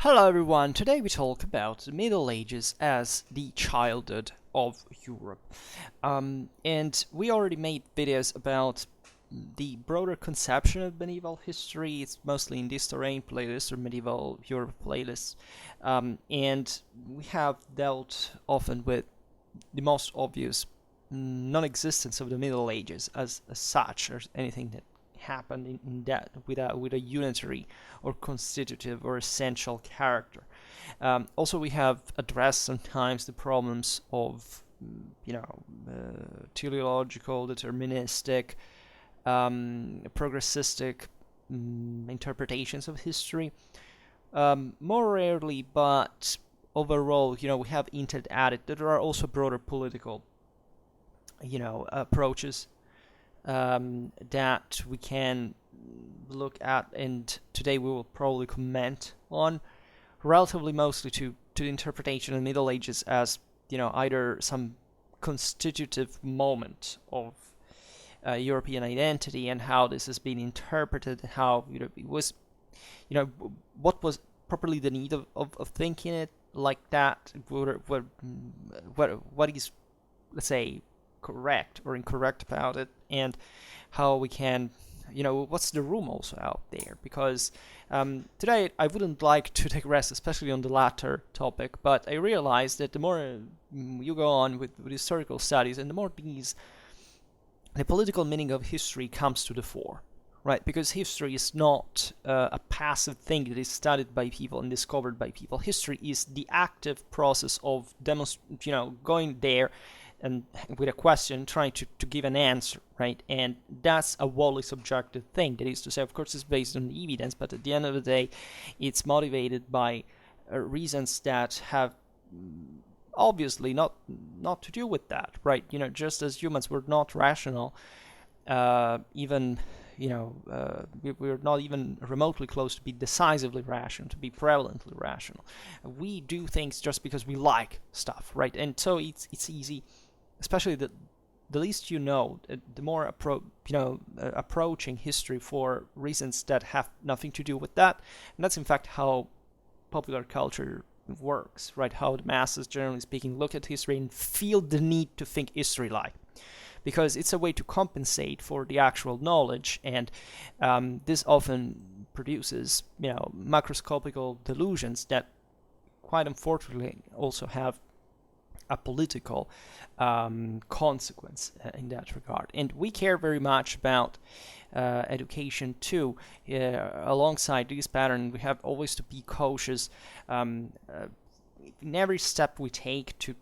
Hello everyone, today we talk about the Middle Ages as the childhood of Europe. And we already made videos about the broader conception of medieval history. It's mostly in this terrain playlist or medieval Europe playlist. And we have dealt often with the most obvious non-existence of the Middle Ages as such, or anything that happened in that with a unitary or constitutive or essential character. Also, we have addressed sometimes the problems of teleological, deterministic, progressistic interpretations of history. More rarely, but overall, we have hinted at it that there are also broader political, approaches that we can look at, and today we will probably comment on, relatively mostly to the interpretation of the Middle Ages as either some constitutive moment of European identity and how this has been interpreted, how it was, what was properly the need of thinking it like that, what is, let's say, correct or incorrect about it, and how we can, what's the room also out there, because today I wouldn't like to digress, especially on the latter topic, but I realize that the more you go on with historical studies, and the more the political meaning of history comes to the fore, right? Because history is not a passive thing that is studied by people and discovered by people. History is the active process of going there and with a question, trying to give an answer, right? And that's a wholly subjective thing. That is to say, of course, it's based on the evidence, but at the end of the day, it's motivated by reasons that have obviously not to do with that, right? Just as humans were not rational, even we're not even remotely close to be decisively rational, to be prevalently rational. We do things just because we like stuff, right? And so it's easy, especially the least the more approaching history for reasons that have nothing to do with that. And that's in fact how popular culture works, right? How the masses, generally speaking, look at history and feel the need to think history-like, because it's a way to compensate for the actual knowledge, and this often produces, macroscopical delusions that, quite unfortunately, also have a political consequence in that regard. And we care very much about education too. Alongside this pattern, we have always to be cautious in every step we take to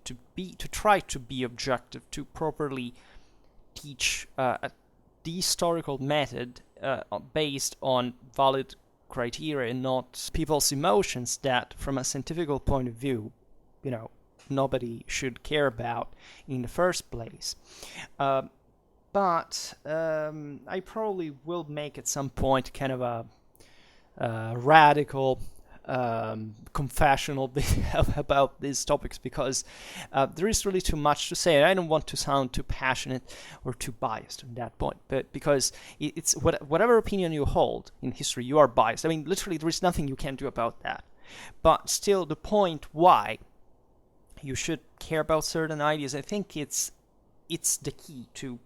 try to be objective, to properly teach the historical method based on valid criteria and not people's emotions that, from a scientific point of view, nobody should care about in the first place. But I probably will make at some point kind of a radical confessional about these topics, because there is really too much to say. I don't want to sound too passionate or too biased on that point, but because it's whatever opinion you hold in history, you are biased. I mean, literally, there is nothing you can do about that. But still, the point why you should care about certain ideas, I think it's the key to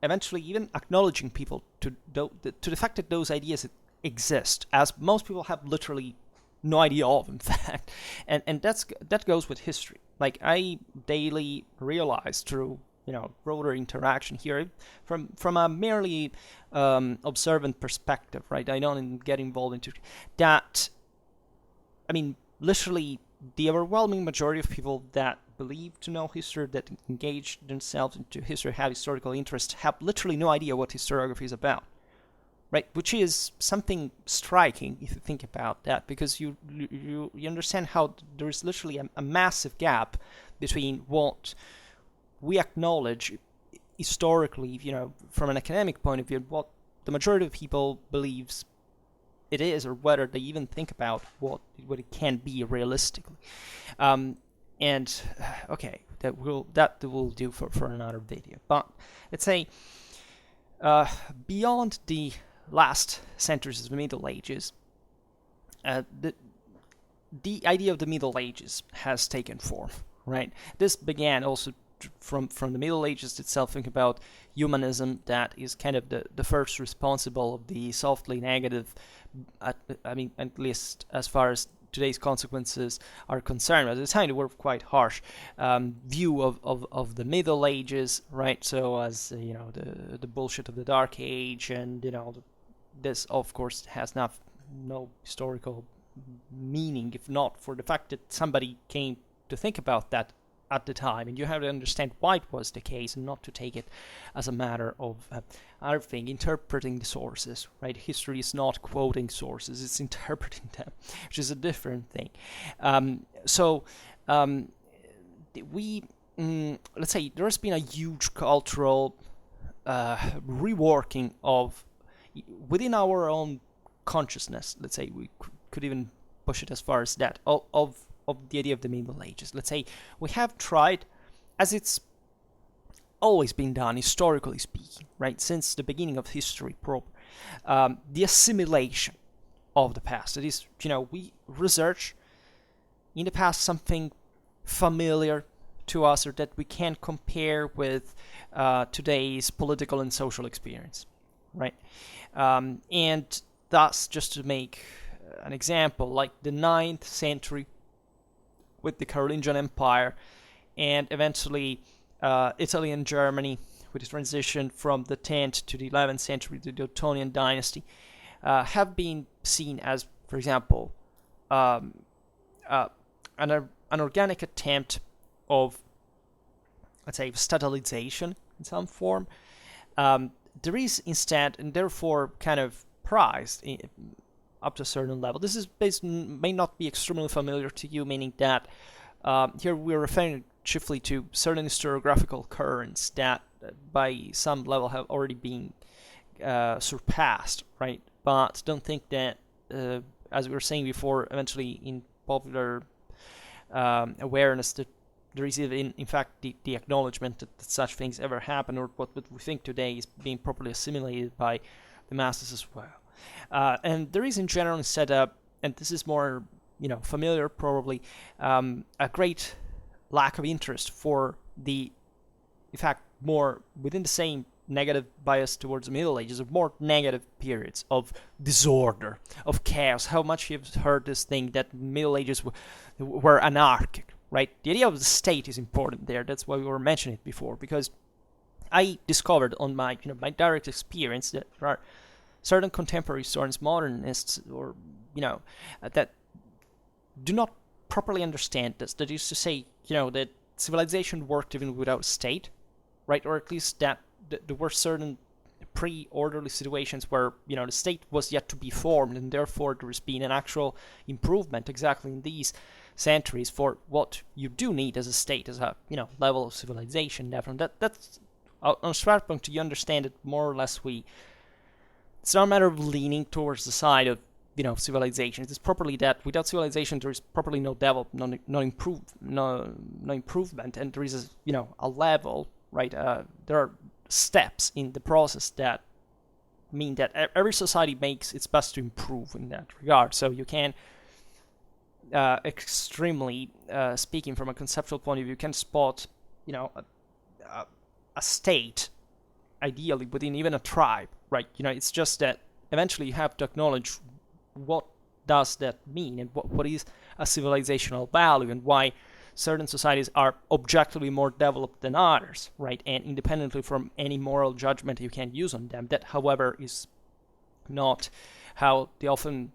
eventually even acknowledging people to the fact that those ideas exist, as most people have literally no idea of, in fact. And that goes with history. Like, I daily realize through broader interaction here, from a merely observant perspective, right? I don't get involved into that. I mean, literally, the overwhelming majority of people that believe to know history, that engage themselves into history, have historical interest, have literally no idea what historiography is about, right? Which is something striking if you think about that, because you understand how there is literally a massive gap between what we acknowledge historically, from an academic point of view, what the majority of people believes it is, or whether they even think about what it can be realistically. And okay, that will do for another video. But let's say beyond the last centuries of the Middle Ages, the idea of the Middle Ages has taken form, right? This began also from the Middle Ages itself. Think about humanism, that is kind of the first responsible of the softly negative, at least as far as today's consequences are concerned. At the time, they were quite harsh view of the Middle Ages, right? So as the bullshit of the Dark Age, and this of course has no historical meaning if not for the fact that somebody came to think about that at the time, and you have to understand why it was the case and not to take it as a matter of other thing, interpreting the sources, right? History is not quoting sources, it's interpreting them, which is a different thing. Let's say there's been a huge cultural reworking of within our own consciousness. Let's say we could even push it as far as that of the idea of the Middle Ages. Let's say we have tried, as it's always been done historically speaking, right, since the beginning of history proper, the assimilation of the past. That is, we research in the past something familiar to us or that we can compare with today's political and social experience, right? And thus, just to make an example, like the 9th century with the Carolingian Empire, and eventually Italy and Germany with the transition from the 10th to the 11th century to the Ottonian dynasty, have been seen as, for example, an organic attempt of, let's say, statalization in some form. There is instead, and therefore kind of prized up to a certain level. This may not be extremely familiar to you, meaning that here we're referring chiefly to certain historiographical currents that by some level have already been surpassed, right? But don't think that, as we were saying before, eventually in popular awareness that there is in fact the acknowledgement that such things ever happen, or what we think today is being properly assimilated by the masses as well. And there is in general set up, and this is more familiar probably, a great lack of interest for the, in fact, more within the same negative bias towards the Middle Ages, of more negative periods of disorder, of chaos. How much you've heard this thing that Middle Ages were anarchic, right? The idea of the state is important there. That's why we were mentioning it before, because I discovered on my my direct experience that there are certain contemporary historians, modernists, or that do not properly understand this. That is to say, that civilization worked even without a state, right? Or at least that there were certain pre-orderly situations where the state was yet to be formed, and therefore there has been an actual improvement exactly in these centuries for what you do need as a state, as a level of civilization. That's on Schwerpunkt. You understand it more or less. It's not a matter of leaning towards the side of civilization. It is properly that without civilization there is properly no development, no improvement, and there is a level, right? There are steps in the process that mean that every society makes its best to improve in that regard. So you can extremely speaking from a conceptual point of view, you can spot a state ideally within even a tribe, right? It's just that eventually you have to acknowledge what does that mean, and what is a civilizational value, and why certain societies are objectively more developed than others, right? And independently from any moral judgment you can use on them. That, however, is not how they often,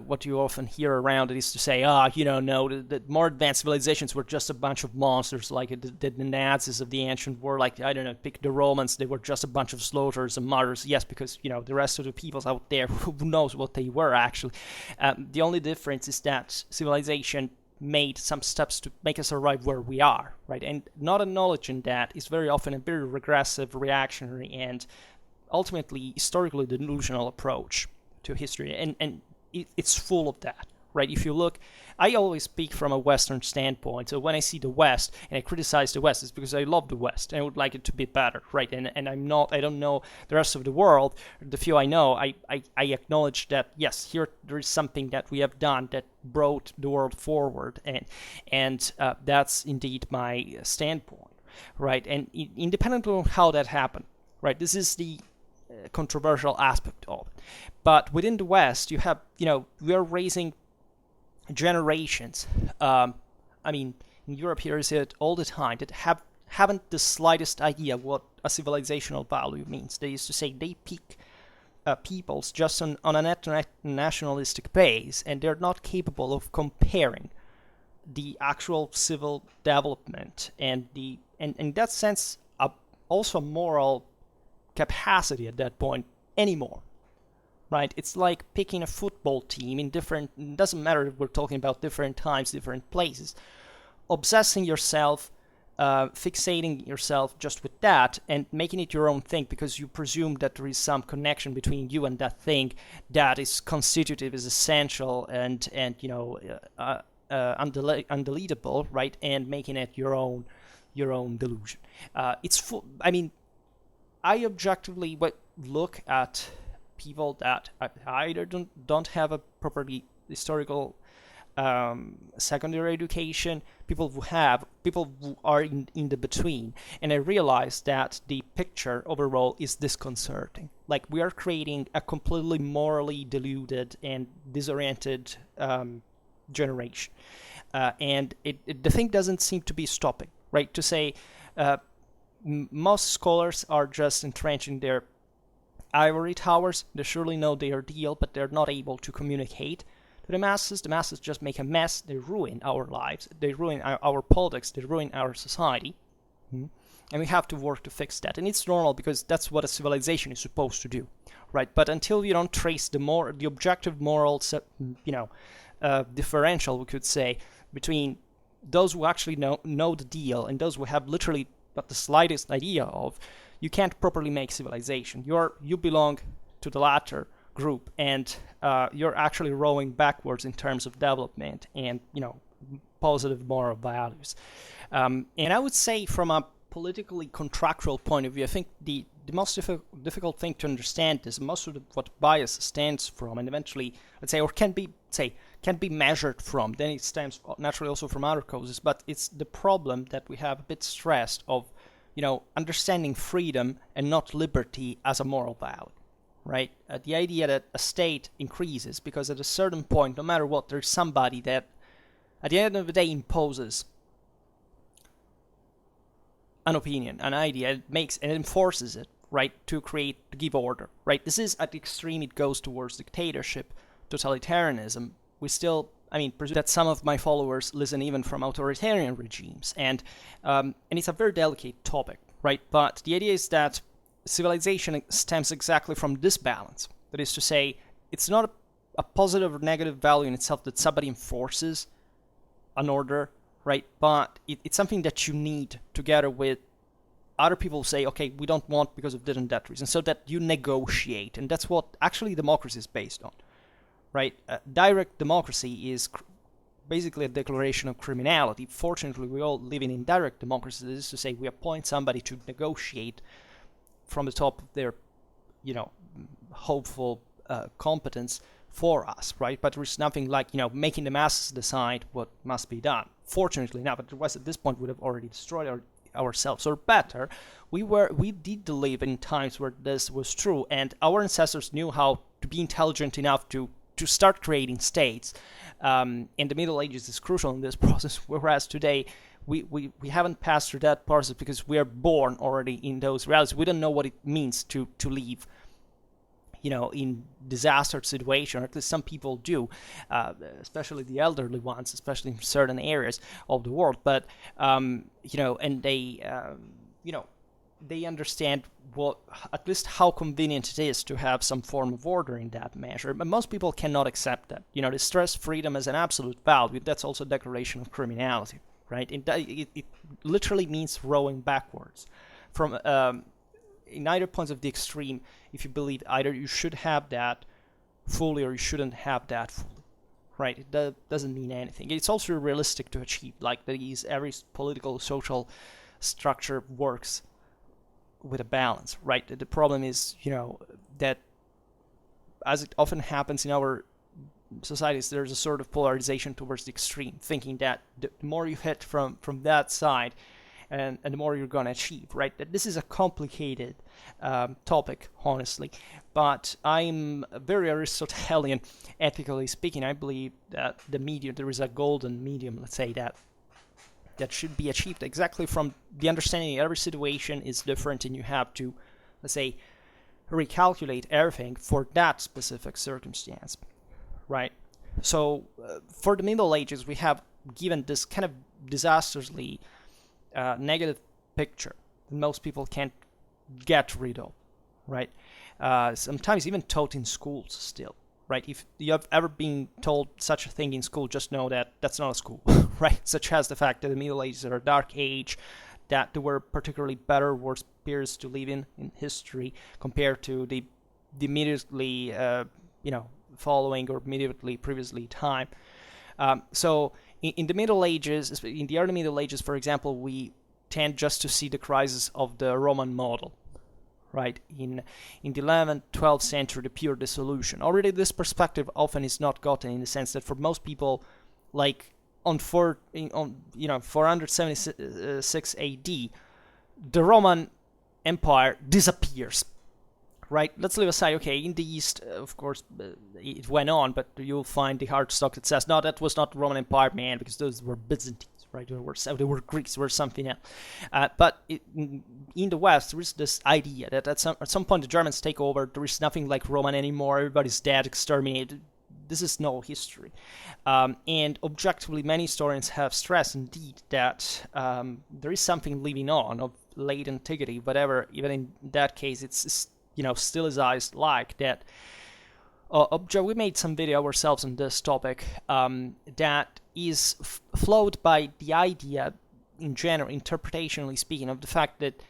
what you often hear around it is to say, no, the more advanced civilizations were just a bunch of monsters, like the Nazis of the ancient world, like, I don't know, pick the Romans, they were just a bunch of slaughterers and martyrs. Yes, because, the rest of the peoples out there, who knows what they were actually. The only difference is that civilization made some steps to make us arrive where we are, right? And not acknowledging that is very often a very regressive, reactionary, and ultimately historically delusional approach to history, and it's full of that, right? If you look, I always speak from a Western standpoint. So when I see the West and I criticize the West, it's because I love the West and I would like it to be better, right? And I don't know the rest of the world. The few I know, I acknowledge that yes, here there is something that we have done that brought the world forward, and that's indeed my standpoint, right? And independent of how that happened, right? This is the controversial aspect of it. But within the West, you have, we are raising generations. In Europe here is it all the time that haven't the slightest idea what a civilizational value means. They used to say they pick peoples just on an nationalistic base, and they're not capable of comparing the actual civil development and in that sense also moral capacity at that point anymore, right? It's like picking a football team in different, it doesn't matter if we're talking about different times, different places, obsessing yourself, fixating yourself just with that and making it your own thing because you presume that there is some connection between you and that thing that is constitutive, is essential, and undeletable, right? And making it your own delusion. I objectively look at people that either don't have a properly historical secondary education, people who are in the between, and I realize that the picture overall is disconcerting. Like, we are creating a completely morally deluded and disoriented generation, and the thing doesn't seem to be stopping, right? To say most scholars are just entrenched in their ivory towers. They surely know their deal, but they're not able to communicate to the masses. The masses just make a mess. They ruin our lives. They ruin our politics. They ruin our society. And we have to work to fix that. And it's normal because that's what a civilization is supposed to do, right? But until you don't trace the objective moral, differential, we could say, between those who actually know the deal and those who have literally but the slightest idea of, you can't properly make civilization. You belong to the latter group, and you're actually rowing backwards in terms of development and positive moral values. And I would say, from a politically contractual point of view, I think the most difficult thing to understand is most of what bias stands from, and eventually, let's say, or can be measured from. Then it stems naturally also from other causes, but it's the problem that we have a bit stressed of, understanding freedom and not liberty as a moral value, right? The idea that a state increases because at a certain point, no matter what, there's somebody that at the end of the day imposes an opinion, an idea, and enforces it, right, to give order, right? This is at the extreme, it goes towards dictatorship, totalitarianism. We still, presume that some of my followers listen even from authoritarian regimes, and it's a very delicate topic, right? But the idea is that civilization stems exactly from this balance. That is to say, it's not a positive or negative value in itself that somebody enforces an order, right? But it's something that you need together with other people who say, okay, we don't want because of this and that reason, so that you negotiate. And that's what actually democracy is based on, right? Direct democracy is basically a declaration of criminality. Fortunately, we all live in indirect democracy. That is to say, we appoint somebody to negotiate from the top of their, hopeful competence for us, right? But there's nothing like, making the masses decide what must be done. Fortunately now, but otherwise at this point would have already destroyed ourselves. Or better, we did live in times where this was true, and our ancestors knew how to be intelligent enough to start creating states. In the Middle Ages is crucial in this process, whereas today we haven't passed through that process because we are born already in those realities. We don't know what it means to live in disaster situation, or at least some people do, especially the elderly ones, especially in certain areas of the world. But and they understand at least how convenient it is to have some form of order in that measure. But most people cannot accept that. They stress freedom as an absolute value. That's also a declaration of criminality, right? It literally means rowing backwards from. In either points of the extreme, if you believe either you should have that fully or you shouldn't have that fully, right? It doesn't mean anything. It's also realistic to achieve, like these every political social structure works with a balance, right? The problem is, that as it often happens in our societies, there's a sort of polarization towards the extreme, thinking that the more you hit from that side, and the more you're going to achieve, right? That this is a complicated topic, honestly, but I'm very Aristotelian, ethically speaking. I believe that there is a golden medium, let's say, that should be achieved exactly from the understanding every situation is different, and you have to, let's say, recalculate everything for that specific circumstance, right? So for the Middle Ages, we have given this kind of disastrously negative picture that most people can't get rid of, right? Sometimes even taught in schools still, right? If you have ever been told such a thing in school, just know that that's not a school, right? Such as the fact that the Middle Ages are a dark age, that there were particularly better or worse periods to live in history compared to the immediately, following or immediately previously time. So in the Middle Ages, in the early Middle Ages, for example, we tend just to see the crisis of the Roman model, right? In the 11th, 12th century, the pure dissolution. Already this perspective often is not gotten in the sense that for most people, like on 476 AD, the Roman Empire disappears. Right, let's leave aside, okay, in the East, of course, it went on, but you'll find the hard stock that says, no, that was not the Roman Empire, man, because those were Byzantines, right? They were Greeks, they were something else. But in the West, there is this idea that at some point the Germans take over, there is nothing like Roman anymore, everybody's dead, exterminated. This is no history. And objectively, many historians have stressed, indeed, that there is something living on of late antiquity, whatever, even in that case, it's stylized like that. We made some video ourselves on this topic that is flowed by the idea, in general, interpretationally speaking, of the fact that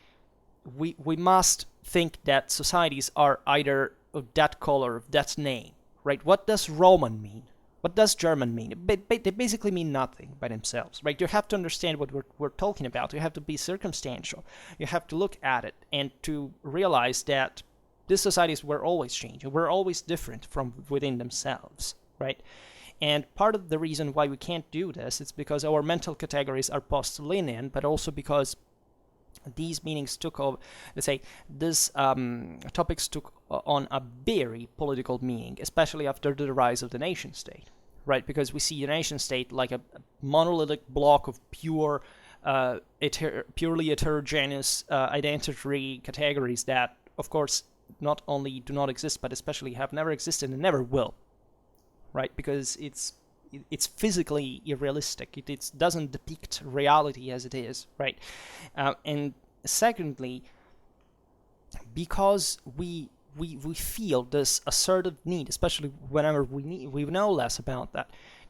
we must think that societies are either of that color, of that name, right? What does Roman mean? What does German mean? They basically mean nothing by themselves, right? You have to understand what we're talking about. You have to be circumstantial. You have to look at it and to realize that these societies were always changing, were always different from within themselves, right? And part of the reason why we can't do this is because our mental categories are post-Linnean, but also because these meanings took over, let's say, these topics took on a very political meaning, especially after the rise of the nation state, right? Because we see the nation state like a monolithic block of purely heterogeneous identity categories that, of course, not only do not exist, but especially have never existed and never will, right? Because it's physically unrealistic. It doesn't depict reality as it is, right? And secondly, because we feel this assertive need, especially whenever we know less about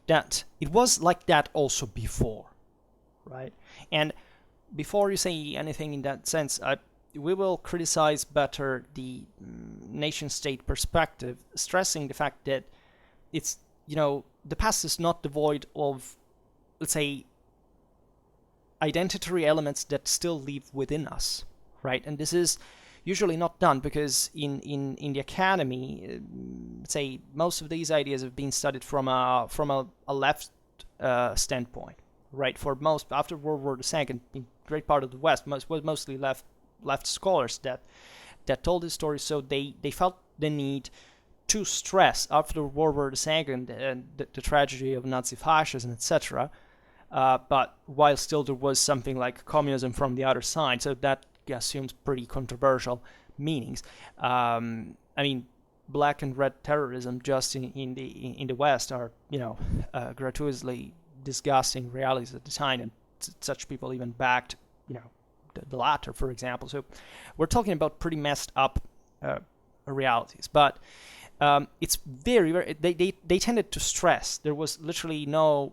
that it was like that also before, right? And before you say anything in that sense, we will criticize better the nation-state perspective, stressing the fact that it's, the past is not devoid of, let's say, identitary elements that still live within us, right? And this is usually not done because in the academy, let's say, most of these ideas have been studied from a left standpoint, right? For most, after World War II, in great part of the West, was mostly left scholars that told this story, so they felt the need to stress after World War II and the tragedy of Nazi fascism, etc. But while still there was something like communism from the other side, so that assumes pretty controversial meanings. I mean, black and red terrorism just in the West are gratuitously disgusting realities at the time, and such people even backed the latter, for example. So we're talking about pretty messed up realities, but it's very, very, they tended to stress there was literally no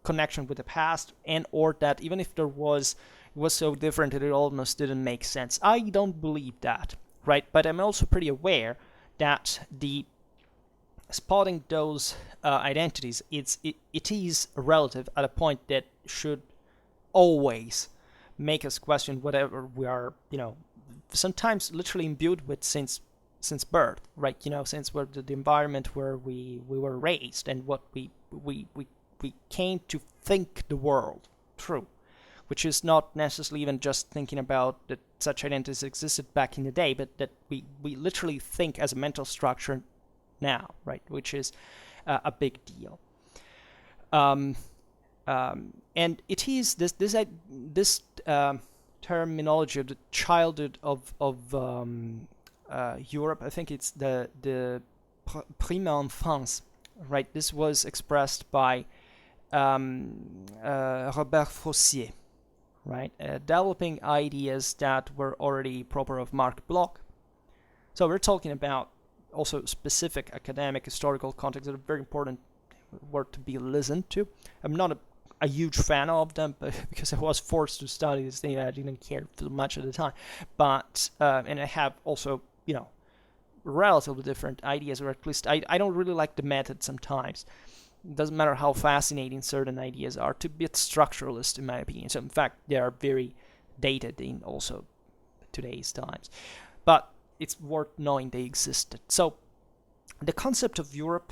connection with the past, and or that even if there was, it was so different that it almost didn't make sense. I don't believe that, right? But I'm also pretty aware that the spotting those identities, it is relative at a point that should always make us question whatever we are, sometimes literally imbued with since birth, right? Since we're the environment where we were raised and what we came to think the world through, which is not necessarily even just thinking about that such identities existed back in the day, but that we literally think as a mental structure now, right? Which is a big deal. And it is this terminology of the childhood of Europe. I think it's the prime enfance, right? This was expressed by Robert Frossier, right? Developing ideas that were already proper of Marc Bloch. So we're talking about also specific academic historical contexts that are very important were to be listened to. I'm not a huge fan of them, but because I was forced to study this thing, I didn't care too much at the time. But and I have also, relatively different ideas, or at least I don't really like the method sometimes. It doesn't matter how fascinating certain ideas are, to be a structuralist in my opinion. So in fact, they are very dated in also today's times. But it's worth knowing they existed. So the concept of Europe,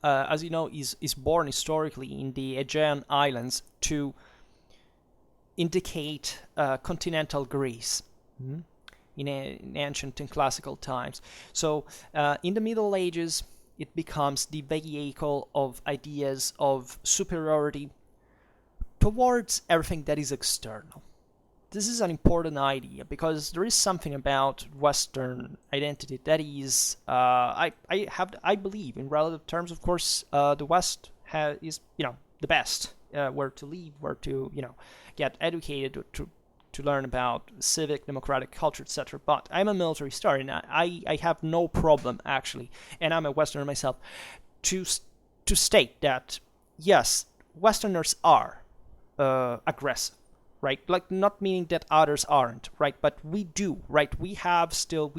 as you know, is born historically in the Aegean Islands to indicate continental Greece in ancient and classical times. So in the Middle Ages, it becomes the vehicle of ideas of superiority towards everything that is external. This is an important idea because there is something about Western identity that is, I believe, in relative terms, of course, the West is, the best, where to live, where to, get educated, to learn about civic, democratic culture, etc. But I'm a military historian, and I have no problem, actually, and I'm a Westerner myself, to state that, yes, Westerners are aggressive. Right, like not meaning that others aren't, right? But we do, right? We have still,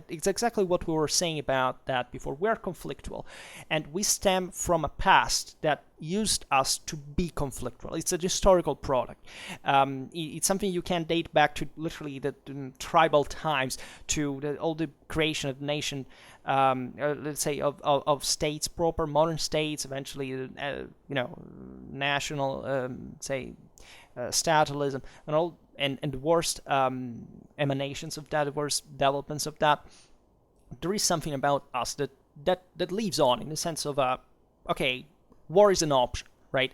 it's exactly what we were saying about that before. We are conflictual, and we stem from a past that used us to be conflictual. It's a historical product. It's something you can date back to literally the tribal times, to all the creation of the nation, let's say of states, proper modern states, eventually, national, say. Statalism and all, and the worst emanations of that, the worst developments of that. There is something about us that lives on in the sense of okay, war is an option, right?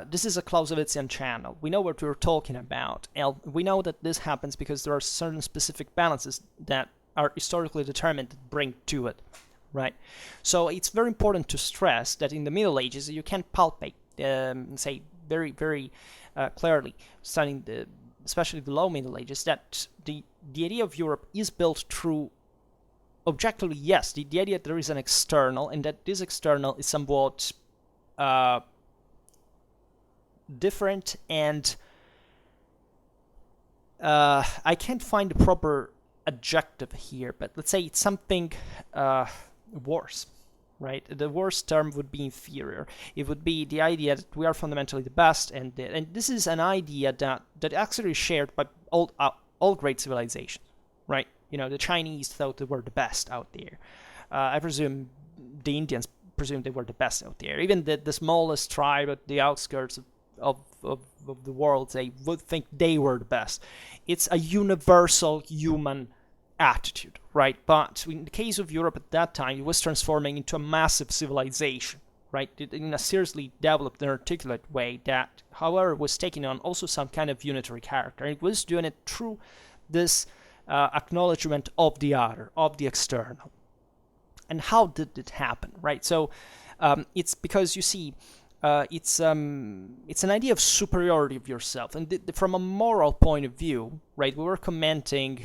This is a Clausewitzian channel. We know what we're talking about, and we know that this happens because there are certain specific balances that are historically determined that bring to it, right? So it's very important to stress that in the Middle Ages you can palpate, say very, very clearly, studying especially the Low Middle Ages, that the idea of Europe is built through, objectively, yes, the idea that there is an external, and that this external is somewhat different, and I can't find the proper adjective here, but let's say it's something worse. Right, the worst term would be inferior. It would be the idea that we are fundamentally the best, and this is an idea that actually is shared by all great civilizations. Right, the Chinese thought they were the best out there. I presume the Indians presumed they were the best out there. Even the smallest tribe at the outskirts of the world, they would think they were the best. It's a universal human attitude, right? But in the case of Europe at that time, it was transforming into a massive civilization, right? In a seriously developed and articulate way that, however, was taking on also some kind of unitary character. And it was doing it through this acknowledgement of the other, of the external. And how did it happen, right? So it's because, you see, it's an idea of superiority of yourself, and from a moral point of view, right? We were commenting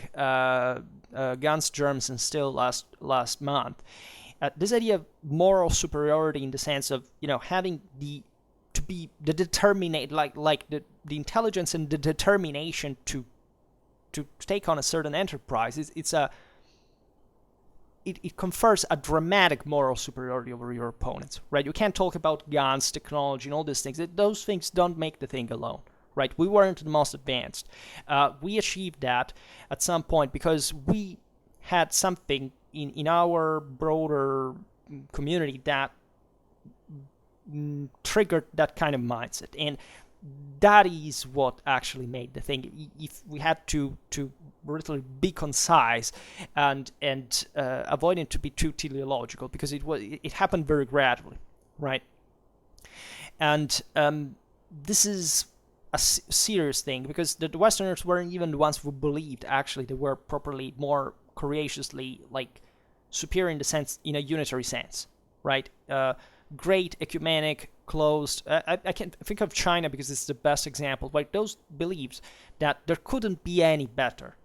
Guns, Germs, and Steel last month. This idea of moral superiority in the sense of having the intelligence and the determination to take on a certain enterprise. It's a it confers a dramatic moral superiority over your opponents, right? You can't talk about guns, technology, and all these things. Those things don't make the thing alone, right? We weren't the most advanced. We achieved that at some point because we had something in our broader community that triggered that kind of mindset, and that is what actually made the thing. If we had to literally be concise and avoiding to be too teleological, because it happened very gradually, right? And this is a serious thing, because the Westerners weren't even the ones who believed actually they were properly, more courageously, like, superior in the sense, in a unitary sense, right? Great, ecumenic, closed. I can think of China because it's the best example, right? Those beliefs that there couldn't be any better,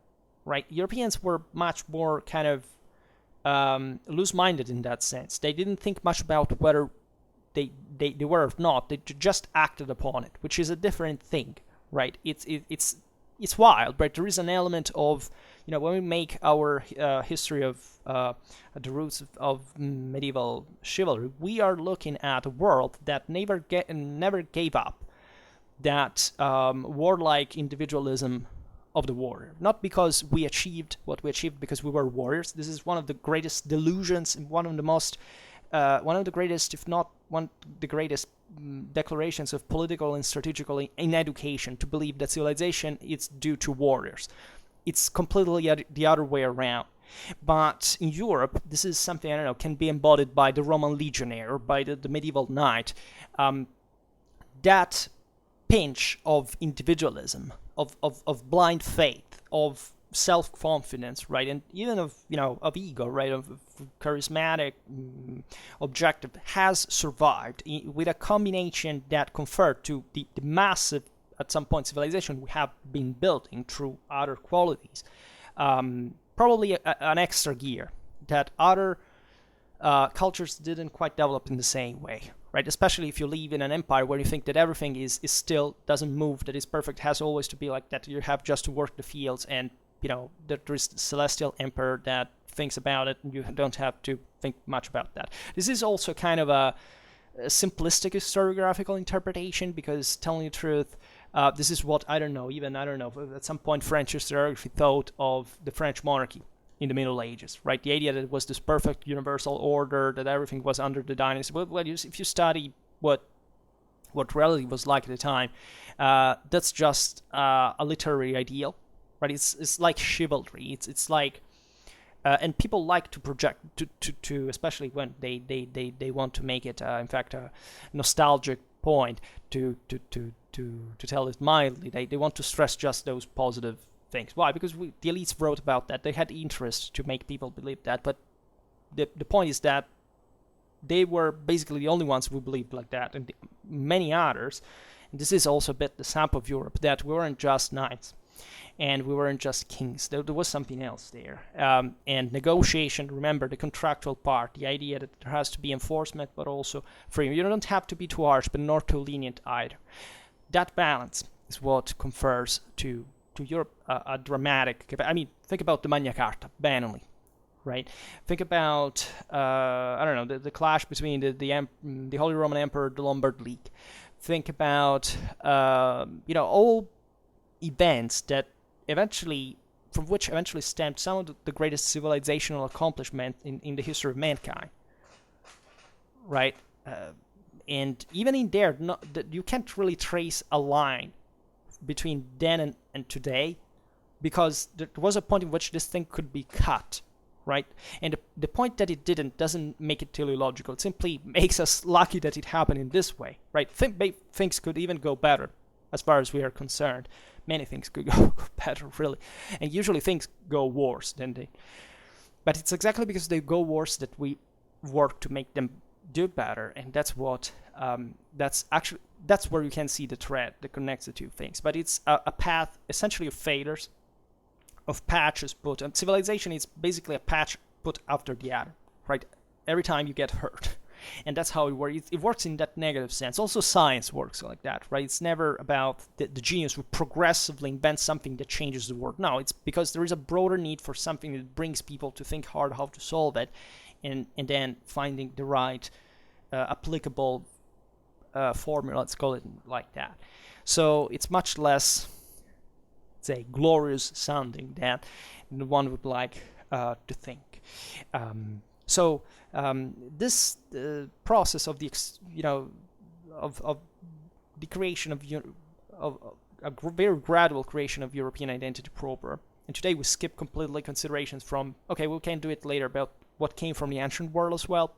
right? Europeans were much more kind of loose-minded in that sense. They didn't think much about whether they were or not. They just acted upon it, which is a different thing, right? It's wild, right? There is an element of, when we make our history of the roots of medieval chivalry, we are looking at a world that never gave up that warlike individualism of the warrior. Not because we achieved what we achieved because we were warriors. This is one of the greatest delusions and one of the greatest, if not one of the greatest declarations of political and strategical in education, to believe that civilization is due to warriors. It's completely the other way around. But in Europe, this is something, can be embodied by the Roman legionnaire or by the medieval knight. That pinch of individualism, of blind faith, of self-confidence, right, and even of ego, right, of charismatic objective, has survived with a combination that conferred to the massive, at some point, civilization we have been building through other qualities, probably an extra gear that other cultures didn't quite develop in the same way, right? Especially if you live in an empire where you think that everything is still, doesn't move, that is perfect, has always to be like that. You have just to work the fields, and that there is the celestial emperor that thinks about it, and you don't have to think much about that. This is also kind of a simplistic historiographical interpretation, because, telling the truth, this is what, I don't know, at some point French historiography thought of the French monarchy in the Middle Ages, right? The idea that it was this perfect universal order, that everything was under the dynasty. Well, if you study what reality was like at the time, that's just a literary ideal, right? It's like chivalry. It's like, and people like to project to especially when they want to make it, in fact, a nostalgic point to tell it mildly. They want to stress just those positive things. Why? Because the elites wrote about that. They had interest to make people believe that. But the point is that they were basically the only ones who believed like that, and many others. And this is also a bit the sap of Europe, that we weren't just knights and we weren't just kings. There was something else there. And negotiation, remember the contractual part, the idea that there has to be enforcement but also freedom. You don't have to be too harsh but not too lenient either. That balance is what confers to Europe a dramatic. Think about the Magna Carta, banally, right? Think about the clash between the Holy Roman Emperor, the Lombard League. Think about all events that from which eventually stemmed some of the greatest civilizational accomplishment in the history of mankind, right? And even in there, you can't really trace a line between then and today, because there was a point in which this thing could be cut, right? And the point that it doesn't make it teleological. It simply makes us lucky that it happened in this way, right? Things could even go better, as far as we are concerned. Many things could go better, really. And usually things go worse than they. But it's exactly because they go worse that we work to make them do better, and that's what that's where you can see the thread that connects the two things. But it's a path essentially of failures, of patches put, and civilization is basically a patch put after the other, right? Every time you get hurt, And that's how it works. It works in that negative sense. Also, science works like that, right? It's never about the genius who progressively invents something that changes the world. No, it's because there is a broader need for something that brings people to think hard how to solve it, and then finding the right applicable formula, let's call it like that. So it's much less, say, glorious sounding than one would like to think. This process of the of the creation of a very gradual creation of European identity proper. And today we skip completely considerations from, okay, we can do it later, about what came from the ancient world as well.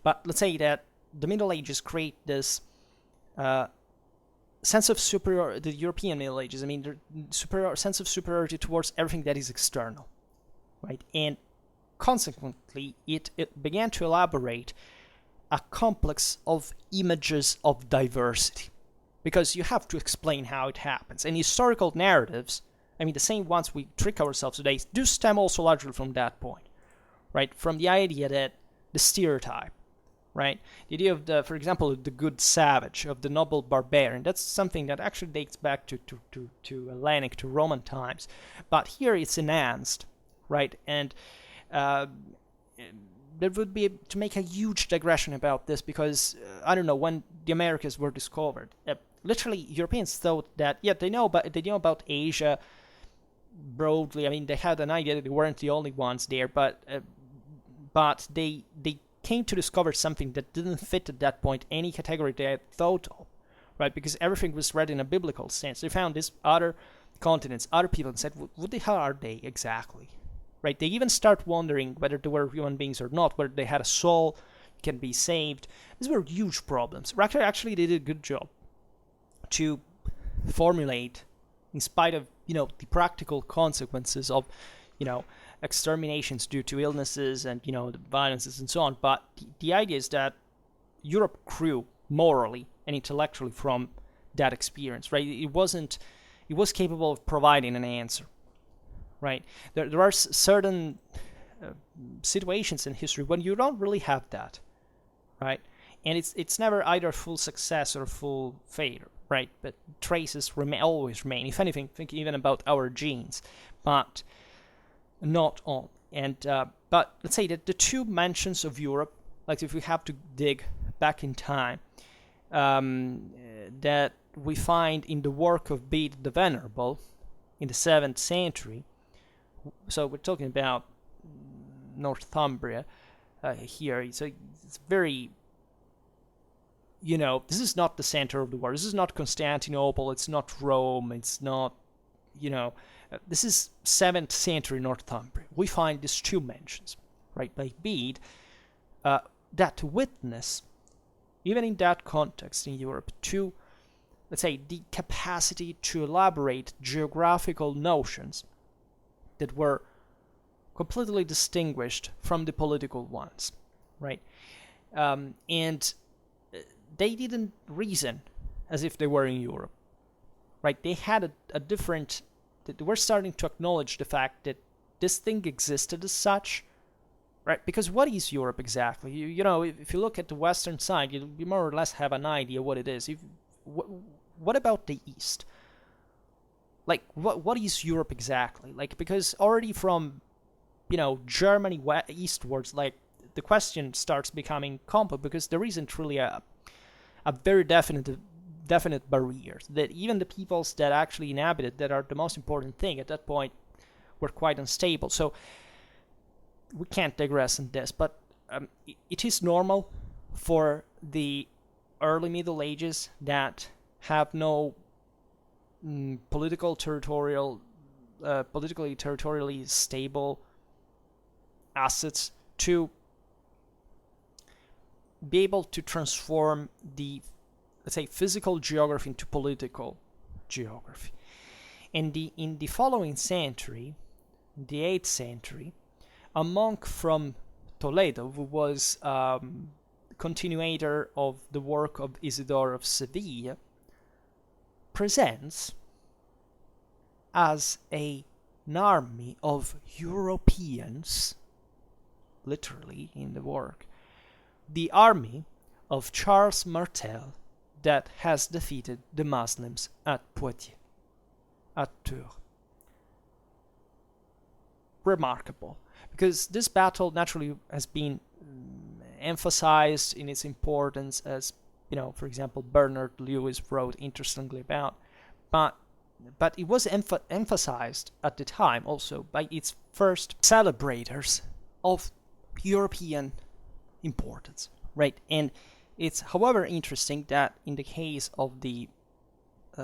But let's say that the Middle Ages create this sense of superiority, the European Middle Ages, I mean, the sense of superiority towards everything that is external, right? And consequently, it began to elaborate a complex of images of diversity, because you have to explain how it happens. And historical narratives, I mean, the same ones we trick ourselves today, do stem also largely from that point, right? From the idea that the stereotype, right? The idea of for example, the good savage, of the noble barbarian. That's something that actually dates back to Hellenic, to Roman times. But here it's enhanced, right? And there would be to make a huge digression about this, because I don't know, when the Americas were discovered, literally Europeans thought that they know about Asia broadly. I mean, they had an idea that they weren't the only ones there, but they came to discover something that didn't fit at that point any category they had thought of, right? Because everything was read in a biblical sense. They found these other continents, other people, and said, what the hell are they exactly? Right? They even start wondering whether they were human beings or not, whether they had a soul, can be saved. These were huge problems. Actually, they did a good job to formulate, in spite of the practical consequences of exterminations due to illnesses and the violences and so on. But the idea is that Europe grew morally and intellectually from that experience, right? It was capable of providing an answer, right? There are certain situations in history when you don't really have that, right? And it's never either full success or full failure, right? But traces always remain. If anything, think even about our genes, but not all. And but let's say that the two mentions of Europe, like if we have to dig back in time, that we find in the work of Bede the Venerable in the 7th century. So we're talking about Northumbria here. So it's very, this is not the center of the world. This is not Constantinople. It's not Rome. It's not, this is 7th century Northumbria. We find these two mentions, right, by Bede, that witness, even in that context in Europe, to, let's say, the capacity to elaborate geographical notions that were completely distinguished from the political ones, right? And they didn't reason as if they were in Europe, right? They had a different... We're starting to acknowledge the fact that this thing existed as such, right? Because what is Europe exactly? If you look at the western side, you more or less have an idea what it is. What about the East? Like, what is Europe exactly? Like, because already from, Germany eastwards, like, the question starts becoming complex, because there isn't really a very definite barriers that even the peoples that actually inhabited, that are the most important thing at that point, were quite unstable. So we can't digress on this, but it is normal for the early Middle Ages that have no politically territorially stable assets to be able to transform the, let's say, physical geography into political geography. In the following century, the 8th century, a monk from Toledo, who was continuator of the work of Isidore of Seville, presents as an army of Europeans, literally in the work, the army of Charles Martel that has defeated the Muslims at Poitiers, at Tours. Remarkable, because this battle naturally has been emphasized in its importance, as for example, Bernard Lewis wrote interestingly about, but it was emphasized at the time also by its first celebrators of European importance, right? And it's, however, interesting that in the case of the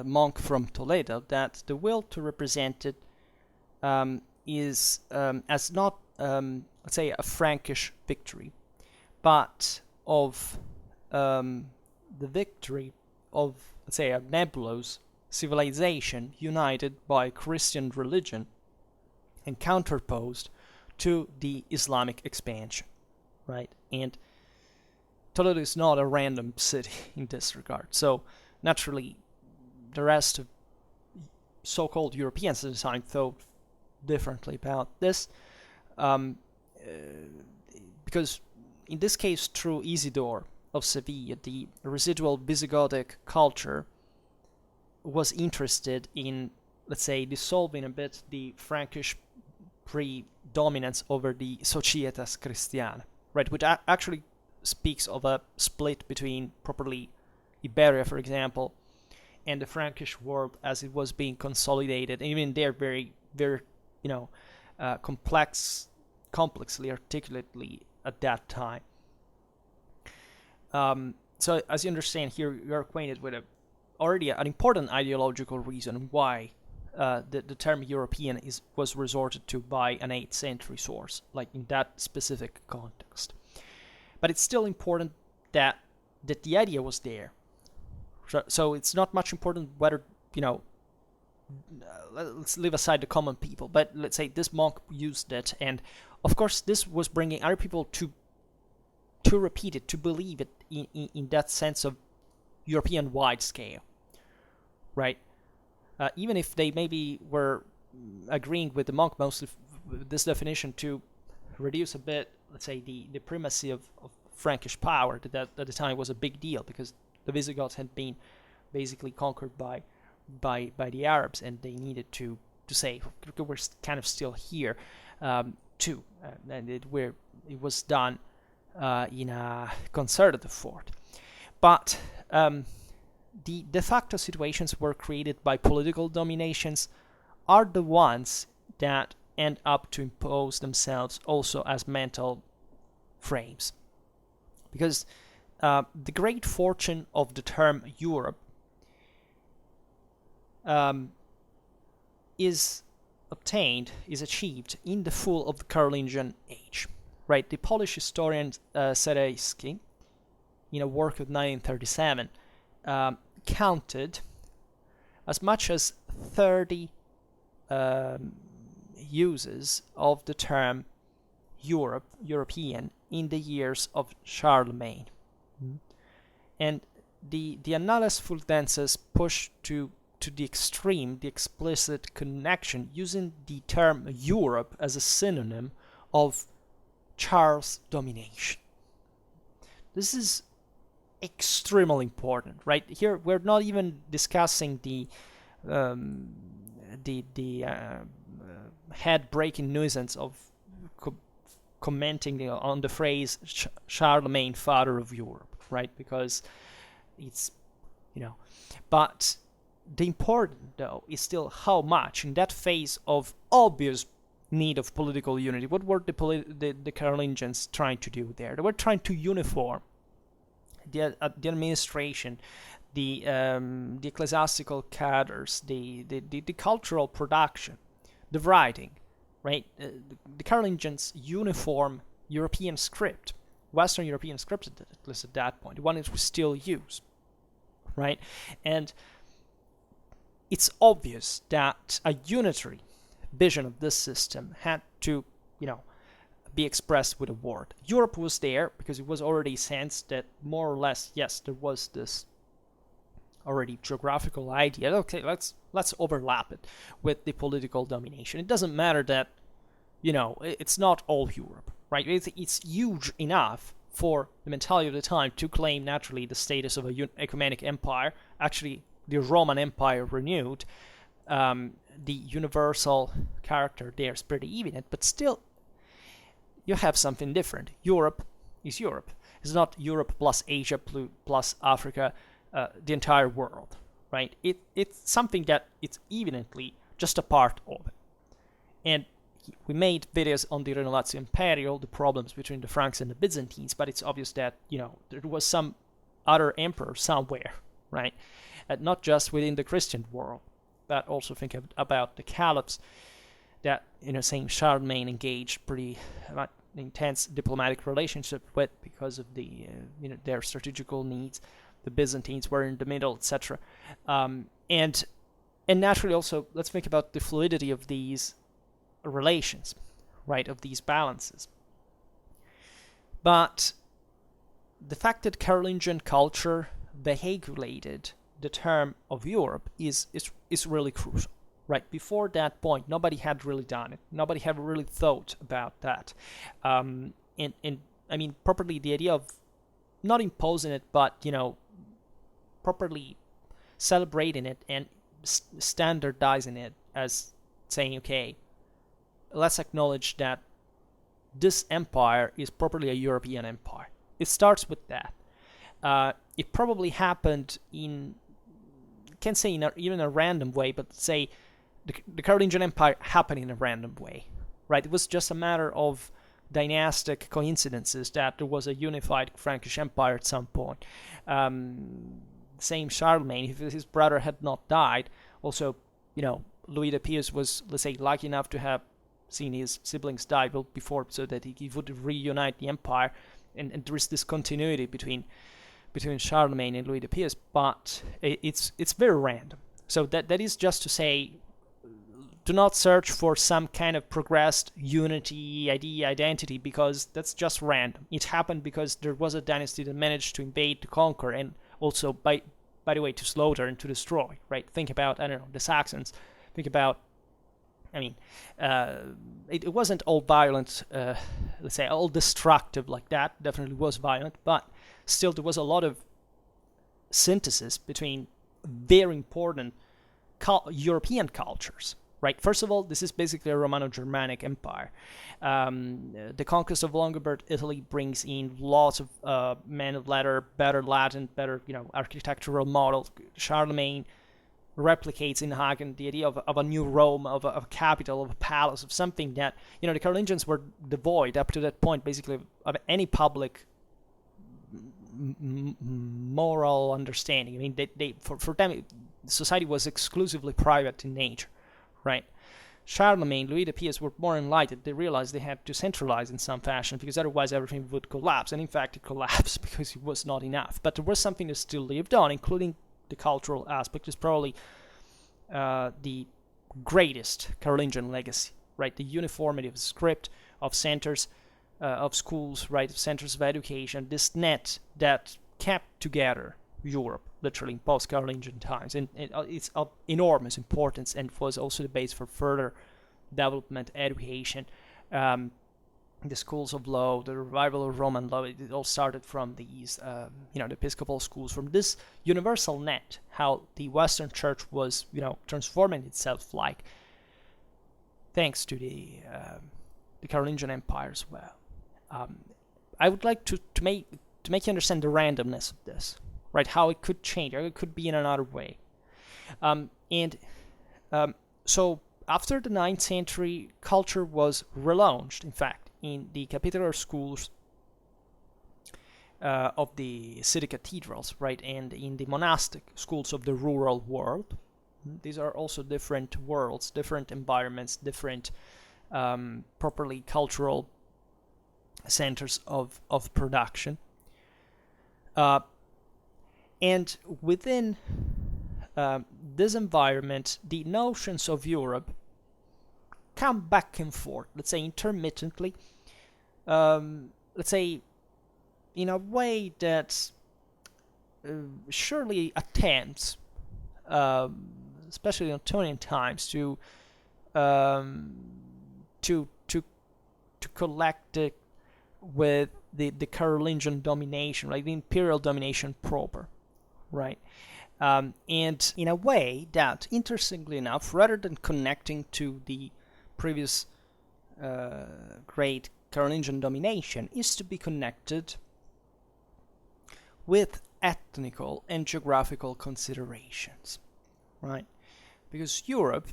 monk from Toledo, that the will to represent it is as not, let's say, a Frankish victory, but of the victory of, let's say, a nebulous civilization united by Christian religion and counterposed to the Islamic expansion, right? And Toledo is not a random city in this regard. So naturally, the rest of so-called Europeans at the time thought differently about this, because in this case, through Isidore of Seville, the residual Visigothic culture was interested in, let's say, dissolving a bit the Frankish predominance over the Societas Christiana, right, which actually speaks of a split between properly Iberia, for example, and the Frankish world as it was being consolidated, and even they're very, very, complexly, articulately at that time. So as you understand here, you're acquainted with already an important ideological reason why the term European was resorted to by an 8th century source, like in that specific context. But it's still important that the idea was there. So it's not much important whether, let's leave aside the common people, but let's say this monk used it, and of course this was bringing other people to repeat it, to believe it in that sense of European wide scale, right? Even if they maybe were agreeing with the monk mostly with this definition to reduce a bit, let's say, the primacy of Frankish power, that at the time was a big deal because the Visigoths had been basically conquered by the Arabs, and they needed to say, we're kind of still here too, and it was done in a concerted effort. But the de facto situations were created by political dominations are the ones that end up to impose themselves also as mental frames. Because the great fortune of the term Europe is achieved in the fall of the Carolingian age, right? The Polish historian Serejski, in a work of 1937, counted as much as 30 uses of the term European in the years of Charlemagne. And the Annales Fuldenses pushed to the extreme the explicit connection, using the term Europe as a synonym of Charles' domination. This is extremely important, right? Here we're not even discussing the head-breaking nuisance of commenting on the phrase Charlemagne, father of Europe, right? Because it's, but the important, though, is still how much in that phase of obvious need of political unity, what were the Carolingians trying to do there? They were trying to uniform the administration, the ecclesiastical cadres, the cultural production, the writing, right? The Carolingians uniform European script, Western European script, at least at that point, the one that we still use, right? And it's obvious that a unitary vision of this system had to, be expressed with a word. Europe was there because it was already sensed that more or less, yes, there was this already geographical idea. Okay, let's overlap it with the political domination. It doesn't matter that, it's not all Europe, right? It's huge enough for the mentality of the time to claim naturally the status of a ecumenic empire. Actually, the Roman Empire renewed. The universal character there is pretty evident, but still, you have something different. Europe is Europe. It's not Europe plus Asia plus Africa, the entire world, right? It's something that it's evidently just a part of it. And we made videos on the Renovatio Imperial, the problems between the Franks and the Byzantines, but it's obvious that, there was some other emperor somewhere, right? Not just within the Christian world, but also think about the caliphs that, Saint Charlemagne engaged pretty intense diplomatic relationship with because of the, their strategical needs. The Byzantines were in the middle, etc. And naturally also, let's think about the fluidity of these relations, right, of these balances. But the fact that Carolingian culture vehiculated the term of Europe is really crucial, right? Before that point, nobody had really done it. Nobody had really thought about that. And I mean, properly the idea of not imposing it, but, properly celebrating it and standardizing it as saying, okay, let's acknowledge that this empire is properly a European empire. It starts with that. It probably happened can't say even a random way, but say the Carolingian Empire happened in a random way, right? It was just a matter of dynastic coincidences that there was a unified Frankish Empire at some point. Same Charlemagne, if his brother had not died, also, Louis the Pious was, let's say, lucky enough to have seen his siblings die before, so that he would reunite the empire, and there is this continuity between Charlemagne and Louis the Pious, but it's very random. So that is just to say, do not search for some kind of progressed unity, idea, identity, because that's just random. It happened because there was a dynasty that managed to invade, to conquer, and also, by the way, to slaughter and to destroy, right? Think about, the Saxons. Think about, it wasn't all violent, let's say, all destructive like that. Definitely was violent, but still there was a lot of synthesis between very important European cultures, right? First of all, this is basically a Romano-Germanic empire. The conquest of Longobard Italy brings in lots of men of letter, better Latin, better architectural models. Charlemagne replicates in Hagen the idea of a new Rome, of a capital, of a palace, of something that the Carolingians were devoid up to that point, basically, of any public moral understanding. I mean, they for them, society was exclusively private in nature, right? Charlemagne, Louis the Pious were more enlightened. They realized they had to centralize in some fashion, because otherwise everything would collapse. And in fact, it collapsed because it was not enough. But there was something that still lived on, including the cultural aspect. Is probably the greatest Carolingian legacy, right? The uniformity of script, of centers, of schools, right? Of centers of education. This net that kept together Europe, literally in post-Carolingian times, and it's of enormous importance, and was also the base for further development, education, the schools of law, the revival of Roman law. It all started from these, the episcopal schools, from this universal net. How the Western Church was, transforming itself, like thanks to the Carolingian Empire as well. I would like to make you understand the randomness of this. Right, how it could change, how it could be in another way. So after the 9th century, culture was relaunched, in fact, in the capitular schools of the city cathedrals, right, and in the monastic schools of the rural world. These are also different worlds, different environments, different properly cultural centers of production. And within this environment, the notions of Europe come back and forth, let's say intermittently, let's say in a way that surely attempts, especially in Antonian times, to collect the with the Carolingian domination, right? The imperial domination proper, right? And in a way that, interestingly enough, rather than connecting to the previous great Carolingian domination, is to be connected with ethnical and geographical considerations, right? Because Europe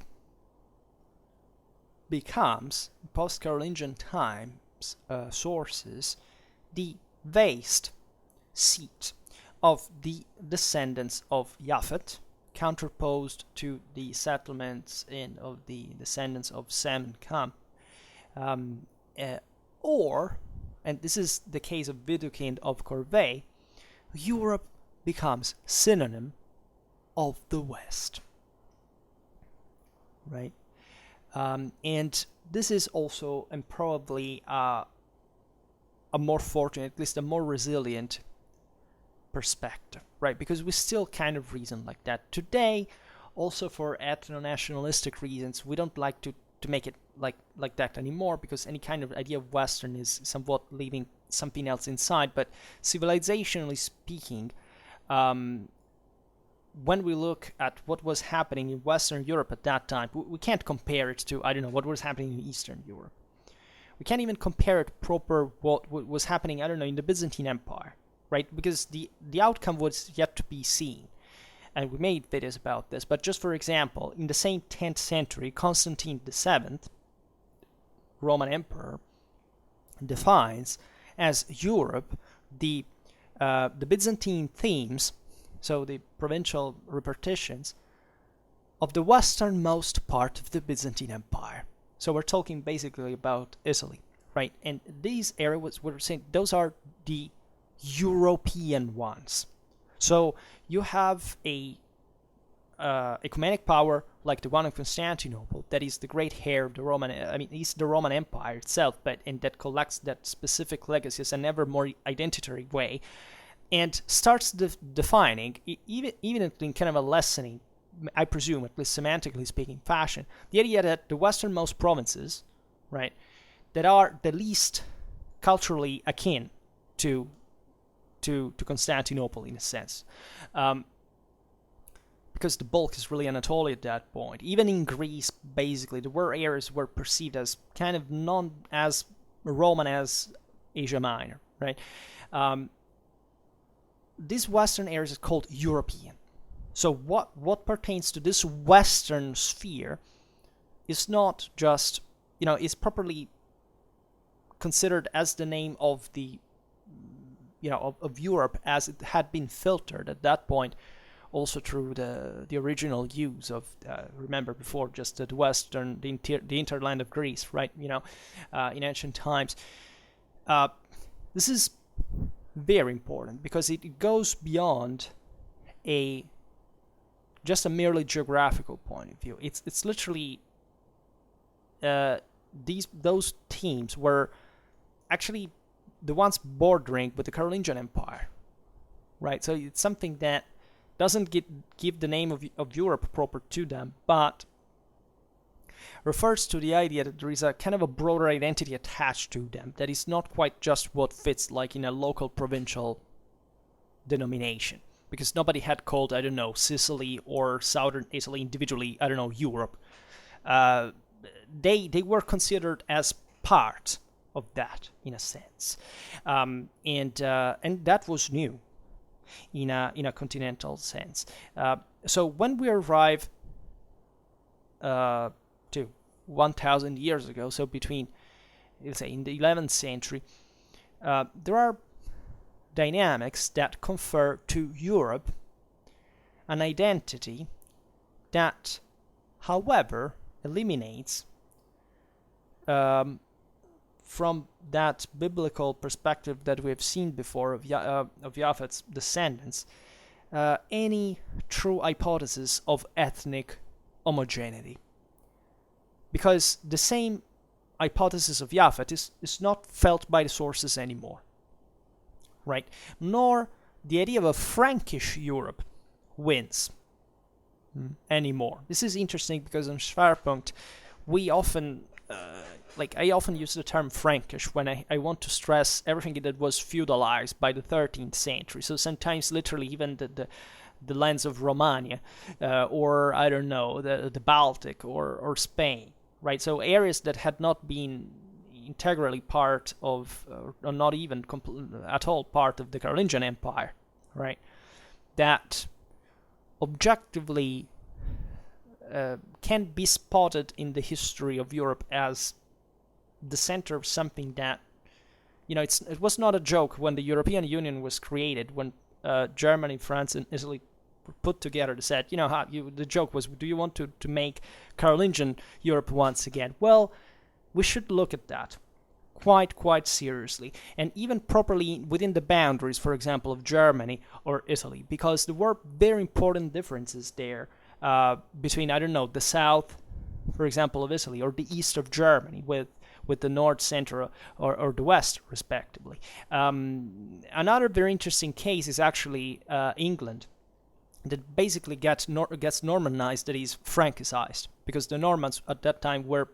becomes, post-Carolingian times sources, the vast seat of the descendants of Japhet, counterposed to the settlements of the descendants of Sem and Cam. Or, and this is the case of Widukind of Corvey, Europe becomes synonym of the West, right? And this is also, and probably a more fortunate, at least a more resilient perspective, right? Because we still kind of reason like that today. Also, for ethno-nationalistic reasons, we don't like to make it like that anymore, because any kind of idea of Western is somewhat leaving something else inside. But civilizationally speaking, when we look at what was happening in Western Europe at that time, we can't compare it to, I don't know, what was happening in Eastern Europe. We can't even compare it proper what was happening, I don't know, in the Byzantine Empire, right? Because the outcome was yet to be seen. And we made videos about this. But just for example, in the same 10th century, Constantine VII, Roman Emperor, defines as Europe the Byzantine themes, so the provincial repartitions, of the westernmost part of the Byzantine Empire. So we're talking basically about Italy, right? And these areas, we're saying, those are the European ones. So you have a ecumenic power like the one of Constantinople, that is the great heir of the Roman, it's the Roman Empire itself, but and that collects that specific legacies in an ever more identitary way, and starts defining, even in kind of a lessening, I presume, at least semantically speaking, fashion, the idea that the westernmost provinces, right, that are the least culturally akin to Constantinople in a sense, because the bulk is really Anatolia at that point. Even in Greece, basically, there were areas were perceived as kind of not as Roman as Asia Minor, right? These Western areas are called European. So what pertains to this Western sphere is not just, is properly considered as the name of the, of Europe, as it had been filtered at that point, also through the original use of, remember before, just the Western, the interland of Greece, right? In ancient times. This is very important because it goes beyond just a merely geographical point of view. It's literally those teams were actually the ones bordering with the Carolingian Empire, right? So it's something that doesn't give the name of Europe proper to them, but refers to the idea that there is a kind of a broader identity attached to them that is not quite just what fits like in a local provincial denomination. Because nobody had called, I don't know, Sicily or southern Italy individually, I don't know, Europe. They were considered as part of that, in a sense. And that was new in a continental sense. So when we arrive to 1,000 years ago, so between, let's say, in the 11th century, there are dynamics that confer to Europe an identity that, however, eliminates from that biblical perspective that we have seen before of Japhet's descendants, any true hypothesis of ethnic homogeneity. Because the same hypothesis of Japhet is not felt by the sources anymore, right? Nor the idea of a Frankish Europe wins anymore. This is interesting because on Schwerpunkt we often like I often use the term Frankish when I want to stress everything that was feudalized by the 13th century. So sometimes literally even the lands of Romania, or I don't know, the Baltic or Spain, right? So areas that had not been integrally part of, or not even at all part of the Carolingian Empire, right? That objectively can be spotted in the history of Europe as the center of something that, it was not a joke when the European Union was created, when Germany, France, and Italy were put together. They said, the joke was, do you want to make Carolingian Europe once again? Well, we should look at that quite seriously, and even properly within the boundaries, for example, of Germany or Italy, because there were very important differences there between, I don't know, the south, for example, of Italy, or the east of Germany with the north, center, or the west, respectively. Another very interesting case is actually England, that basically gets Normanized, that is Francicized, because the Normans at that time were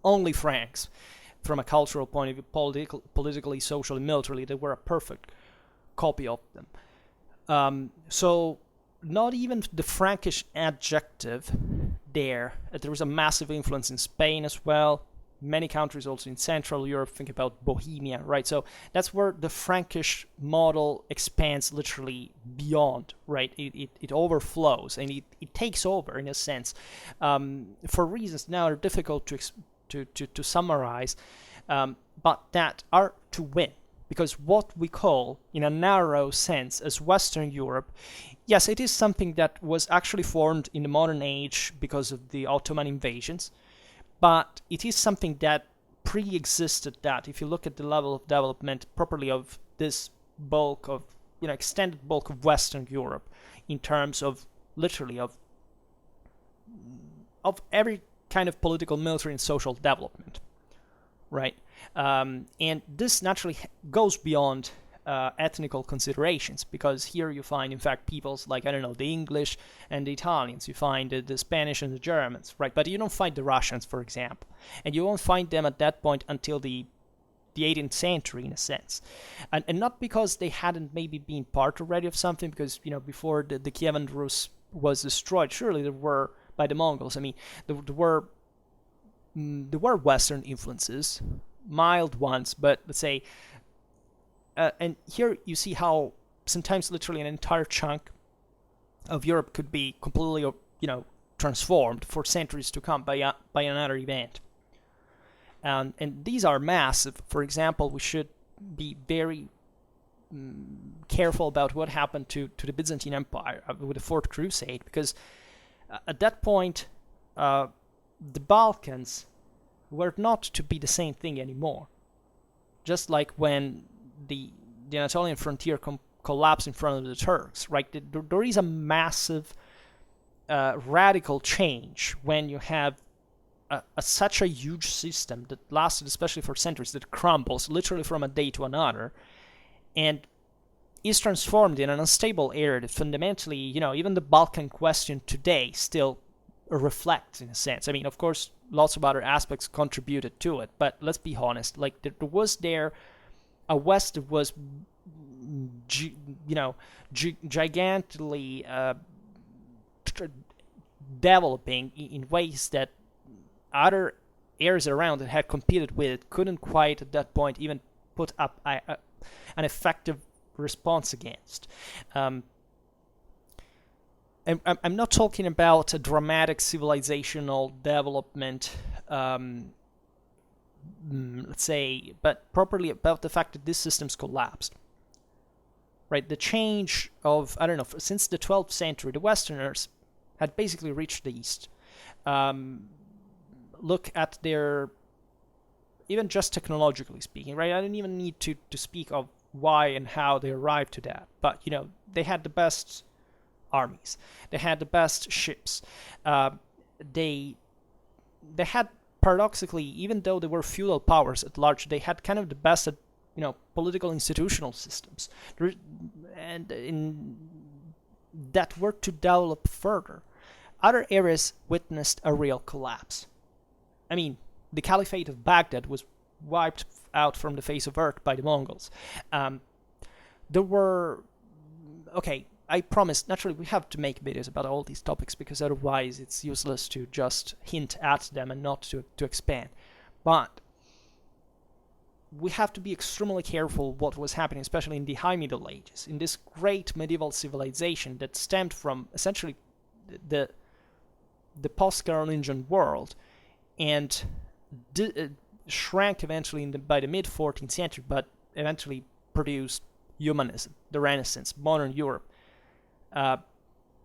only Franks from a cultural point of view, politically, socially, militarily. They were a perfect copy of them. So not even the Frankish adjective there. There was a massive influence in Spain as well. Many countries also in Central Europe. Think about Bohemia, right? So that's where the Frankish model expands literally beyond, right? It overflows and it takes over in a sense, for reasons now are difficult to summarize, but that are to win. Because what we call, in a narrow sense, as Western Europe, yes, it is something that was actually formed in the modern age because of the Ottoman invasions, but it is something that pre-existed that. If you look at the level of development properly of this bulk of, extended bulk of Western Europe, in terms of literally of every kind of political, military, and social development, right? And this naturally goes beyond ethnical considerations, because here you find, in fact, peoples like, I don't know, the English and the Italians, you find the Spanish and the Germans, right? But you don't find the Russians, for example, and you won't find them at that point until the 18th century, in a sense, and not because they hadn't maybe been part already of something, because before the Kievan Rus was destroyed, surely there were, by the Mongols. I mean, there were Western influences, mild ones, but let's say, and here you see how sometimes literally an entire chunk of Europe could be completely, transformed for centuries to come by another event. And these are massive. For example, we should be very careful about what happened to the Byzantine Empire with the Fourth Crusade, because at that point, the Balkans were not to be the same thing anymore. Just like when the Anatolian frontier collapsed in front of the Turks, right? There is a massive radical change when you have such a huge system that lasted, especially for centuries, that crumbles literally from a day to another, and is transformed in an unstable area that fundamentally, even the Balkan question today still reflects, in a sense. I mean, of course, lots of other aspects contributed to it, but let's be honest, like there was a West that was, gigantically developing in ways that other areas around that had competed with it couldn't quite at that point even put up an effective response against. And I'm not talking about a dramatic civilizational development, let's say, but properly about the fact that these systems collapsed. Right, the change of, I don't know, since the 12th century, the Westerners had basically reached the East. Look at their, even just technologically speaking, right? I don't even need to speak of why and how they arrived to that. But, they had the best armies. They had the best ships. They had, paradoxically, even though they were feudal powers at large, they had kind of the best at, political institutional systems, and that were to develop further. Other areas witnessed a real collapse, I mean, the Caliphate of Baghdad was wiped out from the face of earth by the Mongols. There were... Okay, I promise, naturally, we have to make videos about all these topics, because otherwise it's useless to just hint at them and not to expand. But we have to be extremely careful what was happening, especially in the High Middle Ages, in this great medieval civilization that stemmed from essentially the post-Carolingian world, and shrank eventually by the mid-14th century, but eventually produced humanism, the Renaissance, modern Europe,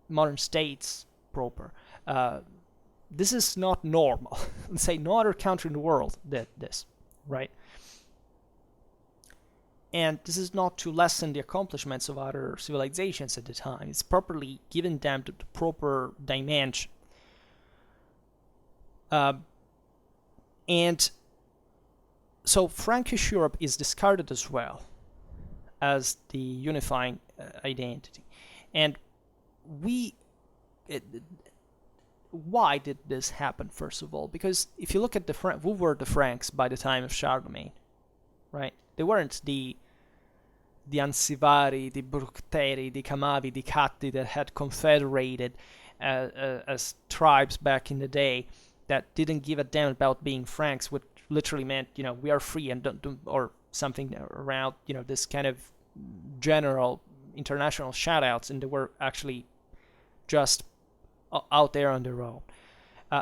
modern states proper. This is not normal. Let's say no other country in the world did this, right? And this is not to lessen the accomplishments of other civilizations at the time. It's properly giving them the proper dimension. And so Frankish Europe is discarded as well as the unifying identity. And why did this happen, first of all? Because if you look at who were the Franks by the time of Charlemagne, right? They weren't the Ansivari, the Bructeri, the Camavi, the Catti that had confederated as tribes back in the day that didn't give a damn about being Franks, which literally meant, we are free and don't or something around, this kind of general international shoutouts, and they were actually just out there on their own.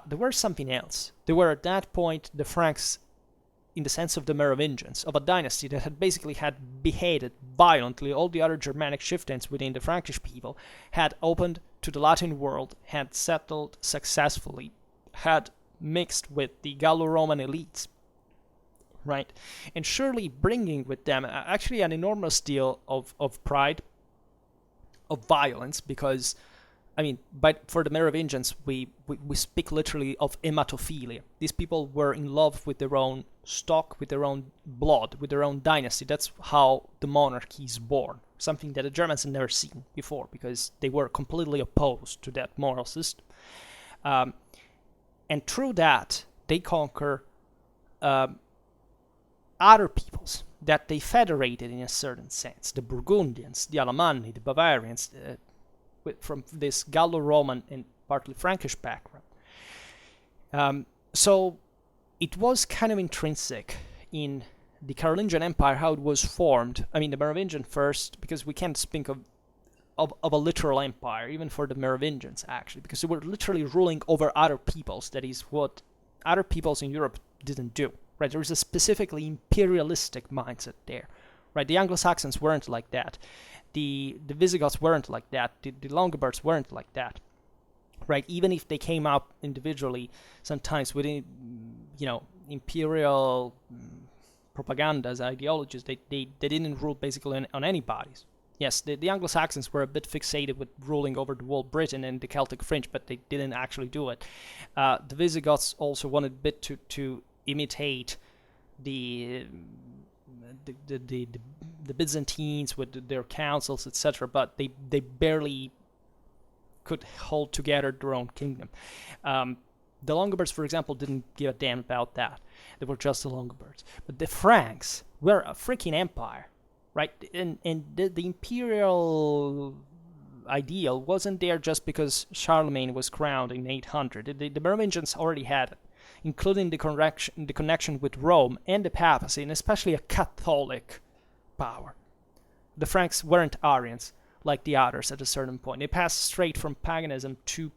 There were something else. They were at that point the Franks, in the sense of the Merovingians, of a dynasty that had basically beheaded violently all the other Germanic chieftains within the Frankish people, had opened to the Latin world, had settled successfully, had mixed with the Gallo-Roman elites, right? And surely bringing with them actually an enormous deal of pride, of violence, because, for the Merovingians, we speak literally of hematophilia. These people were in love with their own stock, with their own blood, with their own dynasty. That's how the monarchy is born, something that the Germans had never seen before, because they were completely opposed to that moral system. And through that, they conquer other peoples that they federated in a certain sense. The Burgundians, the Alemanni, the Bavarians, from this Gallo-Roman and partly Frankish background. So it was kind of intrinsic in the Carolingian Empire, how it was formed. The Merovingian first, because we can't speak of a literal empire, even for the Merovingians, actually, because they were literally ruling over other peoples. That is what other peoples in Europe didn't do, right? There is a specifically imperialistic mindset there, right? The Anglo-Saxons weren't like that. The Visigoths weren't like that. The Longobards weren't like that, right? Even if they came up individually, sometimes within, imperial propagandas, ideologies, they didn't rule basically on anybody's. Yes, the Anglo-Saxons were a bit fixated with ruling over the whole Britain and the Celtic fringe, but they didn't actually do it. The Visigoths also wanted a bit to imitate the Byzantines with their councils, etc., but they barely could hold together their own kingdom. The Longobards, for example, didn't give a damn about that. They were just the Longobards. But the Franks were a freaking empire, right? And the imperial ideal wasn't there just because Charlemagne was crowned in 800. The Merovingians already had it, including the connection with Rome and the papacy, and especially a Catholic power. The Franks weren't Arians like the others at a certain point. They passed straight from paganism to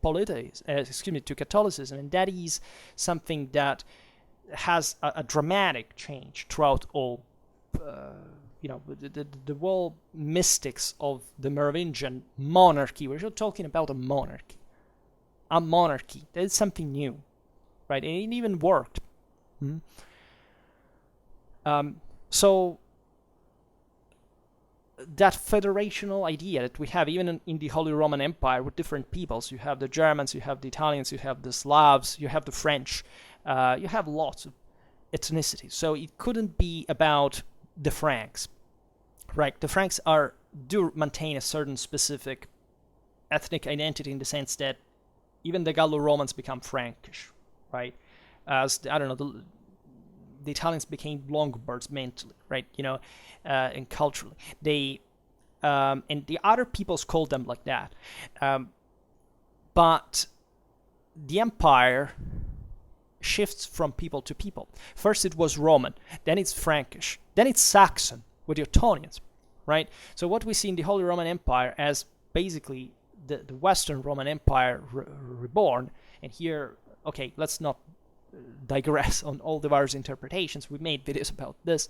Catholicism, and that is something that has a dramatic change throughout all, the whole mystics of the Merovingian monarchy. We're not talking about a monarchy. A monarchy. That is something new, right? And it even worked. So that federational idea that we have even in the Holy Roman Empire with different peoples, you have the Germans, you have the Italians, you have the Slavs, you have the French, you have lots of ethnicities. So it couldn't be about the Franks, right? The Franks do maintain a certain specific ethnic identity in the sense that even the Gallo-Romans become Frankish, right? as I don't know, the Italians became Longobards mentally, right? And culturally, they and the other peoples called them like that, but the empire shifts from people to people. First it was Roman, then it's Frankish, then it's Saxon with the Ottonians, right? So what we see in the Holy Roman Empire as basically the Western Roman Empire reborn, and here, okay, let's not digress on all the various interpretations. We made videos about this.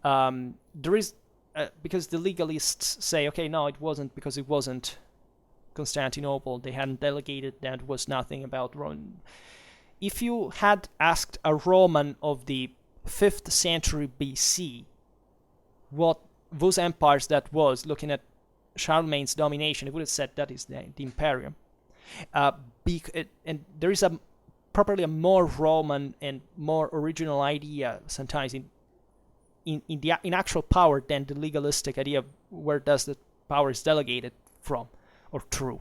There is, because the legalists say, okay, no, it wasn't because it wasn't Constantinople, they hadn't delegated, that was nothing about Rome. If you had asked a Roman of the 5th century BC what those empires that was, looking at Charlemagne's domination, he would have said that is the Imperium. And there is probably a more Roman and more original idea sometimes in actual power than the legalistic idea of where does the power is delegated from or through.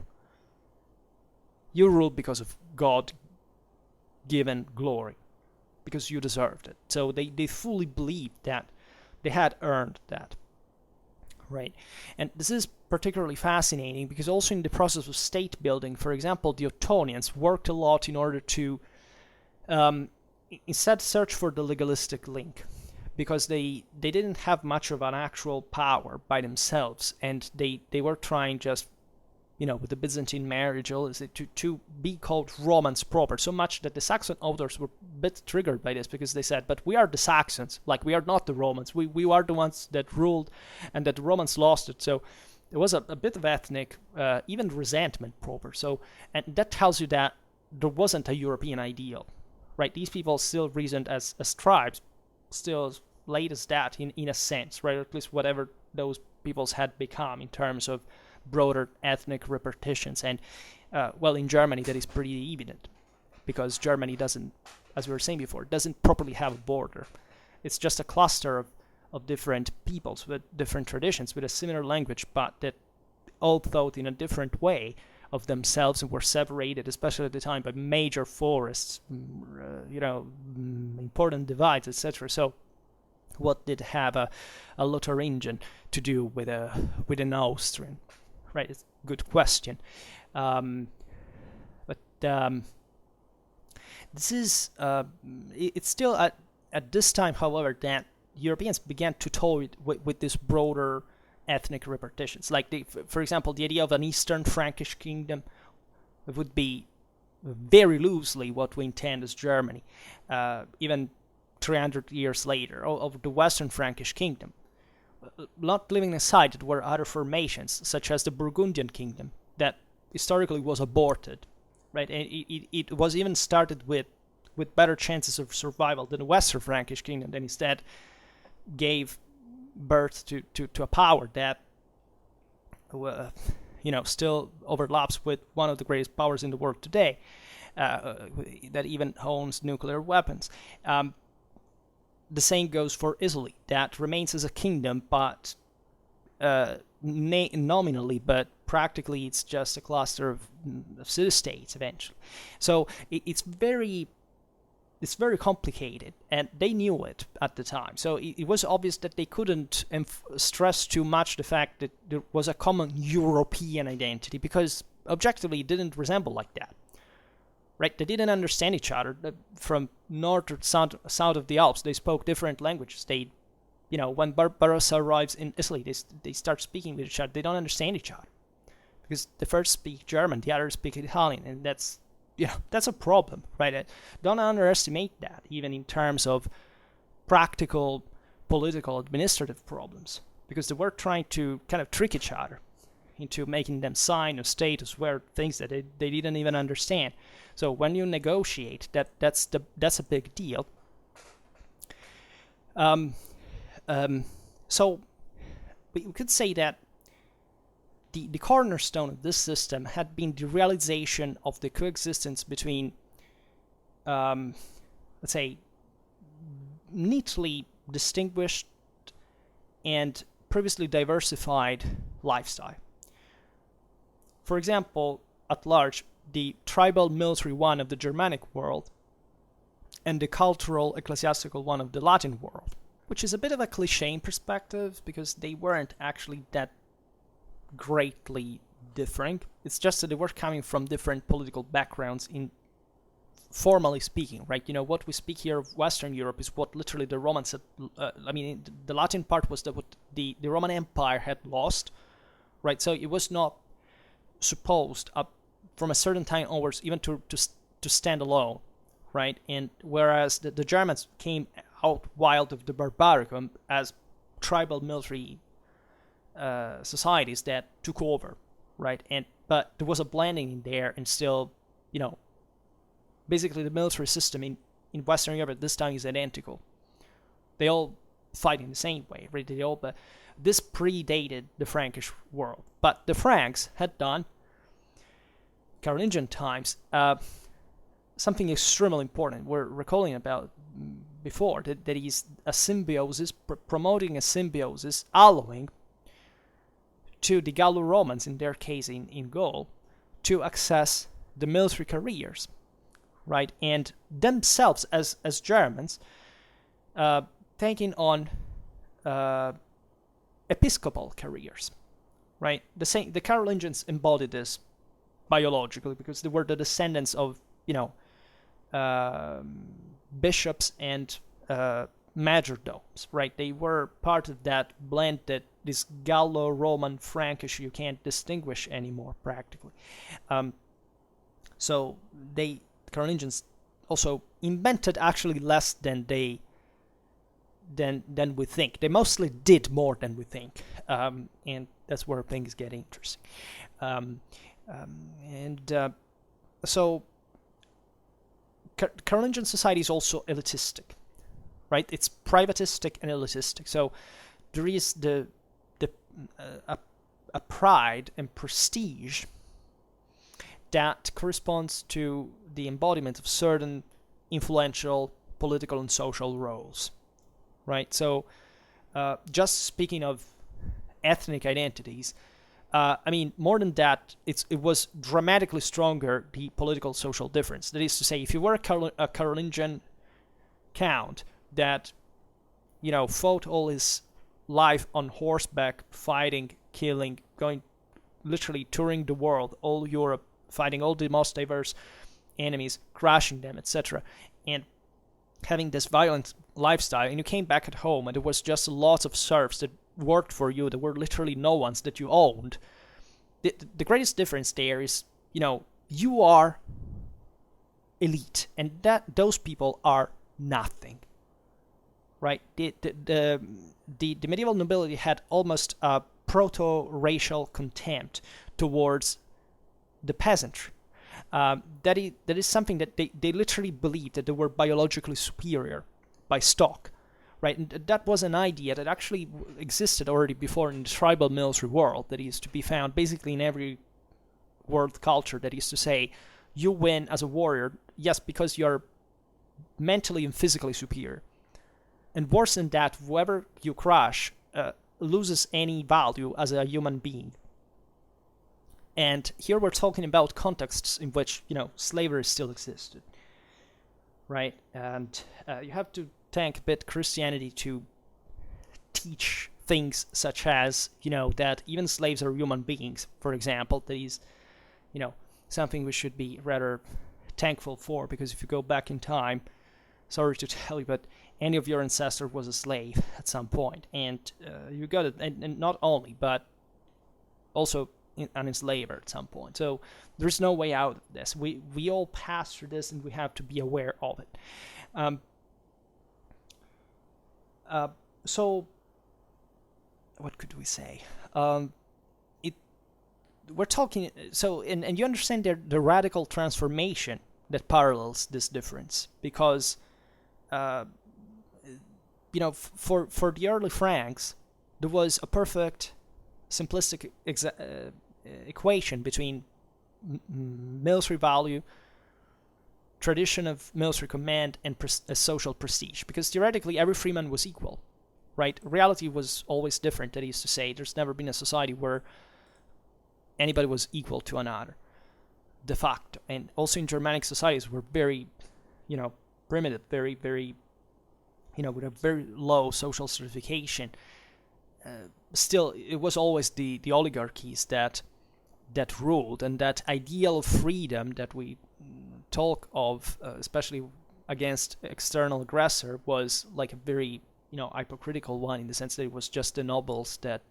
You rule because of God given glory, because you deserved it. So they fully believed that they had earned that, right? And this is particularly fascinating because also in the process of state building, for example, the Ottonians worked a lot in order to instead search for the legalistic link, because they didn't have much of an actual power by themselves, and they were trying just, with the Byzantine marriage, to be called Romans proper, so much that the Saxon authors were a bit triggered by this, because they said, but we are the Saxons, like we are not the Romans, we are the ones that ruled, and that the Romans lost it. So there was a bit of ethnic, even resentment proper. So, and that tells you that there wasn't a European ideal, right? These people still reasoned as tribes, still as late as that in a sense, right? Or at least whatever those peoples had become in terms of broader ethnic repartitions. And in Germany that is pretty evident, because Germany doesn't, as we were saying before, doesn't properly have a border. It's just a cluster of different peoples with different traditions, with a similar language, but that all thought in a different way of themselves and were separated, especially at the time, by major forests, important divides, etc. So what did have a Lotharingian to do with an Austrian? Right, it's a good question. But this is it's still at this time, however, that Europeans began to toy with this broader ethnic repartitions. Like, for example, the idea of an Eastern Frankish kingdom would be very loosely what we intend as Germany, even 300 years later, of the Western Frankish kingdom. Not leaving aside that there were other formations, such as the Burgundian kingdom, that historically was aborted, right? And it was even started with better chances of survival than the Western Frankish kingdom, that instead gave birth to a power that still overlaps with one of the greatest powers in the world today, that even owns nuclear weapons. The same goes for Italy, that remains as a kingdom, but nominally, but practically it's just a cluster of city-states eventually. So it's very complicated, and they knew it at the time. So it was obvious that they couldn't stress too much the fact that there was a common European identity, because objectively it didn't resemble like that. Right, they didn't understand each other. From north to south of the Alps, they spoke different languages. They, when Barbarossa arrives in Italy, they start speaking with each other. They don't understand each other, because the first speak German, the others speak Italian, and that's a problem, right? Don't underestimate that, even in terms of practical, political, administrative problems, because they were trying to kind of trick each other into making them sign a status where things that they didn't even understand. So when you negotiate, that's a big deal. So we could say that the cornerstone of this system had been the realization of the coexistence between, let's say, neatly distinguished and previously diversified lifestyle. For example, at large, the tribal military one of the Germanic world and the cultural ecclesiastical one of the Latin world, which is a bit of a cliche perspective because they weren't actually that greatly different. It's just that they were coming from different political backgrounds in formally speaking, right? What we speak here of Western Europe is what literally the Romans had, the Latin part was what the Roman Empire had lost, right? So it was not supposed up from a certain time onwards even to stand alone, right? And whereas the Germans came out wild of the barbaricum as tribal military societies that took over, right? But there was a blending in there, and still, basically the military system in Western Europe at this time is identical. They all fight in the same way, right? But this predated the Frankish world. But the Franks had done, Carolingian times, something extremely important. We're recalling about before that is a symbiosis, promoting a symbiosis, allowing to the Gallo-Romans, in their case in Gaul, to access the military careers, right? And themselves as Germans taking on episcopal careers, right? The Carolingians embodied this biologically because they were the descendants of bishops and majordomes, right? They were part of that blend that this Gallo-Roman Frankish you can't distinguish anymore practically. So the Carolingians also invented actually less than we think. They mostly did more than we think, and that's where things get interesting. So Carolingian society is also elitistic, right? It's privatistic and elitistic. So there is a pride and prestige that corresponds to the embodiment of certain influential political and social roles, right? So just speaking of ethnic identities, more than that, it was dramatically stronger, the political social difference. That is to say, if you were a Carolingian count that, fought all his life on horseback, fighting, killing, going, literally touring the world, all Europe, fighting all the most diverse enemies, crushing them, etc., and having this violent lifestyle, and you came back at home and there was just lots of serfs that worked for you, there were literally no ones that you owned. The greatest difference there is, you are elite, and that those people are nothing, right? The medieval nobility had almost a proto-racial contempt towards the peasantry. That is something that they literally believed that they were biologically superior by stock, right? And that was an idea that actually existed already before in the tribal military world, that is to be found basically in every world culture. That is to say, you win as a warrior, yes, because you're mentally and physically superior. And worse than that, whoever you crush loses any value as a human being. And here we're talking about contexts in which, slavery still existed, right? And you have to thank a bit Christianity to teach things such as, that even slaves are human beings, for example. That is, something we should be rather thankful for, because if you go back in time, sorry to tell you, but any of your ancestors was a slave at some point, and you got it, and not only, but also an enslaver at some point. So there's no way out of this. We all pass through this, and we have to be aware of it. So what could we say? We're talking, so, and you understand the radical transformation that parallels this difference, because for the early Franks, there was a perfect simplistic equation between military value, tradition of military command, and social prestige, because theoretically every freeman was equal, right? Reality was always different. That is to say, there's never been a society where anybody was equal to another, de facto. And also in Germanic societies were very, primitive, very, very, with a very low social stratification, still it was always the oligarchies that ruled, and that ideal of freedom that we talk of, especially against external aggressor, was like a very hypocritical one, in the sense that it was just the nobles that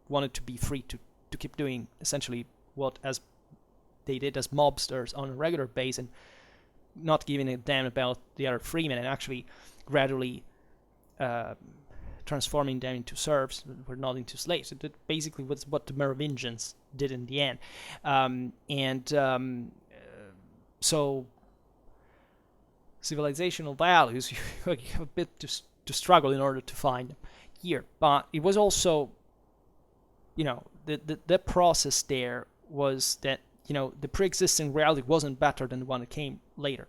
wanted to be free to keep doing essentially what as they did as mobsters on a regular basis, and not giving a damn about the other freemen, and actually gradually transforming them into serfs, were not into slaves. It basically was what the Merovingians did in the end. So civilizational values, you have a bit to struggle in order to find them here. But it was also, the process there was that, the pre-existing reality wasn't better than the one that came later,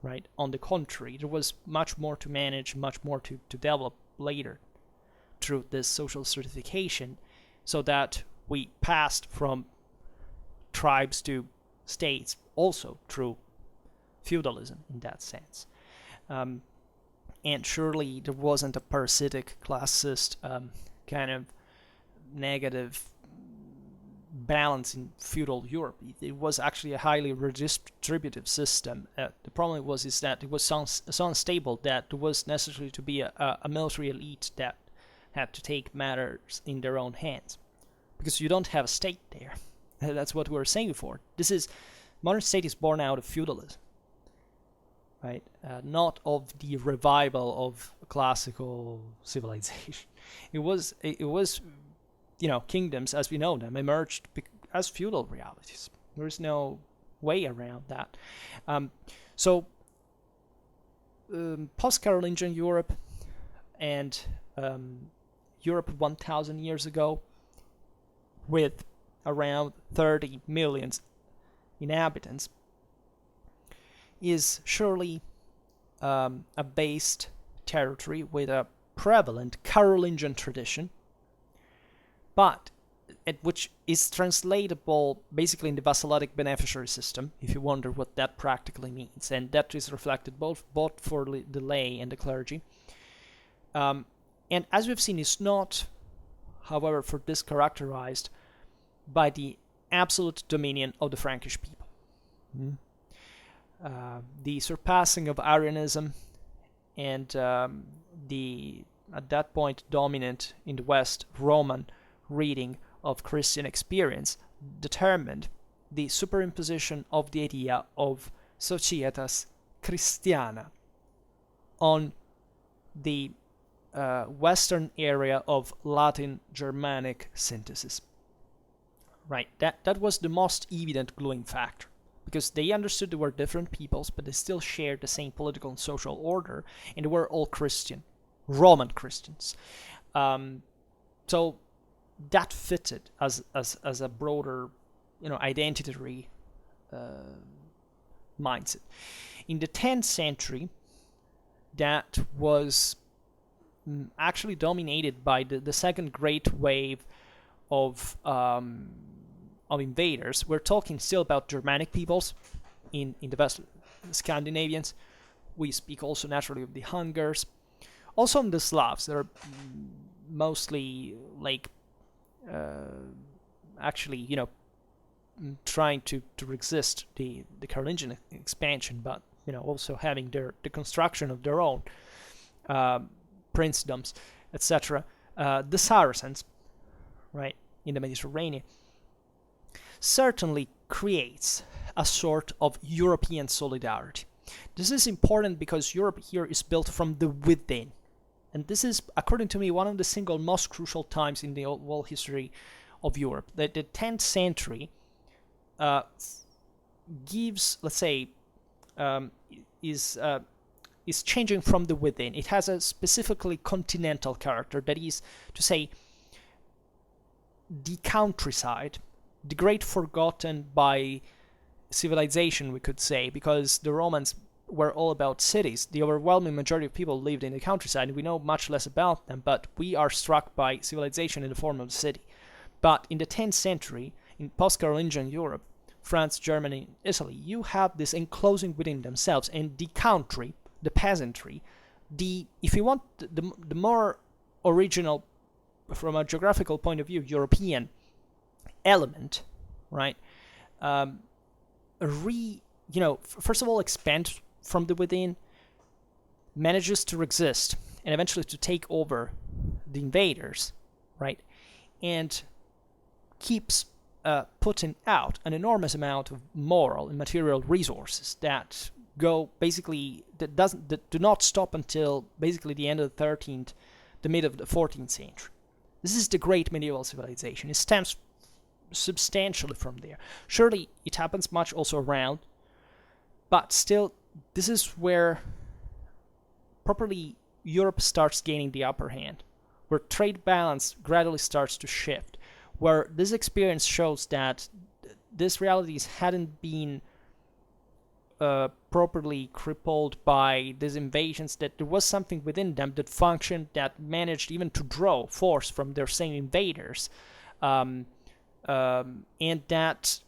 right? On the contrary, there was much more to manage, much more to develop later through this social stratification, so that we passed from tribes to states, also through feudalism in that sense. And surely there wasn't a parasitic, classist kind of negative balance in feudal Europe. It was actually a highly redistributive system. The problem is that it was so unstable that there was necessary to be a military elite that had to take matters in their own hands, because you don't have a state there. That's what we were saying before. Modern state is born out of feudalism, right? Not of the revival of classical civilization. It was kingdoms as we know them emerged as feudal realities. There is no way around that. Post-Carolingian Europe and Europe 1,000 years ago, with around 30 million inhabitants, is surely a based territory with a prevalent Carolingian tradition, but which is translatable basically in the Vassalatic-Beneficiary system, if you wonder what that practically means, and that is reflected both for the lay and the clergy. And as we've seen, it's not, however, for this characterized by the absolute dominion of the Frankish people. The surpassing of Arianism and the, at that point, dominant in the West Roman reading of Christian experience determined the superimposition of the idea of societas Christiana on the Western area of Latin Germanic synthesis. Right, that was the most evident gluing factor, because they understood there were different peoples, but they still shared the same political and social order, and they were all Christian, Roman Christians. So that fitted as a broader, identitary mindset. In the 10th century, that was actually dominated by the second great wave of invaders. We're talking still about Germanic peoples in the West, Scandinavians. We speak also naturally of the Hungars, also on the Slavs. They're mostly like actually trying to resist the Carolingian expansion, but also having the construction of their own princedoms, etc. The Saracens, right, in the Mediterranean, certainly creates a sort of European solidarity. This is important because Europe here is built from the within. And this is, according to me, one of the single most crucial times in the world history of Europe. The 10th century gives, let's say, is changing from the within. It has a specifically continental character, that is to say, the countryside, the great forgotten by civilization, we could say, because the Romans were all about cities. The overwhelming majority of people lived in the countryside, and we know much less about them, but we are struck by civilization in the form of the city. But in the 10th century, in post-Carolingian Europe, France, Germany, Italy, you have this enclosing within themselves, and the country, the peasantry, if you want the more original, from a geographical point of view, European element, right? First of all, expand from the within, manages to resist, and eventually to take over the invaders, right? And keeps putting out an enormous amount of moral and material resources that do not stop until basically the end of the 13th, the mid of the 14th century. This is the great medieval civilization. It stems substantially from there. Surely it happens much also around, but still, this is where properly Europe starts gaining the upper hand, where trade balance gradually starts to shift, where this experience shows that these realities hadn't been properly crippled by these invasions, that there was something within them that functioned, that managed even to draw force from their same invaders, and that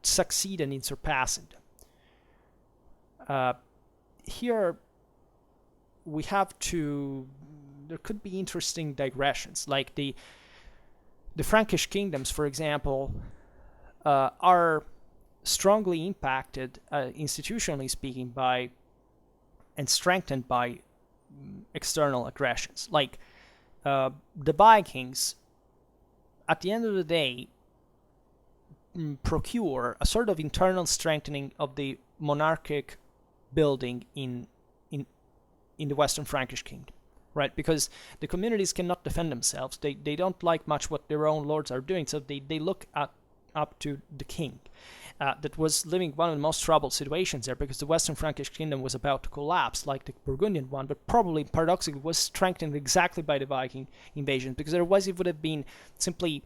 succeeded in surpassing them. Here we have there could be interesting digressions, like the Frankish kingdoms, for example, are strongly impacted, institutionally speaking, by and strengthened by external aggressions. Like the Vikings, at the end of the day, procure a sort of internal strengthening of the monarchic building in the Western Frankish kingdom, right? Because the communities cannot defend themselves. They don't like much what their own lords are doing, so they look up to the king. That was living one of the most troubled situations there, because the Western Frankish kingdom was about to collapse like the Burgundian one, but probably paradoxically was strengthened exactly by the Viking invasion, because otherwise it would have been simply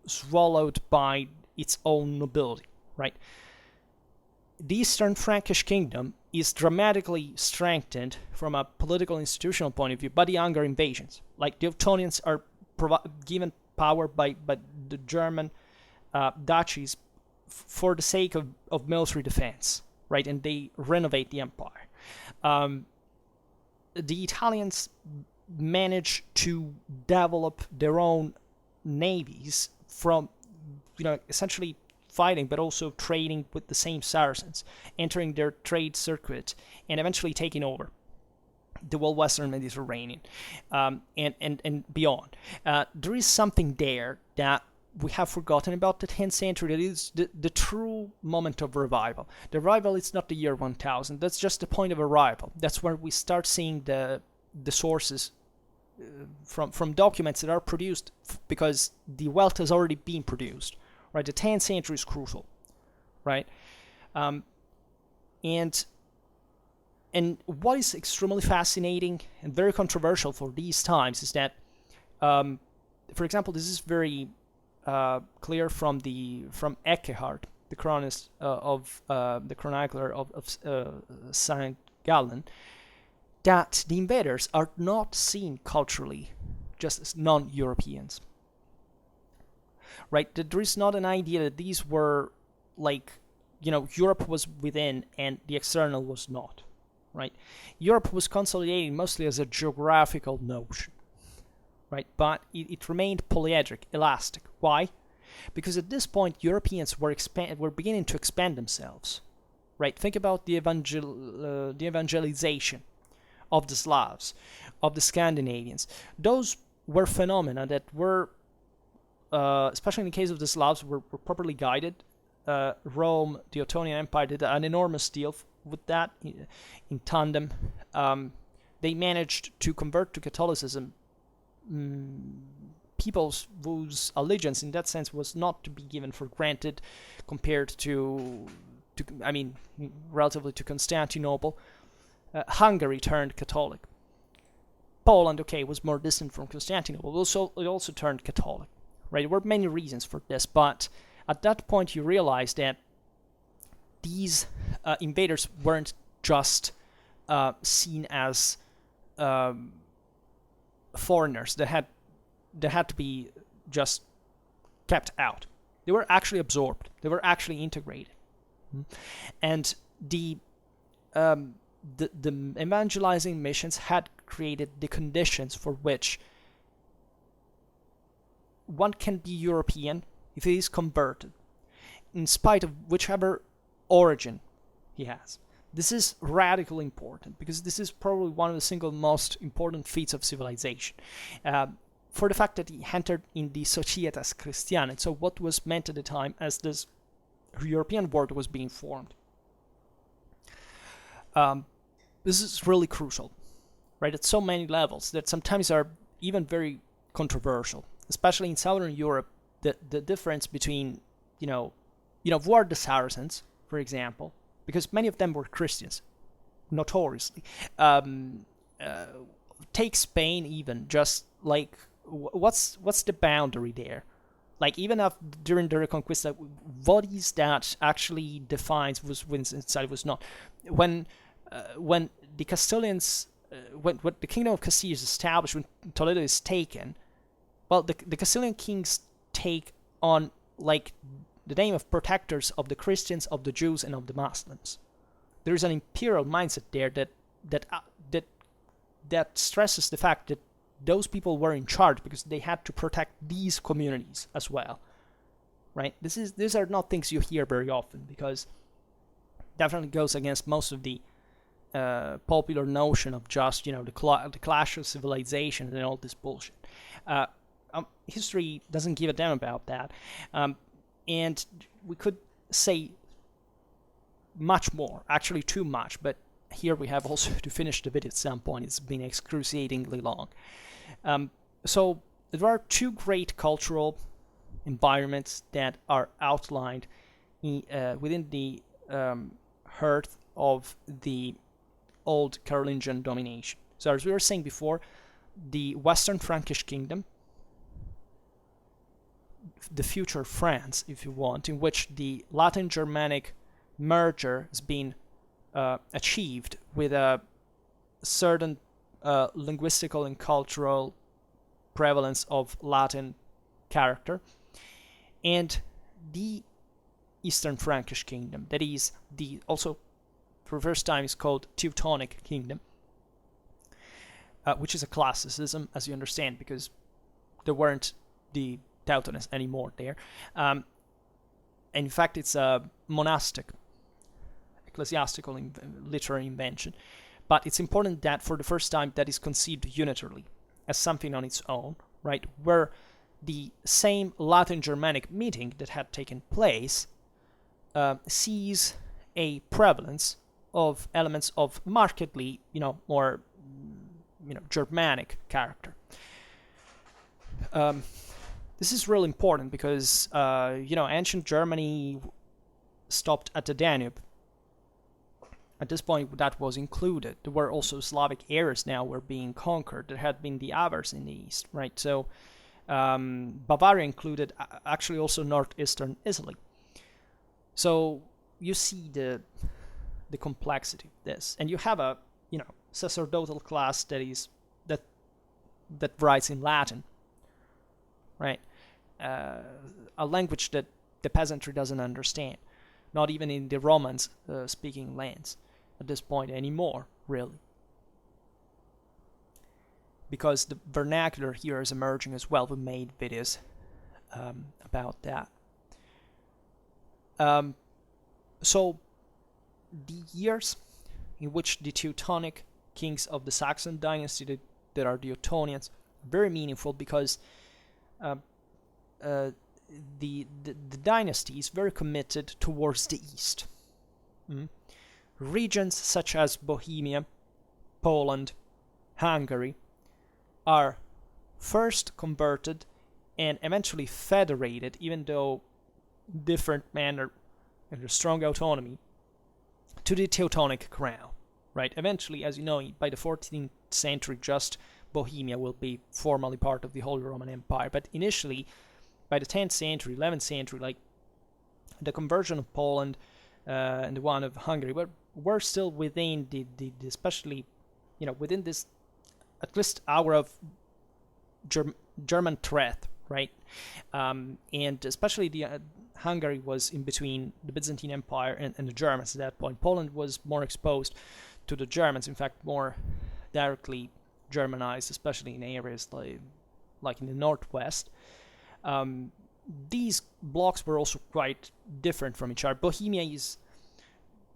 swallowed by its own nobility, right? The Eastern Frankish kingdom is dramatically strengthened from a political institutional point of view by the younger invasions. Like the Ottonians are given power by the German duchies for the sake of military defense, right? And they renovate the empire. The Italians manage to develop their own navies from, essentially fighting, but also trading with the same Saracens, entering their trade circuit, and eventually taking over the whole Western Mediterranean and beyond. There is something there that we have forgotten about the 10th century. That is the true moment of revival. The revival is not the year 1000. That's just the point of arrival. That's where we start seeing the sources from documents that are produced, because the wealth has already been produced. Right, the 10th century is crucial, right? And what is extremely fascinating and very controversial for these times is that, for example, this is very clear from Eckehard, the chronist the chronicler of Saint Gallen, that the invaders are not seen culturally just as non-Europeans. Right, that there is not an idea that these were Europe was within and the external was not, right? Europe was consolidating mostly as a geographical notion, right? But it remained polyedric, elastic. Why? Because at this point, Europeans were beginning to expand themselves, right? Think about the evangelization of the Slavs, of the Scandinavians. Those were phenomena that were especially in the case of the Slavs, were properly guided. Rome, the Ottonian Empire, did an enormous deal with that in tandem. They managed to convert to Catholicism peoples whose allegiance, in that sense, was not to be given for granted compared to relatively to Constantinople. Hungary turned Catholic. Poland, was more distant from Constantinople. It also turned Catholic. Right, there were many reasons for this, but at that point you realize that these invaders weren't just seen as foreigners that had to be just kept out. They were actually absorbed. They were actually integrated. And the the evangelizing missions had created the conditions for which one can be European if he is converted, in spite of whichever origin he has. This is radically important because this is probably one of the single most important feats of civilization. For the fact that he entered in the Societas Christiana, so what was meant at the time as this European world was being formed. This is really crucial, right? At so many levels that sometimes are even very controversial, especially in Southern Europe. The difference between, who are the Saracens, for example, because many of them were Christians, notoriously. Take Spain even, just like, what's the boundary there? Like, even during the Reconquista, what is that actually defines when inside was not? When the Castilians, when the Kingdom of Castile is established, when Toledo is taken, well, the Castilian kings take on, like, the name of protectors of the Christians, of the Jews, and of the Muslims. There is an imperial mindset there that stresses the fact that those people were in charge because they had to protect these communities as well, right? These are not things you hear very often, because definitely goes against most of the popular notion of just, the clash of civilizations and all this bullshit. History doesn't give a damn about that. And we could say much more, actually too much, but here we have also to finish the video at some point. It's been excruciatingly long. So there are two great cultural environments that are outlined within the hearth of the old Carolingian domination. So as we were saying before, the Western Frankish kingdom, the future France, if you want, in which the Latin-Germanic merger has been achieved with a certain linguistical and cultural prevalence of Latin character, and the Eastern Frankish kingdom, that is also for the first time is called Teutonic kingdom, which is a classicism, as you understand, because there weren't the Teutonics anymore there. And in fact, it's a monastic, ecclesiastical, literary invention. But it's important that for the first time that is conceived unitarily as something on its own, right? Where the same Latin-Germanic meeting that had taken place sees a prevalence of elements of markedly, more, Germanic character. This is really important because, ancient Germany stopped at the Danube. At this point, that was included. There were also Slavic areas now were being conquered. There had been the Avars in the east, right? So Bavaria included actually also northeastern Italy. So you see the complexity of this, and you have a sacerdotal class that writes in Latin, right? A language that the peasantry doesn't understand, not even in the Romans speaking lands at this point anymore, really, because the vernacular here is emerging as well. We made videos about that. So the years in which the Teutonic kings of the Saxon dynasty, that are the Ottonians, very meaningful because the dynasty is very committed towards the east. Regions such as Bohemia, Poland, Hungary are first converted and eventually federated, even though different manner and a strong autonomy, to the Teutonic crown, right? Eventually, as you know, by the 14th century, just Bohemia will be formally part of the Holy Roman Empire. But initially, by the 10th century, 11th century, like the conversion of Poland and the one of Hungary were still within the especially, within this at least hour of German threat, right? And especially Hungary was in between the Byzantine Empire and the Germans at that point. Poland was more exposed to the Germans, in fact, more directly Germanized, especially in areas like in the northwest. These blocks were also quite different from each other. Bohemia is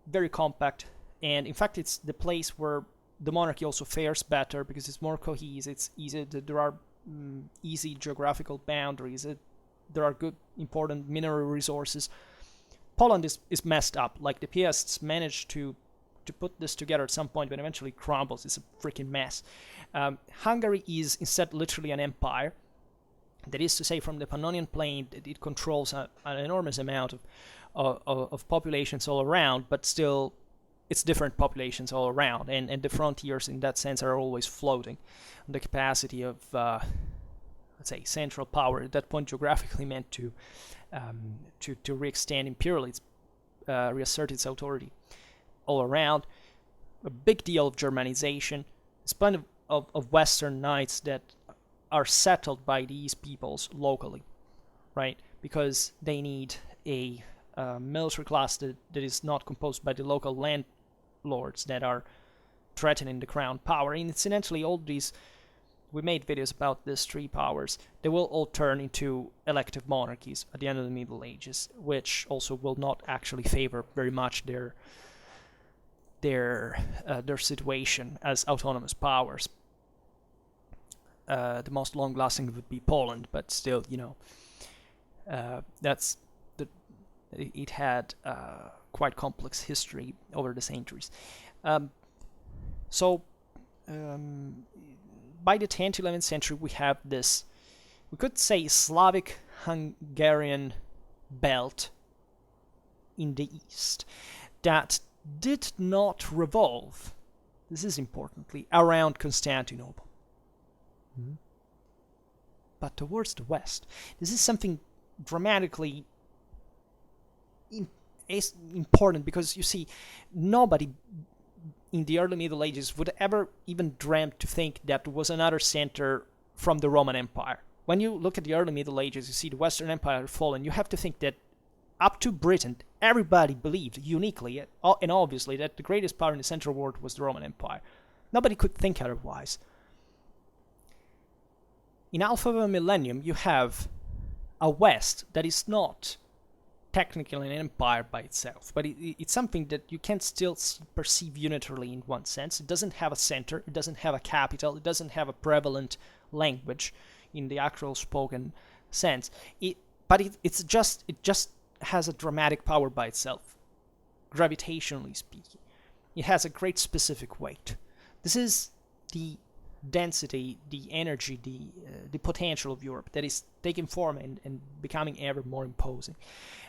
very compact, and in fact, it's the place where the monarchy also fares better because it's more cohesive. It's easy. There are easy geographical boundaries. There are good, important mineral resources. Poland is messed up. Like the Piasts managed to put this together at some point, but eventually crumbles. It's a freaking mess. Hungary is instead literally an empire. That is to say, from the Pannonian Plain, it controls an enormous amount of populations all around, but still it's different populations all around, and the frontiers in that sense are always floating. The capacity of, let's say, central power at that point geographically meant to re-extend imperially, reassert its authority all around. A big deal of Germanization. There's plenty of Western knights that are settled by these peoples locally, right? Because they need a military class that is not composed by the local landlords that are threatening the crown power. And incidentally, all these, we made videos about these three powers. They will all turn into elective monarchies at the end of the Middle Ages, which also will not actually favor very much their situation as autonomous powers. The most long-lasting would be Poland, but still, it had quite complex history over the centuries. So by the 10th to 11th century, we have this, we could say, Slavic-Hungarian belt in the east that did not revolve, this is importantly, around Constantinople, but towards the west. This is something dramatically important because, you see, nobody in the early Middle Ages would ever even dreamt to think that there was another center from the Roman Empire. When you look at the early Middle Ages, you see the Western Empire fallen. You have to think that up to Britain, everybody believed uniquely and obviously that the greatest power in the Central world was the Roman Empire. Nobody could think otherwise. In Alpha of a Millennium, you have a West that is not technically an empire by itself, but it's something that you can still perceive unitarily in one sense. It doesn't have a center, it doesn't have a capital, it doesn't have a prevalent language in the actual spoken sense. But it just has a dramatic power by itself, gravitationally speaking. It has a great specific weight. This is the density, the energy, the potential of Europe that is taking form and becoming ever more imposing.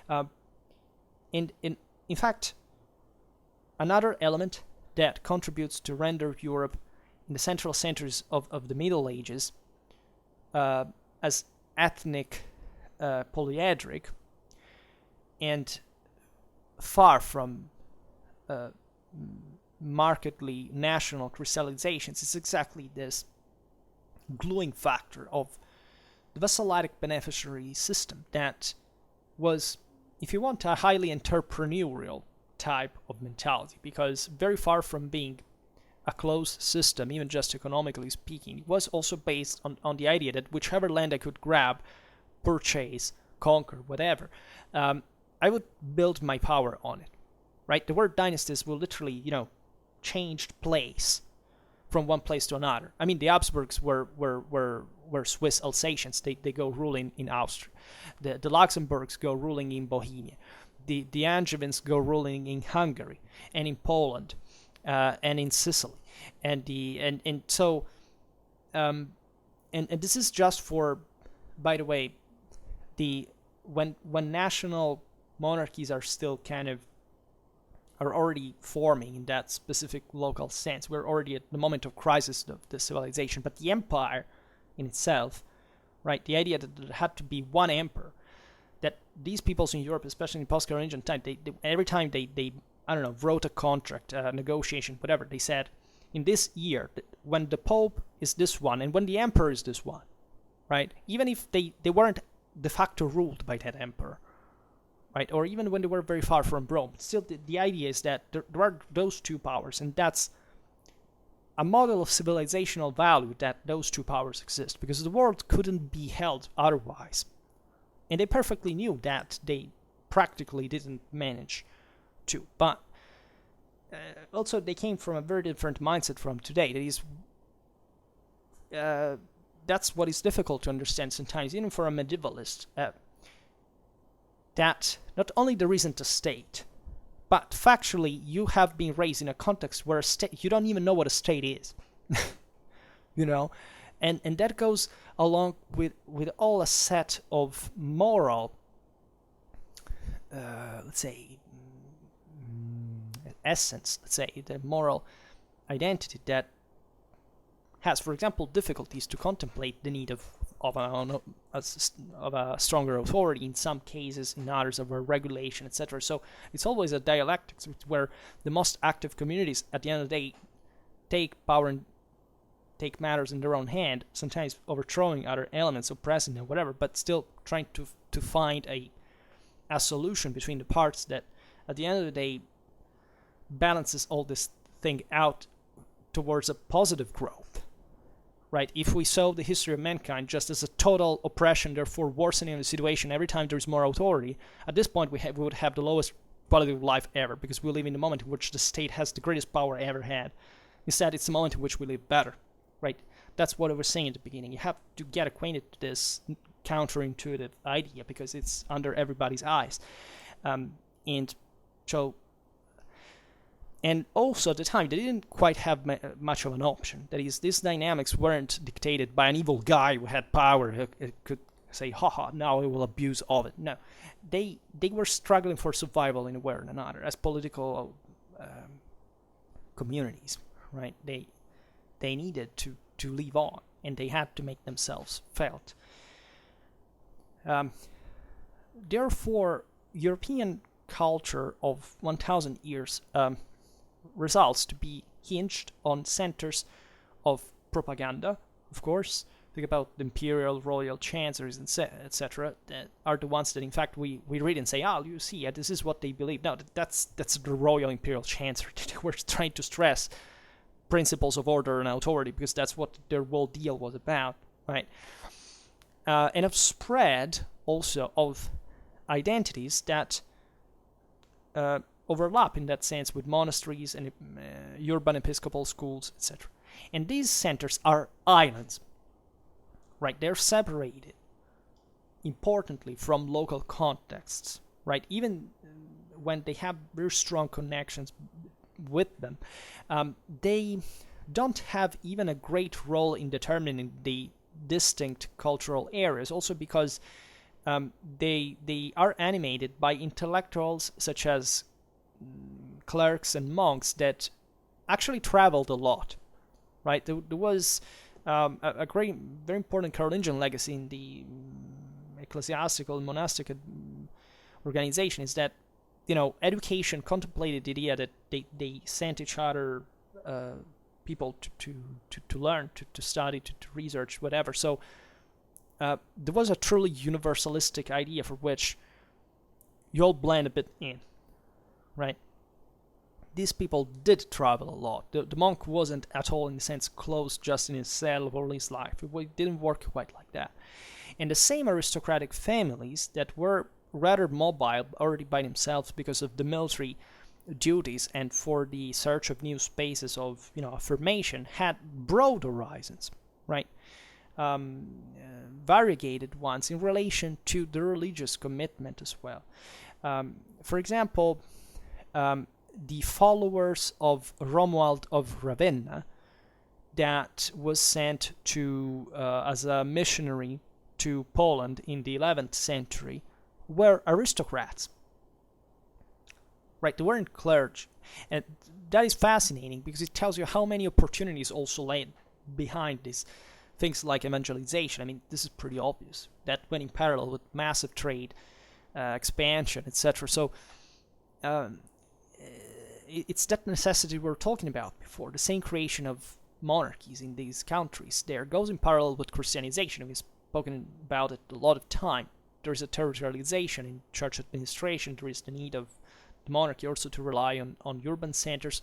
And in fact, another element that contributes to render Europe in the central centers of the Middle Ages as ethnic, polyedric, and far from markedly national crystallizations is exactly this gluing factor of the Vassalatic-Beneficiary system that was, if you want, a highly entrepreneurial type of mentality, because very far from being a closed system, even just economically speaking, it was also based on the idea that whichever land I could grab, purchase, conquer, whatever, I would build my power on it, right? The word dynasties will literally, changed place from one place to another. I mean, the Habsburgs were Swiss Alsatians. They go ruling in Austria. The Luxembourgs go ruling in Bohemia. The Angevins go ruling in Hungary and in Poland and in Sicily. And this is just for, by the way, when national monarchies are still are already forming in that specific local sense. We're already at the moment of crisis of the civilization, but the empire in itself, right? The idea that there had to be one emperor, that these peoples in Europe, especially in post-Carolingian time, they every time they wrote a contract, negotiation, whatever, they said, in this year, when the Pope is this one, and when the emperor is this one, right? Even if they weren't de facto ruled by that emperor, right? Or even when they were very far from Rome. Still, the idea is that there are those two powers, and that's a model of civilizational value, that those two powers exist, because the world couldn't be held otherwise. And they perfectly knew that they practically didn't manage to. But also, they came from a very different mindset from today. That is, that's what is difficult to understand sometimes, even for a medievalist. That not only there isn't a state, but factually you have been raised in a context where a state, you don't even know what a state is. You know, and that goes along with all a set of moral, let's say, essence, let's say, the moral identity that has, for example, difficulties to contemplate the need of a stronger authority in some cases, in others of a regulation, etc. So it's always a dialectics where the most active communities, at the end of the day, take power and take matters in their own hand, sometimes overthrowing other elements, oppressing them, whatever, but still trying to find a solution between the parts that, at the end of the day, balances all this thing out towards a positive growth. Right? If we saw the history of mankind just as a total oppression, therefore worsening the situation every time there is more authority, at this point we would have the lowest quality of life ever, because we live in the moment in which the state has the greatest power ever had. Instead, it's the moment in which we live better. Right? That's what I was saying at the beginning. You have to get acquainted to this counterintuitive idea because it's under everybody's eyes. And so... And also at the time, they didn't quite have much of an option. That is, these dynamics weren't dictated by an evil guy who had power, who could say, haha, now we will abuse of it. No, they were struggling for survival in a way or another as political communities, right? They needed to live on, and they had to make themselves felt. Therefore, European culture of 1,000 years results to be hinged on centers of propaganda, of course. Think about the imperial, royal chancelleries, etc. that are the ones that, in fact, we read and say, you see, this is what they believe. No, that's the royal imperial chancellery. They were trying to stress principles of order and authority because that's what their whole deal was about, right? And a spread also of identities that overlap in that sense with monasteries and urban episcopal schools, etc. And these centers are islands, right? They're separated, importantly, from local contexts, right? Even when they have very strong connections with them, they don't have even a great role in determining the distinct cultural areas, also because they are animated by intellectuals such as clerics and monks that actually traveled a lot, right? There was a great, very important Carolingian legacy in the ecclesiastical and monastic organization is that, education contemplated the idea that they sent each other people to learn, to study, to research, whatever. So there was a truly universalistic idea for which you all blend a bit in. Right? These people did travel a lot. The monk wasn't at all, in a sense, closed just in his cell or his life. It didn't work quite like that. And the same aristocratic families that were rather mobile already by themselves because of the military duties and for the search of new spaces of affirmation had broad horizons, right? Variegated ones in relation to the religious commitment as well. For example, the followers of Romuald of Ravenna that was sent to as a missionary to Poland in the 11th century were aristocrats. Right, they weren't clergy. And that is fascinating because it tells you how many opportunities also lay behind these things like evangelization. I mean, this is pretty obvious. That went in parallel with massive trade, expansion, etc. So it's that necessity we were talking about before. The same creation of monarchies in these countries there goes in parallel with Christianization. We've spoken about it a lot of time there is a territorialization in church administration. There is the need of the monarchy also to rely on urban centers,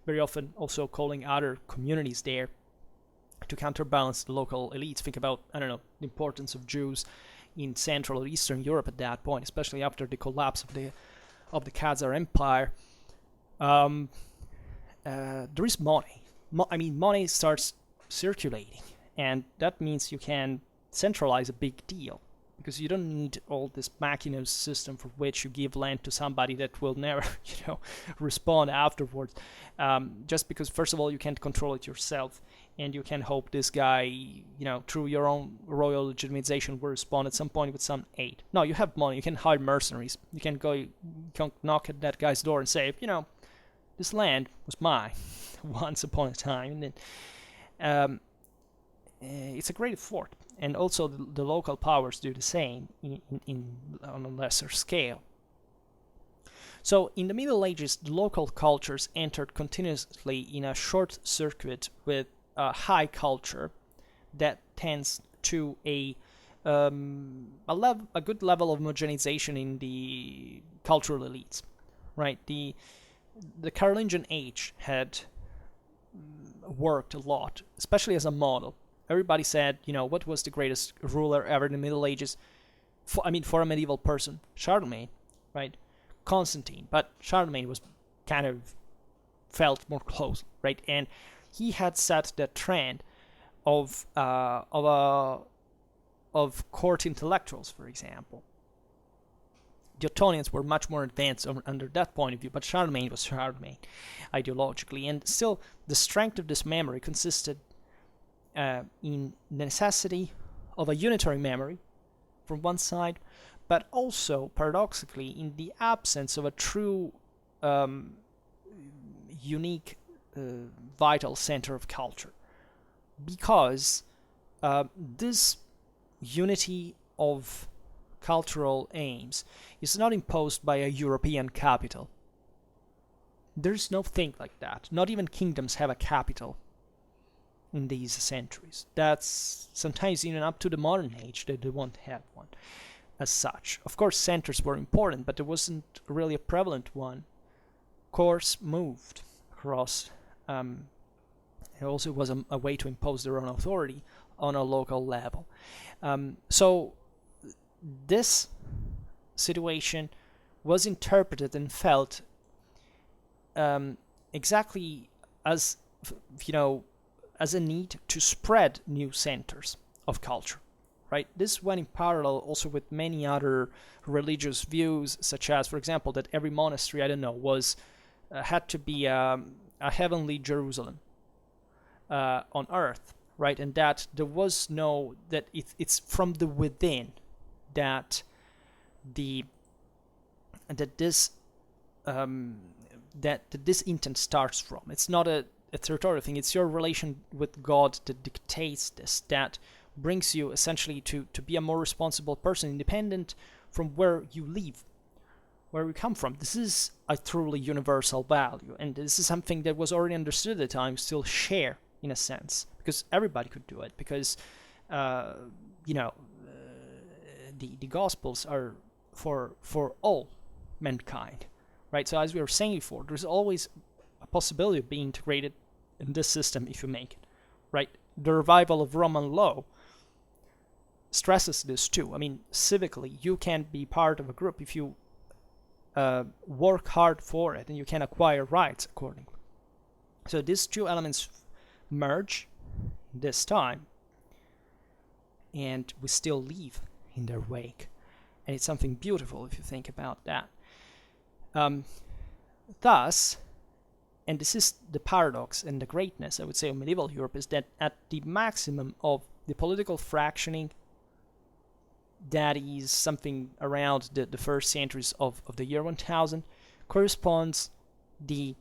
very often also calling other communities there to counterbalance the local elites. Think about, I don't know, the importance of Jews in Central or Eastern Europe at that point, especially after the collapse of the Khazar Empire. There is money. Money starts circulating, and that means you can centralize a big deal, because you don't need all this machinos system for which you give land to somebody that will never, respond afterwards. Just because, first of all, you can't control it yourself, and you can hope this guy, through your own royal legitimization, will respond at some point with some aid. No, you have money. You can hire mercenaries. You can knock at that guy's door and say, this land was mine once upon a time. And then, it's a great effort. And also the local powers do the same on a lesser scale. So in the Middle Ages, the local cultures entered continuously in a short circuit with high culture that tends to a good level of homogenization in the cultural elites, right? The Carolingian age had worked a lot, especially as a model. Everybody said, what was the greatest ruler ever in the Middle Ages? For a medieval person, Charlemagne, right? Constantine, but Charlemagne was kind of felt more close, right? And he had set the trend of court intellectuals, for example. The Ottonians were much more advanced under that point of view, but Charlemagne was Charlemagne ideologically, and still the strength of this memory consisted in the necessity of a unitary memory from one side, but also, paradoxically, in the absence of a true unique vital center of culture. Because this unity of cultural aims is not imposed by a European capital. There's no thing like that. Not even kingdoms have a capital in these centuries. That's sometimes even up to the modern age that they won't have one as such. Of course, centers were important, but there wasn't really a prevalent one. Course moved across. It also was a way to impose their own authority on a local level. So this situation was interpreted and felt exactly as as a need to spread new centers of culture, right? This went in parallel also with many other religious views, such as, for example, that every monastery, had to be a heavenly Jerusalem on earth, right? And that there was that it's from the within that this intent starts from. It's not a territorial thing. It's your relation with God that dictates this, that brings you essentially to be a more responsible person, independent from where you live, where you come from. This is a truly universal value, and this is something that was already understood at the time, still share in a sense, because everybody could do it, because the Gospels are for all mankind, right? So as we were saying before, there's always a possibility of being integrated in this system if you make it, right? The revival of Roman law stresses this too. Civically, you can be part of a group if you work hard for it, and you can acquire rights accordingly. So these two elements merge this time, and we still live in their wake. And it's something beautiful if you think about that. Thus, and this is the paradox and the greatness, I would say, of medieval Europe, is that at the maximum of the political fractioning, that is something around the first centuries of the year 1000, corresponds the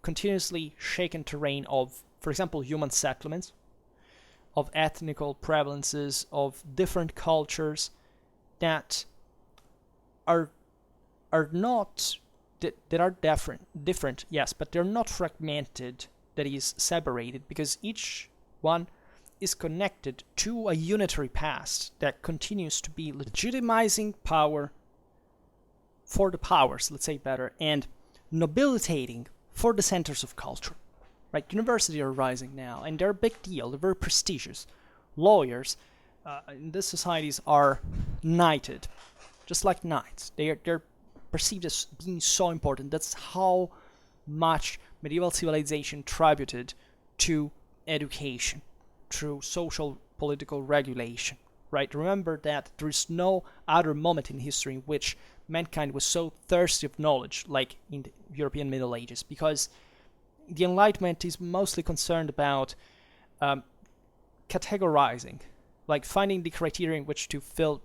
continuously shaken terrain of, for example, human settlements, of ethnical prevalences, of different cultures that are not that are different, yes, but they're not fragmented, that is separated, because each one is connected to a unitary past that continues to be legitimizing power for the powers, let's say better, and nobilitating for the centers of culture. Right? Universities are rising now, and they're a big deal. They're very prestigious. Lawyers in these societies are knighted, just like knights. They're perceived as being so important. That's how much medieval civilization tributed to education through social political regulation. Right? Remember that there is no other moment in history in which mankind was so thirsty of knowledge like in the European Middle Ages, because the Enlightenment is mostly concerned about categorizing, like finding the criteria in which to fill,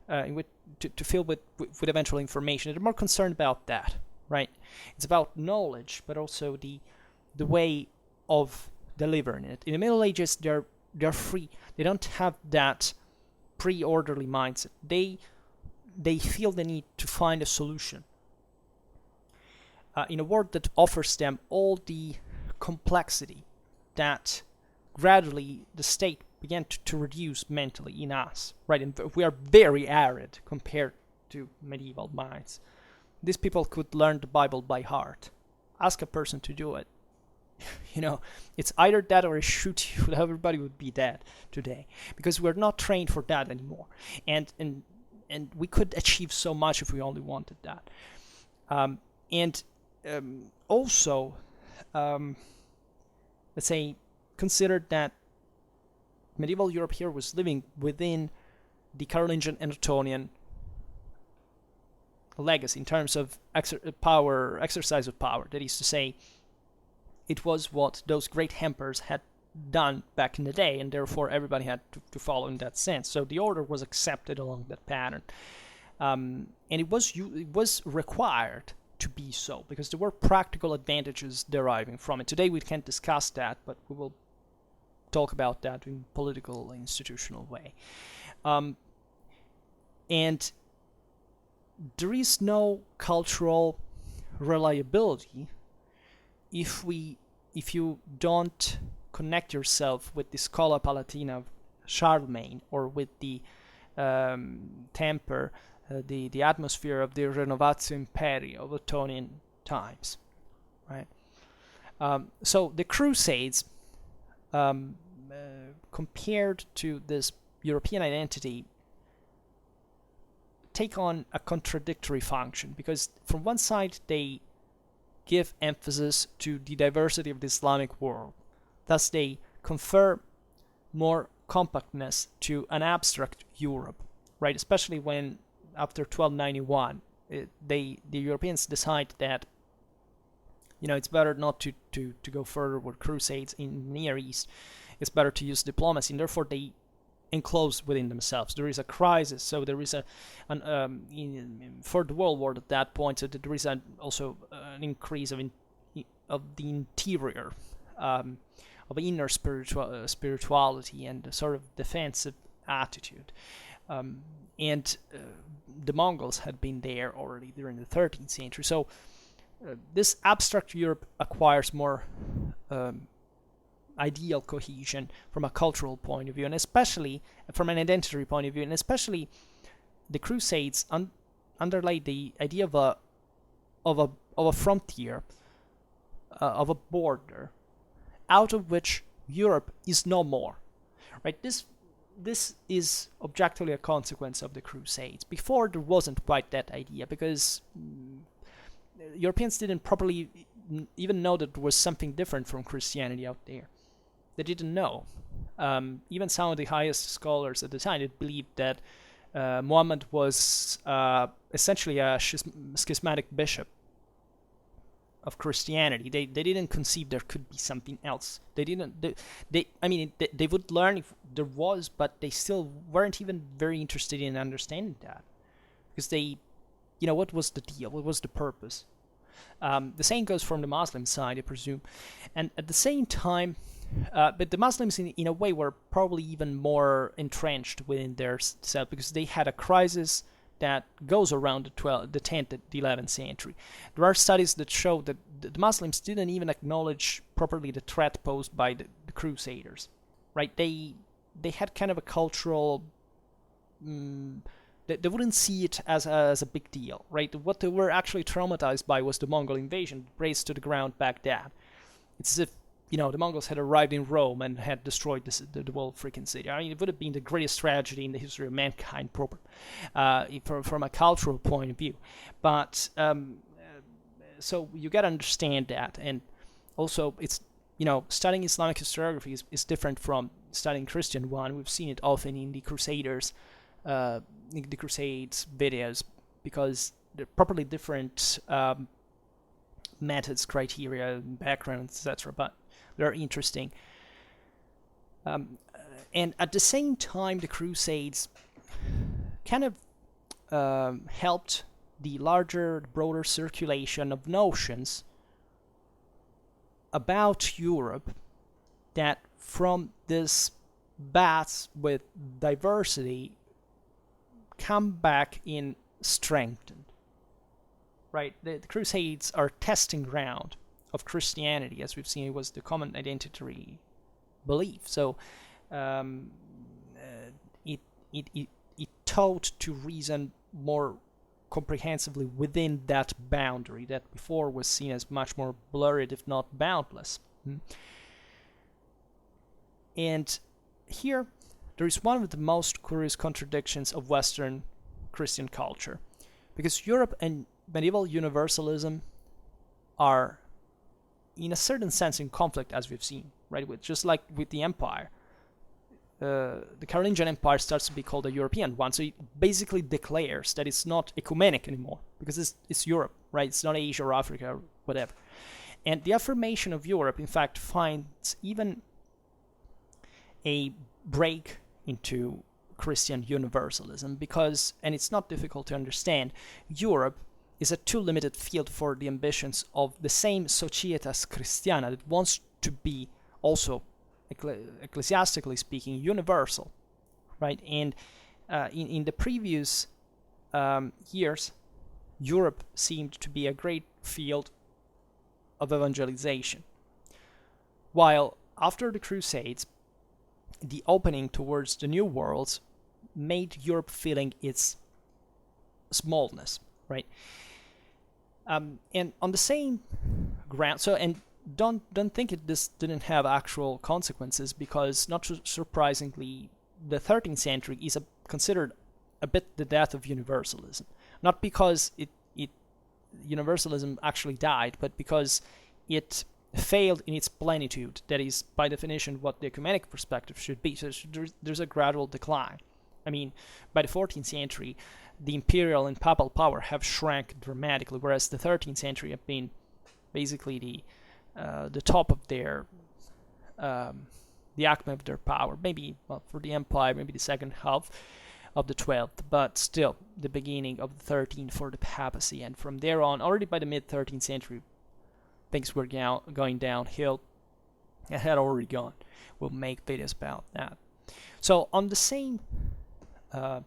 in which to fill with eventual information. They're more concerned about that, right? It's about knowledge, but also the way of delivering it. In the Middle Ages, they're free. They don't have that pre-orderly mindset. They feel the need to find a solution in a world that offers them all the complexity that gradually the state began to reduce mentally in us, right? And we are very arid compared to medieval minds. These people could learn the Bible by heart. Ask a person to do it. It's either that or it shoots you. Everybody would be dead today because we're not trained for that anymore. And we could achieve so much if we only wanted that. Also, let's say, consider that medieval Europe here was living within the Carolingian and Ottonian legacy in terms of exercise of power. That is to say, it was what those great emperors had done back in the day, and therefore everybody had to follow in that sense. So the order was accepted along that pattern, and it was required to be so because there were practical advantages deriving from it. Today we can't discuss that, but we will talk about that in political institutional way. And there is no cultural reliability if you don't connect yourself with the Schola Palatina of Charlemagne or with the temper, the atmosphere of the Renovatio Imperii of Ottonian times, right? So the Crusades, compared to this European identity, take on a contradictory function because from one side they give emphasis to the diversity of the Islamic world. Thus they confer more compactness to an abstract Europe, right? Especially when after 1291 the Europeans decide that it's better not to go further with crusades in the Near East. It's better to use diplomacy, and therefore they enclose within themselves. There is a crisis, so there is for the World War at that point, so there is also an increase of the interior, of inner spirituality and a sort of defensive attitude. And the Mongols had been there already during the 13th century. So this abstract Europe acquires more ideal cohesion from a cultural point of view, and especially from an identity point of view, and especially the Crusades underlay the idea of a frontier, of a border, out of which Europe is no more. Right? This is objectively a consequence of the Crusades. Before there wasn't quite that idea because Europeans didn't properly even know that there was something different from Christianity out there. They didn't know. Even some of the highest scholars at the time did believe that Muhammad was essentially a schismatic bishop of Christianity. They didn't conceive there could be something else. They would learn if there was, but they still weren't even very interested in understanding that because what was the deal? What was the purpose? The same goes from the Muslim side, I presume, and at the same time. But the Muslims, in a way, were probably even more entrenched within their self because they had a crisis that goes around the 10th and the 11th century. There are studies that show that the Muslims didn't even acknowledge properly the threat posed by the Crusaders. right? They had kind of a cultural. They wouldn't see it as a big deal, right? What they were actually traumatized by was the Mongol invasion, razed to the ground Baghdad. It's as if the Mongols had arrived in Rome and had destroyed the whole freaking city. I mean, it would have been the greatest tragedy in the history of mankind, proper, from a cultural point of view. But so you gotta understand that, and also it's studying Islamic historiography is different from studying Christian one. We've seen it often in the Crusades videos, because they're properly different methods, criteria, backgrounds, etc. But they're interesting. And at the same time, the Crusades kind of helped the larger, broader circulation of notions about Europe that from this baths with diversity come back in strengthened. Right? The Crusades are testing ground of Christianity, as we've seen. It was the common identity belief. So it taught to reason more comprehensively within that boundary that before was seen as much more blurred, if not boundless. And here there is one of the most curious contradictions of Western Christian culture, because Europe and medieval universalism are in a certain sense in conflict, as we've seen, right? Just like with the empire, the Carolingian Empire starts to be called a European one, so it basically declares that it's not ecumenic anymore, because it's Europe, right? It's not Asia or Africa or whatever. And the affirmation of Europe, in fact, finds even a break into Christian universalism, because, and it's not difficult to understand, Europe is a too limited field for the ambitions of the same Societas Christiana that wants to be also, ecclesiastically speaking, universal, right? And in the previous years, Europe seemed to be a great field of evangelization, while after the Crusades, the opening towards the new worlds made Europe feeling its smallness, right? And on the same ground, so, and don't think this didn't have actual consequences, because not surprisingly, the 13th century is considered a bit the death of universalism. Not because it universalism actually died, but because it failed in its plenitude. That is, by definition, what the ecumenic perspective should be. So there's a gradual decline. I mean, by the 14th century, the imperial and papal power have shrank dramatically, whereas the 13th century have been basically the top of their, the acme of their power. Maybe, well, for the empire, maybe the second half of the 12th, but still the beginning of the 13th for the papacy. And from there on, already by the mid-13th century, things were going downhill. It had already gone. We'll make videos about that. So on the same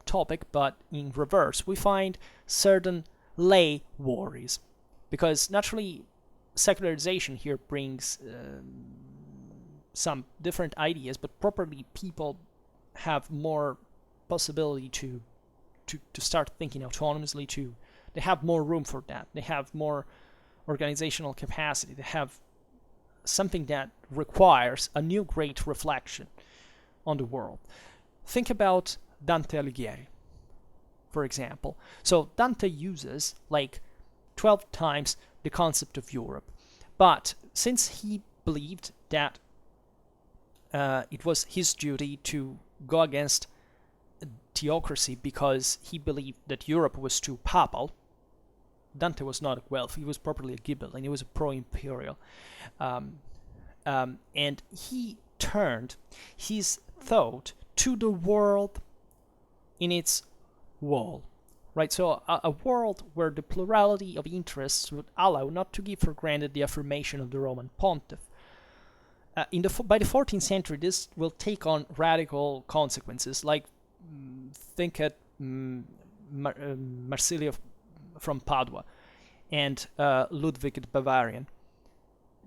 topic, but in reverse, we find certain lay worries, because naturally secularization here brings some different ideas, but properly people have more possibility to start thinking autonomously. They have more room for that. They have more organizational capacity. They have something that requires a new great reflection on the world. Think about Dante Alighieri, for example. So Dante uses like 12 times the concept of Europe, but since he believed that it was his duty to go against theocracy because he believed that Europe was too papal, Dante was not a Guelph, he was properly a Ghibelline, he was a pro-imperial. And he turned his thought to the world in its whole, right? So a world where the plurality of interests would allow not to give for granted the affirmation of the Roman pontiff. By the 14th century, this will take on radical consequences, like think at Marsilio from Padua and Ludwig the Bavarian,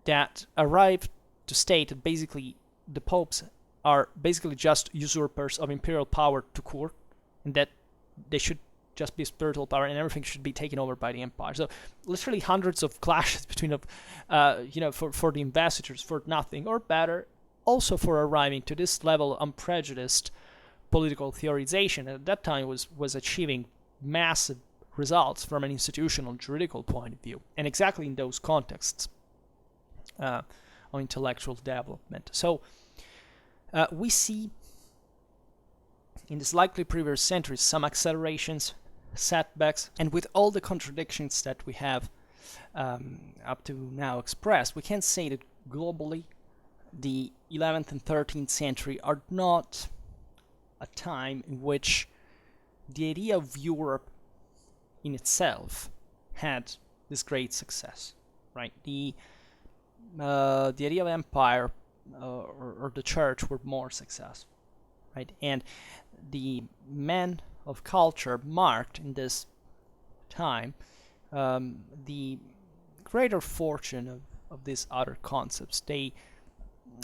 that arrived to state that basically the popes are basically just usurpers of imperial power to court, and that they should just be spiritual power, and everything should be taken over by the empire. So literally hundreds of clashes between for the ambassadors for nothing, or better, also for arriving to this level of unprejudiced political theorization. At that time was achieving massive results from an institutional juridical point of view, and exactly in those contexts of intellectual development. So we see in the slightly previous centuries some accelerations, setbacks, and with all the contradictions that we have up to now expressed, we can say that globally the 11th and 13th century are not a time in which the idea of Europe in itself had this great success, right? The idea of empire or the church were more successful, right? And the men of culture marked in this time the greater fortune of these other concepts. They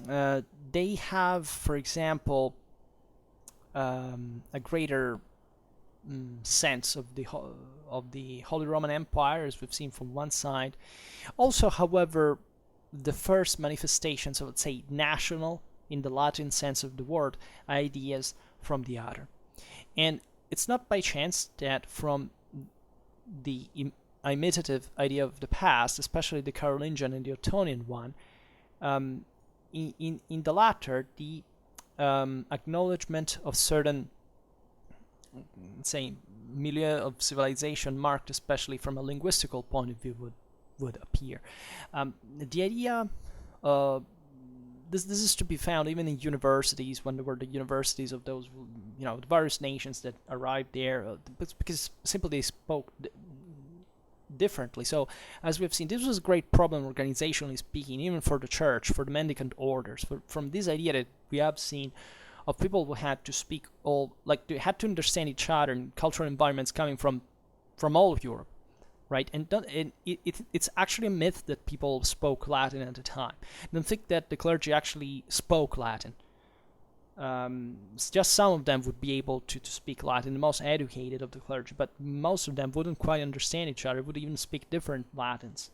have, for example, a greater sense of the Holy Roman Empire, as we've seen from one side. Also, however, the first manifestations of, let's say, national, in the Latin sense of the word, ideas from the other. And it's not by chance that from the imitative idea of the past, especially the Carolingian and the Ottonian one, in the latter, the acknowledgement of certain, say, milieu of civilization marked especially from a linguistical point of view would appear. The idea, this is to be found even in universities, when there were the universities of those, the various nations that arrived there, because simply they spoke differently. So, as we've seen, this was a great problem organizationally speaking, even for the church, for the mendicant orders, from this idea that we have seen of people who had to speak they had to understand each other in cultural environments coming from all of Europe, right? And it's actually a myth that people spoke Latin at the time. Don't think that the clergy actually spoke Latin. Just some of them would be able to speak Latin, the most educated of the clergy, but most of them wouldn't quite understand each other, would even speak different Latins,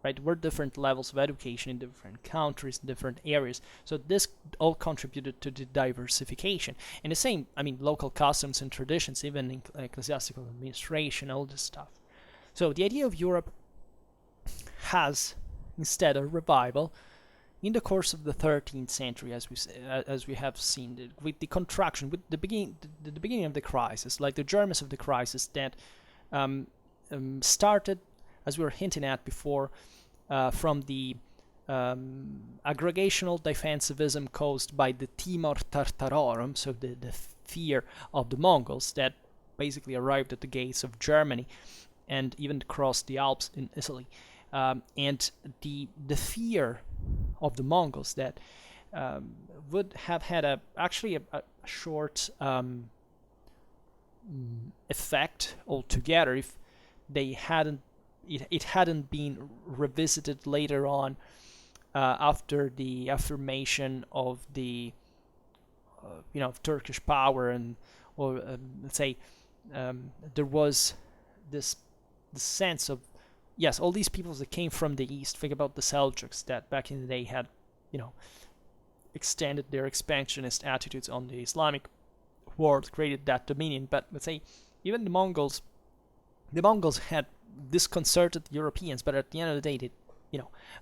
right? There were different levels of education in different countries, different areas, so this all contributed to the diversification. And the same, local customs and traditions, even in ecclesiastical administration, all this stuff. So the idea of Europe has instead a revival in the course of the 13th century, as we have seen, with the contraction, with the beginning of the crisis, like the germs of the crisis that started, as we were hinting at before, from the aggregational defensivism caused by the timor Tartarorum, so the fear of the Mongols that basically arrived at the gates of Germany and even crossed the Alps in Italy, and the fear of the Mongols that would have had a short effect altogether if they hadn't been revisited later on after the affirmation of the Turkish power, let's say there was this sense of, yes, all these peoples that came from the east. Think about the Seljuks that back in the day had, extended their expansionist attitudes on the Islamic world, created that dominion. But let's say even the Mongols had disconcerted Europeans, but at the end of the day, they,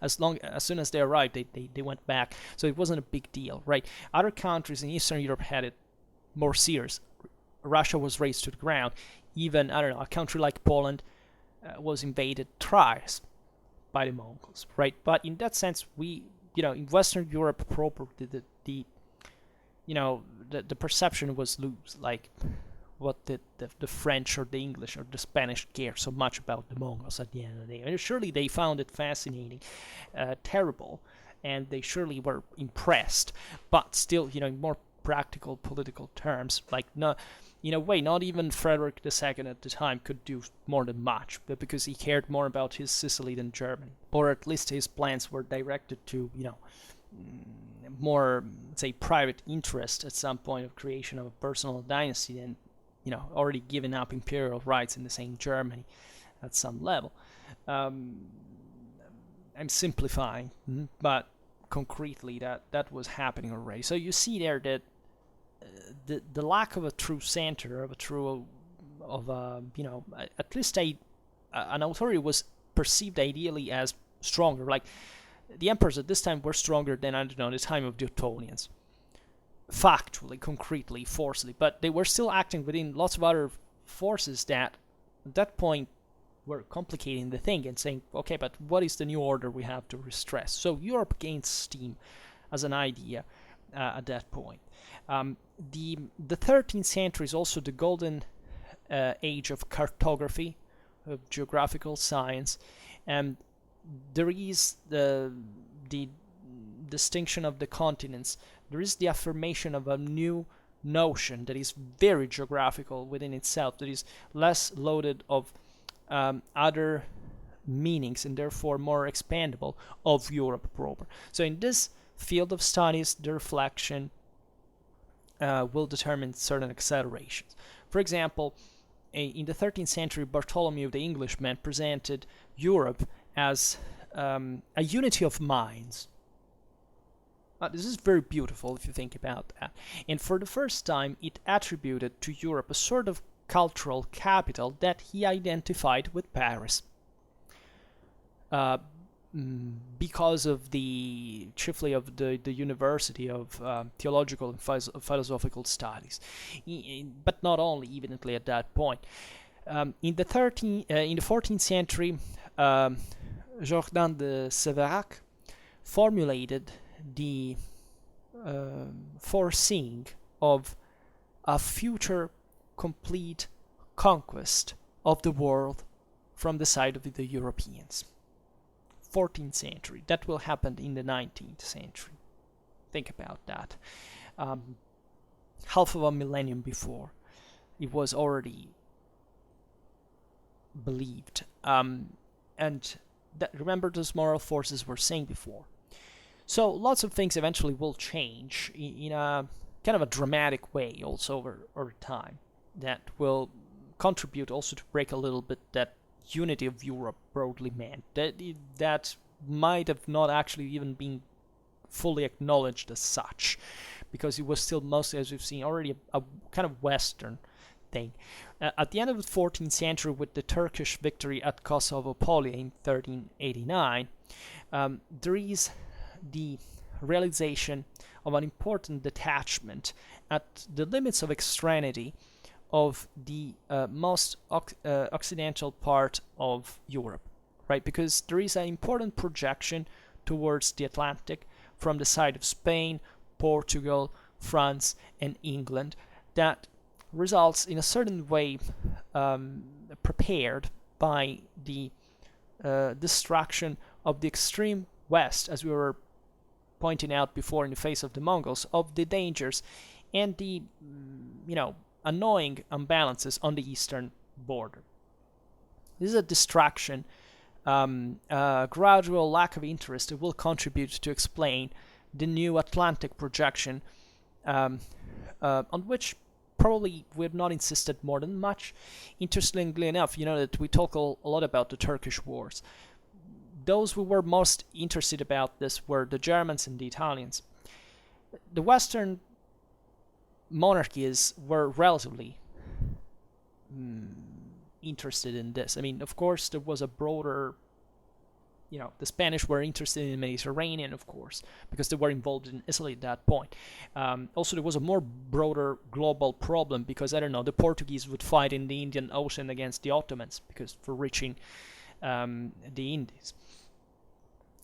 as soon as they arrived, they went back. So it wasn't a big deal, right? Other countries in Eastern Europe had it more serious. Russia was razed to the ground. Even, a country like Poland was invaded thrice by the Mongols, right? But in that sense, we, in Western Europe proper, the perception was loose, like what the French or the English or the Spanish care so much about the Mongols at the end of the day. And surely they found it fascinating, terrible, and they surely were impressed. But still, in more practical political terms, like in a way, not even Frederick II at the time could do more than much, but because he cared more about his Sicily than Germany, or at least his plans were directed to, more, say, private interest at some point of creation of a personal dynasty than, already giving up imperial rights in the same Germany at some level. I'm simplifying, but concretely that was happening already. So you see there that the lack of a true center, at least an authority was perceived ideally as stronger. Like the emperors at this time were stronger than, I don't know, the time of the Ottonians. Factually, concretely, forcibly, but they were still acting within lots of other forces that at that point were complicating the thing and saying, okay, but what is the new order we have to stress? So Europe gained steam as an idea at that point. The 13th century is also the golden age of cartography, of geographical science, and there is the distinction of the continents. There is the affirmation of a new notion that is very geographical within itself, that is less loaded of other meanings and therefore more expandable of Europe proper. So in this field of studies, the reflection will determine certain accelerations. For example, in the 13th century, Bartholomew the Englishman presented Europe as a unity of minds. This is very beautiful if you think about that. And for the first time, it attributed to Europe a sort of cultural capital that he identified with Paris. Because of chiefly of the University of Theological and Philosophical Studies, but not only, evidently at that point. In the 14th century, Jourdan de Séverac formulated the foreseeing of a future complete conquest of the world from the side of the Europeans. 14th century. That will happen in the 19th century. Think about that. Half of a millennium before, it was already believed. And remember those moral forces were saying before. So lots of things eventually will change in a kind of a dramatic way also over time that will contribute also to break a little bit that unity of Europe broadly meant. That might have not actually even been fully acknowledged as such, because it was still mostly, as we've seen, already a kind of Western thing. At the end of the 14th century, with the Turkish victory at Kosovo in 1389, there is the realization of an important detachment at the limits of extraneity of the most occidental part of Europe, right? Because there is an important projection towards the Atlantic from the side of Spain, Portugal, France, and England that results in a certain way prepared by the destruction of the extreme west, as we were pointing out before in the face of the Mongols, of the dangers and the annoying imbalances on the eastern border. This is a distraction, a gradual lack of interest that will contribute to explain the new Atlantic projection, on which probably we've not insisted more than much. Interestingly enough, that we talk a lot about the Turkish Wars. Those who were most interested about this were the Germans and the Italians. The Western monarchies were relatively interested in this. I mean, of course, there was a broader, the Spanish were interested in the Mediterranean, of course, because they were involved in Italy at that point. Also, there was a more broader global problem because, I don't know, the Portuguese would fight in the Indian Ocean against the Ottomans because for reaching the Indies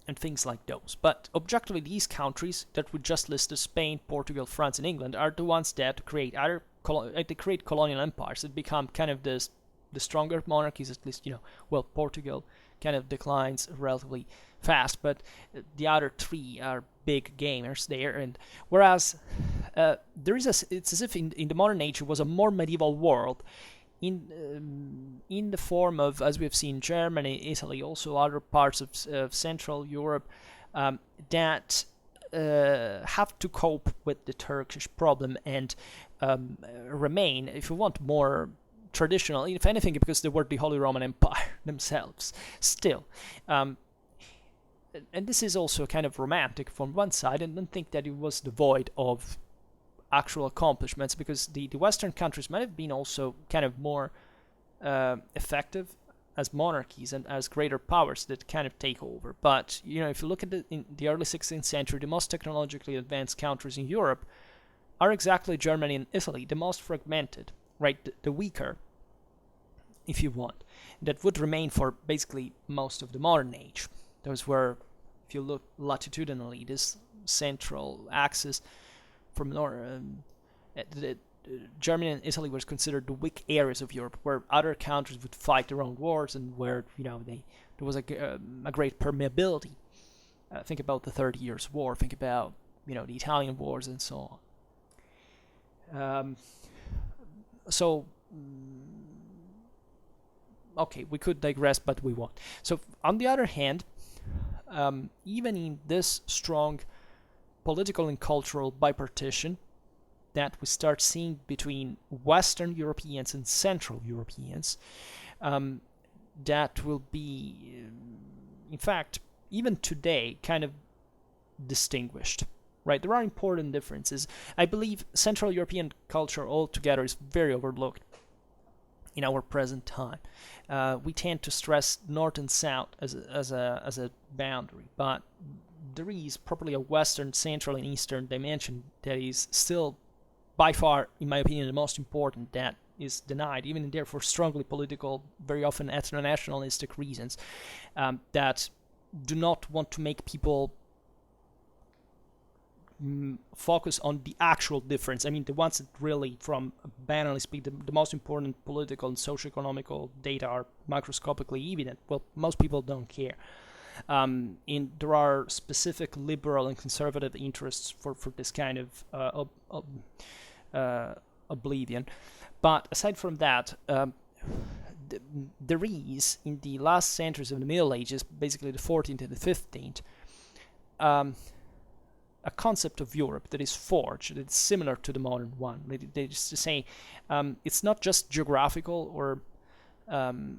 and things like those. But objectively, these countries that we just listed, Spain, Portugal, France, and England, are the ones that create create colonial empires that become kind of the stronger monarchies, at least, Portugal kind of declines relatively fast, but the other three are big gamers there. And whereas it's as if in the modern age it was a more medieval world, in the form of, as we've seen, Germany, Italy, also other parts of Central Europe, that have to cope with the Turkish problem and remain, if you want, more traditional, if anything, because they were the Holy Roman Empire themselves still. And this is also kind of romantic from one side, and don't think that it was devoid of actual accomplishments, because the Western countries might have been also kind of more effective as monarchies and as greater powers that kind of take over. But if you look at in the early 16th century, the most technologically advanced countries in Europe are exactly Germany and Italy, the most fragmented, right? The weaker, if you want, that would remain for basically most of the modern age. Those were, if you look latitudinally, this central axis from Germany and Italy was considered the weak areas of Europe, where other countries would fight their own wars, and where there was a great permeability. Think about the 30 Years' War. Think about the Italian wars and so on. Okay, we could digress, but we won't. So on the other hand, even in this strong political and cultural bipartition that we start seeing between Western Europeans and Central Europeans, that will be, in fact, even today, kind of distinguished. Right? There are important differences. I believe Central European culture altogether is very overlooked in our present time. We tend to stress North and South as a boundary, but there is probably a Western, Central, and Eastern dimension that is still, by far, in my opinion, the most important, that is denied, even and therefore strongly political, very often ethno-nationalistic reasons that do not want to make people focus on the actual difference. I mean, the ones that really, from banally speak, the most important political and socio-economical data are macroscopically evident. Well, most people don't care. There are specific liberal and conservative interests for this kind of oblivion. But aside from that, there is, in the last centuries of the Middle Ages, basically the 14th and the 15th, a concept of Europe that is forged, that is similar to the modern one. That is to say, it's not just geographical or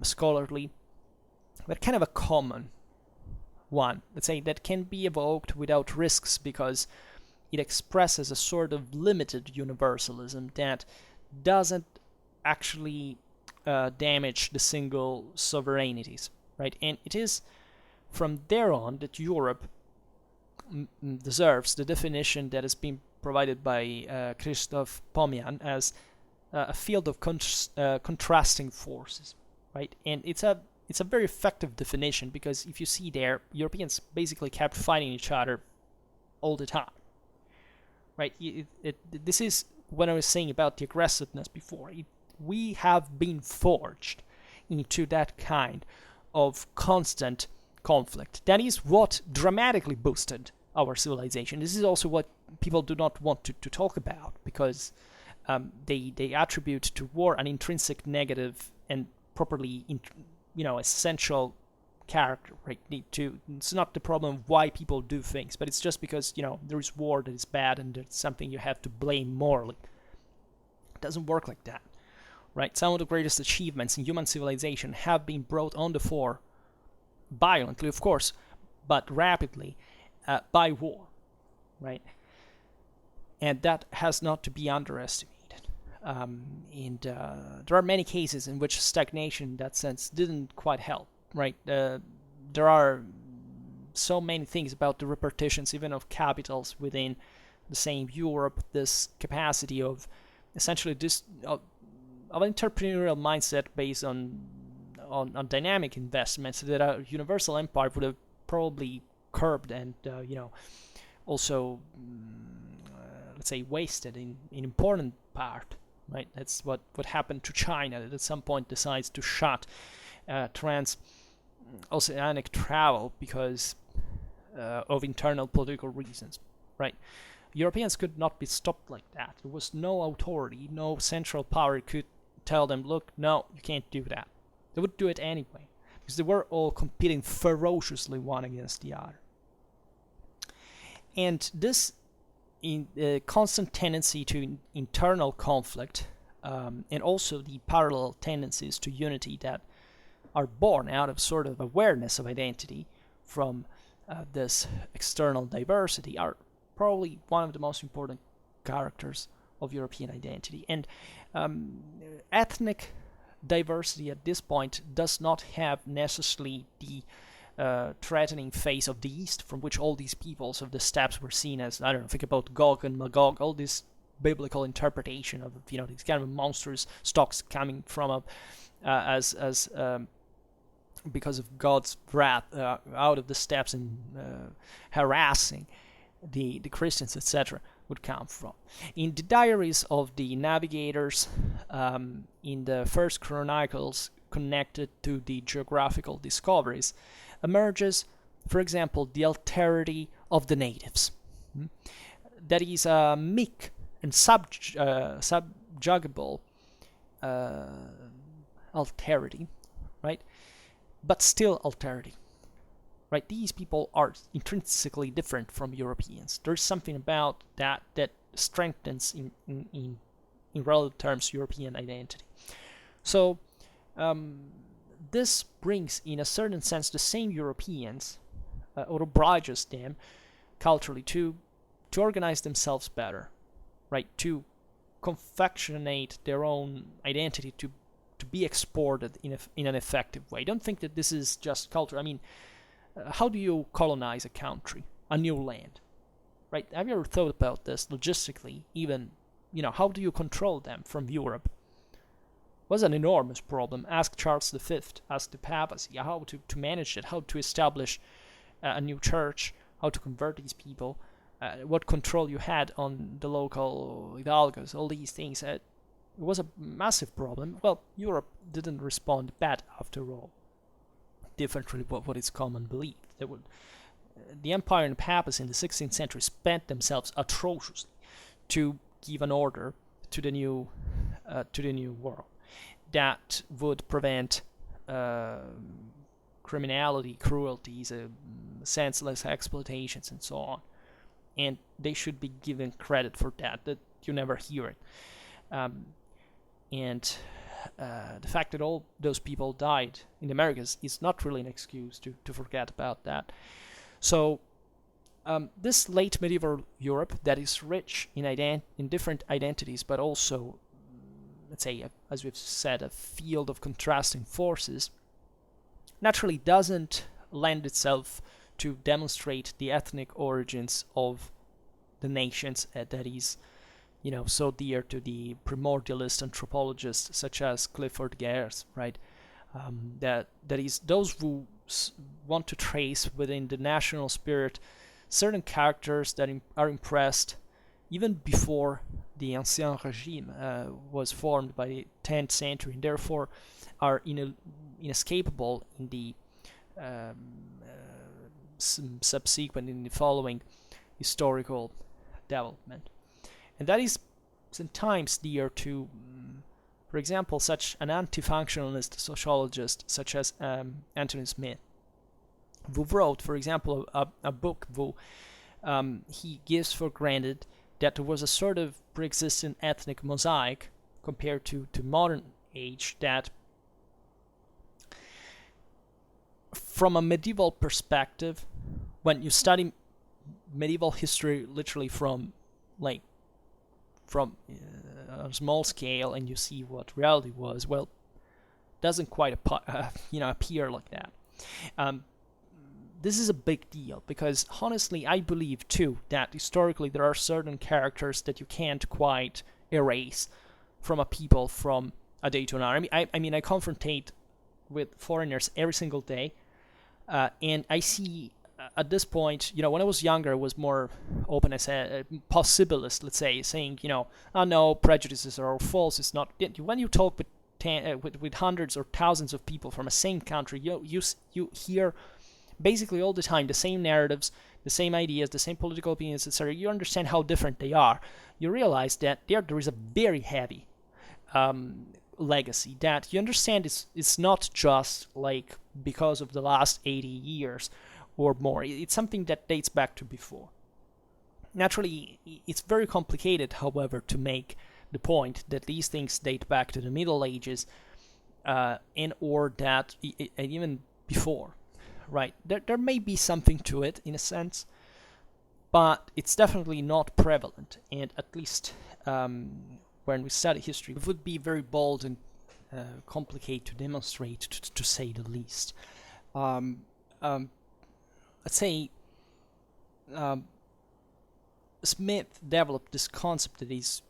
scholarly, but kind of a common one, let's say, that can be evoked without risks, because it expresses a sort of limited universalism that doesn't actually damage the single sovereignties, right? And it is from there on that Europe deserves the definition that has been provided by Christoph Pomian as a field of contrasting forces, right? And it's a very effective definition, because if you see there, Europeans basically kept fighting each other all the time, right? This is what I was saying about the aggressiveness before. We have been forged into that kind of constant conflict. That is what dramatically boosted our civilization. This is also what people do not want to talk about, because they attribute to war an intrinsic negative and properly essential character, right? It's not the problem of why people do things, but it's just because there is war that is bad and it's something you have to blame morally. It doesn't work like that, right? Some of the greatest achievements in human civilization have been brought on the fore, violently of course, but rapidly, by war, right? And that has not to be underestimated. There are many cases in which stagnation in that sense didn't quite help, right? There are so many things about the repartitions even of capitals within the same Europe, this capacity of essentially this of an entrepreneurial mindset based on dynamic investments that a universal empire would have probably curbed and also let's say wasted in important part, right? That's what happened to China, that at some point decides to shut transoceanic travel because of internal political reasons, right? Europeans could not be stopped like that. There was no authority, no central power could tell them, look, no, you can't do that. They would do it anyway, because they were all competing ferociously one against the other. And this constant tendency to internal conflict, and also the parallel tendencies to unity that are born out of sort of awareness of identity from this external diversity, are probably one of the most important characters of European identity. And ethnic diversity at this point does not have necessarily the threatening face of the East, from which all these peoples of the steppes were seen as, I don't know, think about Gog and Magog, all this biblical interpretation of, these kind of monstrous stocks coming from as because of God's wrath out of the steppes and harassing the Christians, etc., would come from. In the diaries of the navigators, in the first chronicles connected to the geographical discoveries, emerges, for example, the alterity of the natives. That is a meek and subjugable alterity, right? But still alterity, right? These people are intrinsically different from Europeans. There's something about that strengthens, in relative terms, European identity. So this brings, in a certain sense, the same Europeans, or obliges them culturally to organize themselves better, right? To confectionate their own identity to be exported in an effective way. Don't think that this is just culture. I mean, how do you colonize a country, a new land, right? Have you ever thought about this logistically? Even, how do you control them from Europe? It was an enormous problem. Ask Charles V, ask the papacy, how to manage it, how to establish a new church, how to convert these people, what control you had on the local hidalgos, all these things. It was a massive problem. Well, Europe didn't respond bad after all, differently what is common belief. The empire and papacy in the 16th century spent themselves atrociously to give an order to the new world that would prevent criminality, cruelties, senseless exploitations, and so on. And they should be given credit for that you never hear it. And the fact that all those people died in the Americas is not really an excuse to forget about that. So this late medieval Europe that is rich in different identities, but also, let's say, as we've said, a field of contrasting forces, naturally doesn't lend itself to demonstrate the ethnic origins of the nations that is, so dear to the primordialist anthropologists such as Clifford Geertz, right? That is those who want to trace within the national spirit certain characters that are impressed even before the Ancien Regime was formed by the 10th century, and therefore are inescapable in the subsequent, in the following historical development. And that is sometimes dear to, for example, such an anti-functionalist sociologist such as Anthony Smith, who wrote, for example, a book who he gives for granted that there was a sort of pre-existing ethnic mosaic compared to modern age, that from a medieval perspective, when you study medieval history literally from a small scale, and you see what reality was, well, doesn't quite appear like that. This is a big deal because, honestly, I believe too that historically there are certain characters that you can't quite erase from a people from a day to another. I confrontate with foreigners every single day, and I see at this point, when I was younger, I was more open as a possibilist, let's say, saying, oh no, prejudices are all false. It's not. When you talk with hundreds or thousands of people from the same country, you hear basically all the time the same narratives, the same ideas, the same political opinions, etc. You understand how different they are. You realize that there is a very heavy legacy that you understand it's not just like because of the last 80 years or more. It's something that dates back to before. Naturally, it's very complicated, however, to make the point that these things date back to the Middle Ages, and or that and even before, right? There may be something to it in a sense, but it's definitely not prevalent. And at least when we study history, it would be very bold and complicated to demonstrate, to say the least. Um, um, let's say Smith developed this concept that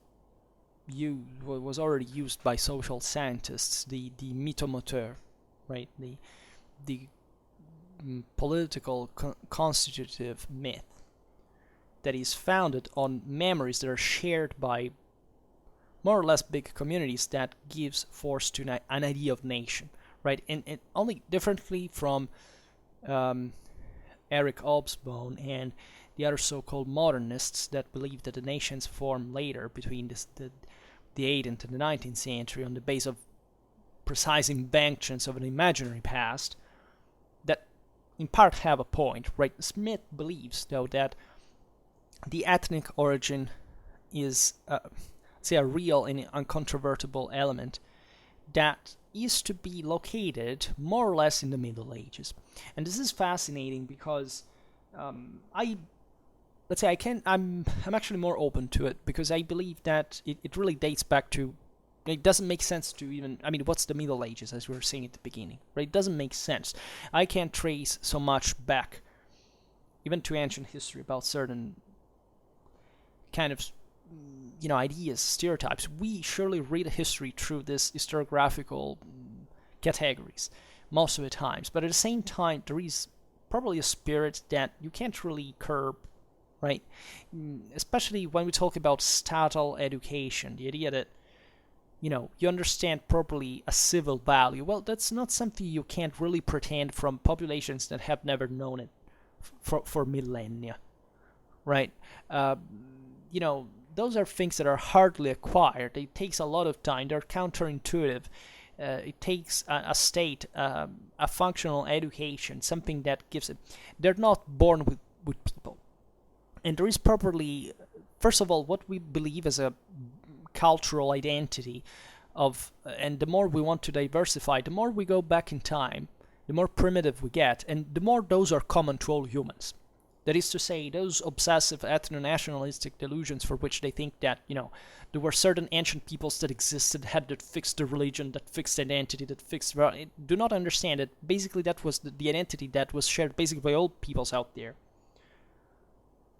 was already used by social scientists, the mythomoteur, right? The political constitutive myth that is founded on memories that are shared by more or less big communities, that gives force to an idea of nation, right? And only differently from Eric Hobsbawm and the other so-called modernists that believe that the nations form later between the 8th and the 19th century on the basis of precise inventions of an imaginary past, that in part have a point, right? Smith believes, though, that the ethnic origin is, say, a real and uncontrovertible element that is to be located more or less in the Middle Ages. And this is fascinating because I'm actually more open to it, because I believe that it really dates back to, it doesn't make sense to even, what's the Middle Ages, as we were saying at the beginning, right? It doesn't make sense. I can't trace so much back, even to ancient history, about certain kind of, ideas, stereotypes. We surely read history through this historiographical categories most of the times, but at the same time, there is probably a spirit that you can't really curb, right? Especially when we talk about statal education, the idea that, you understand properly a civil value. Well, that's not something you can't really pretend from populations that have never known it for millennia, right? Those are things that are hardly acquired. It takes a lot of time. They're counterintuitive. It takes a state, a functional education, something that gives it. They're not born with people. And there is properly, first of all, what we believe as a cultural identity of, and the more we want to diversify, the more we go back in time, the more primitive we get, and the more those are common to all humans. That is to say, those obsessive ethno-nationalistic delusions for which they think that, there were certain ancient peoples that existed, that fixed the religion, that fixed identity, that fixed... do not understand that basically that was the identity that was shared basically by all peoples out there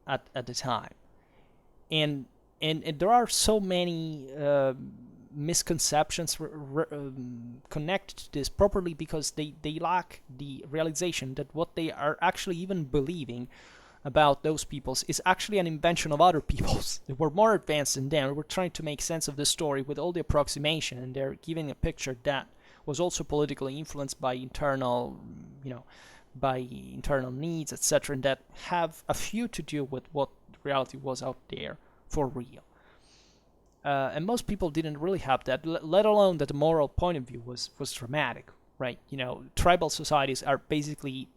at the time. And there are so many misconceptions connected to this, properly because they lack the realization that what they are actually even believing about those peoples is actually an invention of other peoples. They were more advanced than them. We're trying to make sense of the story with all the approximation, and they're giving a picture that was also politically influenced by internal needs, etc., and that have a few to do with what reality was out there for real. And most people didn't really have that, let alone that the moral point of view was dramatic, right? Tribal societies are basically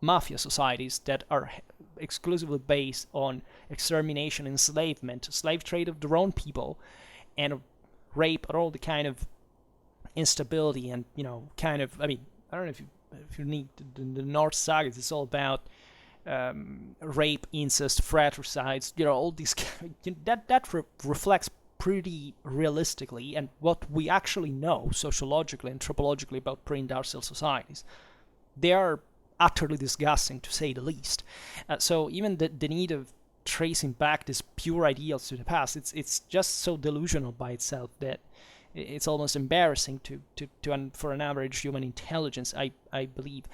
mafia societies that are exclusively based on extermination, enslavement, slave trade of their own people, and rape, and all the kind of instability and, kind of, I don't know if you need the North sagas, it's all about rape, incest, fratricides, all these, that reflects pretty realistically and what we actually know sociologically, anthropologically about pre-industrial societies. They are utterly disgusting, to say the least. So even the need of tracing back these pure ideals to the past, it's just so delusional by itself that it's almost embarrassing to for an average human intelligence, I believe.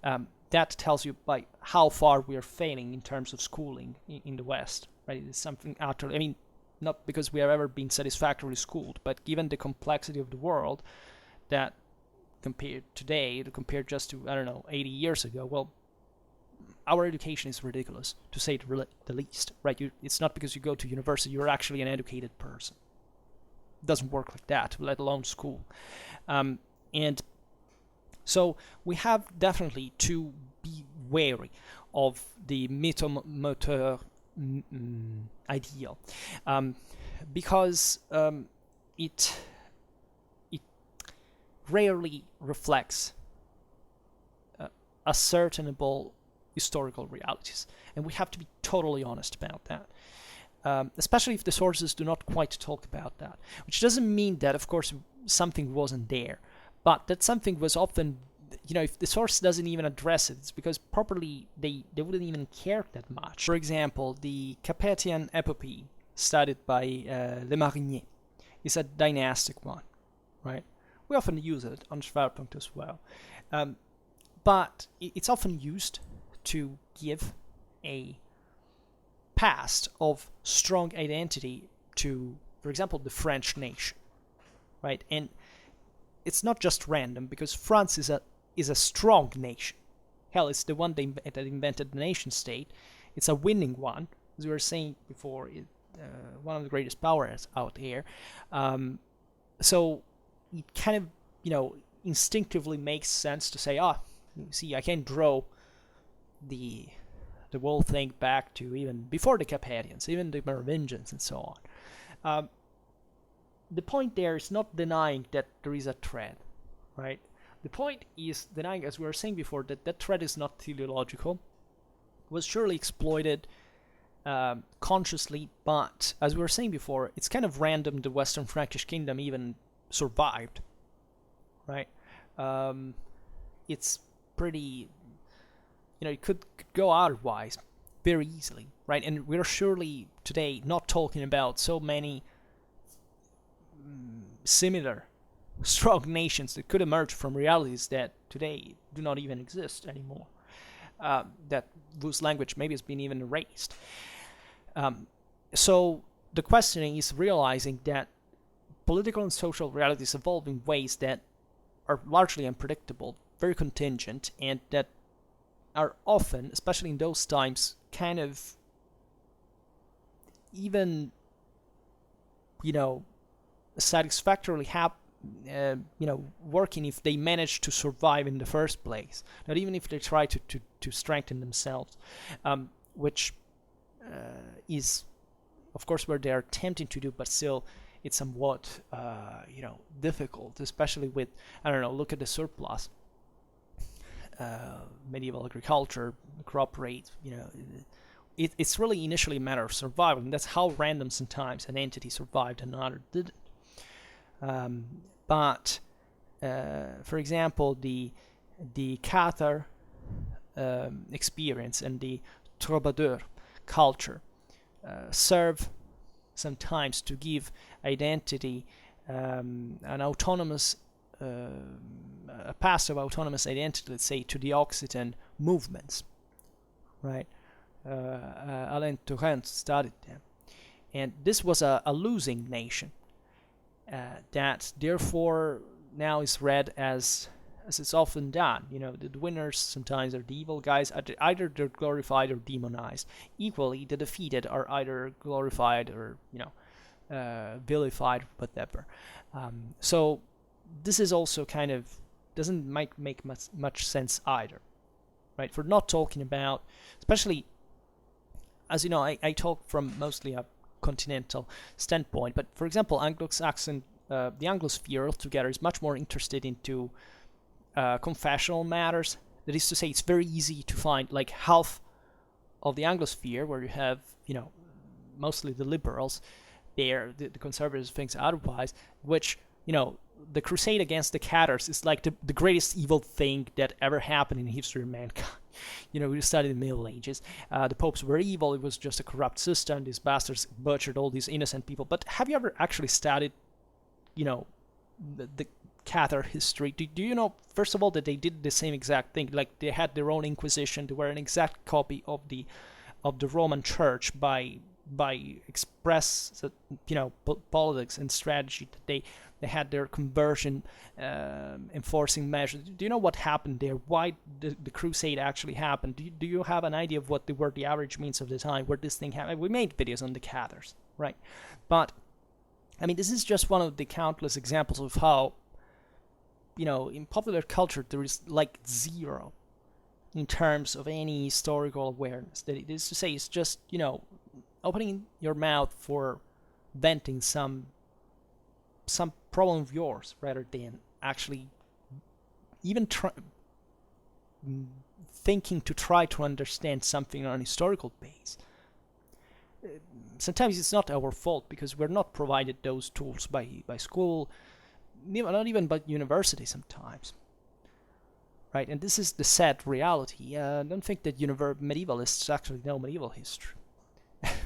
That tells you by how far we are failing in terms of schooling in the West, right? It's something utterly, not because we have ever been satisfactorily schooled, but given the complexity of the world, that compared just to, 80 years ago, well, our education is ridiculous, to say the least, right? It's not because you go to university you're actually an educated person. It doesn't work like that, let alone school. And so we have definitely to be wary of the mythomoteur ideal, because it it rarely reflects ascertainable historical realities, and we have to be totally honest about that. Especially if the sources do not quite talk about that, which doesn't mean that, of course, something wasn't there, but that something was often, if the source doesn't even address it, it's because properly they wouldn't even care that much. For example, the Capetian epopee studied by Le Marinier is a dynastic one, right? We often use it on Schwerpunkt as well. But it's often used to give a past of strong identity to, for example, the French nation, right? And it's not just random, because France is a strong nation. Hell, it's the one that invented the nation state. It's a winning one, as we were saying before. One of the greatest powers out there. So it kind of, instinctively makes sense to say, see, I can draw the whole thing back to even before the Capetians, even the Merovingians, and so on. The point there is not denying that there is a thread, right? The point is denying, as we were saying before, that that thread is not teleological, was surely exploited consciously, but as we were saying before, it's kind of random the Western Frankish kingdom even survived, right? It's pretty, it could go otherwise very easily, right? And we're surely today not talking about so many similar strong nations that could emerge from realities that today do not even exist anymore, that whose language maybe has been even erased. So the questioning is realizing that political and social realities evolve in ways that are largely unpredictable, very contingent, and that are often, especially in those times, kind of even, satisfactorily working if they manage to survive in the first place, not even if they try to strengthen themselves, which is, of course, what they are attempting to do, but still it's somewhat, difficult, especially with, look at the surplus. Medieval agriculture, crop rate, it's really initially a matter of survival, and that's how random sometimes an entity survived and another didn't. But for example, the Cathar experience and the troubadour culture serve sometimes to give identity an autonomous a passive autonomous identity, let's say, to the Occitan movements, right? Alain Torrent studied them, and this was a losing nation that therefore now is read as it's often done. The winners sometimes are the evil guys, either they're glorified or demonized. Equally, the defeated are either glorified or vilified, whatever. So this is also kind of doesn't make much sense either, right? For not talking about, especially, as you know, I talk from mostly a continental standpoint, but for example, Anglo-Saxon, the Anglosphere altogether is much more interested into confessional matters. That is to say, it's very easy to find like half of the Anglosphere, where you have, mostly the liberals there, the conservatives think otherwise, which, the crusade against the Cathars is like the greatest evil thing that ever happened in the history of mankind. We studied the Middle Ages. The popes were evil. It was just a corrupt system. These bastards butchered all these innocent people. But have you ever actually studied, the Cathar history? Do you know, first of all, that they did the same exact thing? Like, they had their own inquisition. They were an exact copy of the Roman Church by express, politics and strategy. That they had their conversion enforcing measures. Do you know what happened there? Why the crusade actually happened? Do you have an idea of what were the average means of the time where this thing happened? We made videos on the Cathars, right? But this is just one of the countless examples of how, in popular culture there is like zero in terms of any historical awareness. That is to say, it's just, opening your mouth for venting some problem of yours rather than actually even thinking to try to understand something on a historical base. Sometimes it's not our fault because we're not provided those tools by school, not even by university sometimes. Right, and this is the sad reality. I don't think that medievalists actually know medieval history.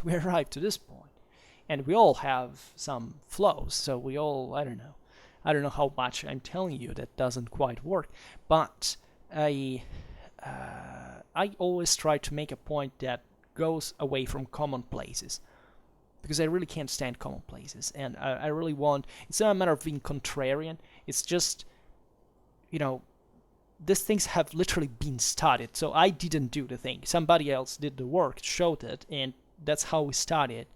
We arrived to this point, and we all have some flaws. So we all, I don't know how much I'm telling you that doesn't quite work, but I always try to make a point that goes away from commonplaces, because I really can't stand commonplaces, and I really want. It's not a matter of being contrarian. It's just, these things have literally been studied. So I didn't do the thing. Somebody else did the work, showed it, and that's how we studied,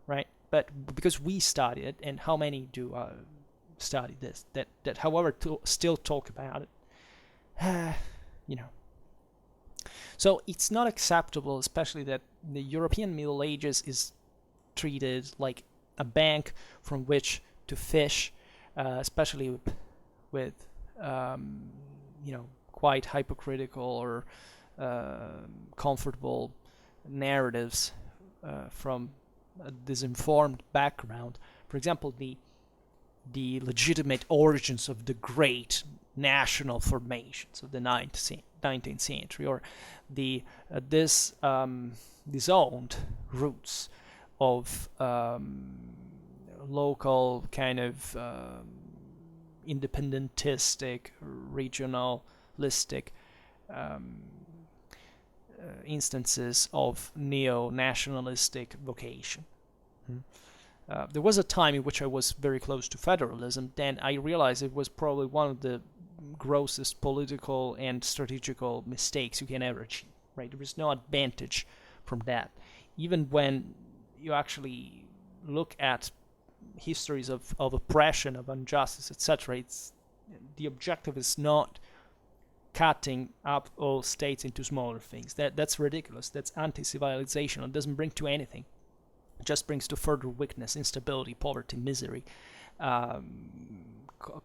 right? But because we studied it, and how many do study this? That however, still talk about it. So it's not acceptable, especially that the European Middle Ages is treated like a bank from which to fish, especially with quite hypocritical or comfortable narratives from a disinformed background. For example, the legitimate origins of the great national formations of the 19th century, or the disowned roots of local kind of independentistic, regionalistic instances of neo-nationalistic vocation. There was a time in which I was very close to federalism. Then I realized it was probably one of the grossest political and strategical mistakes you can ever achieve. Right? There is no advantage from that. Even when you actually look at histories of oppression, of injustice, etc., the objective is not cutting up all states into smaller things. That's ridiculous. That's anti-civilization. It doesn't bring to anything. It just brings to further weakness, instability, poverty, misery,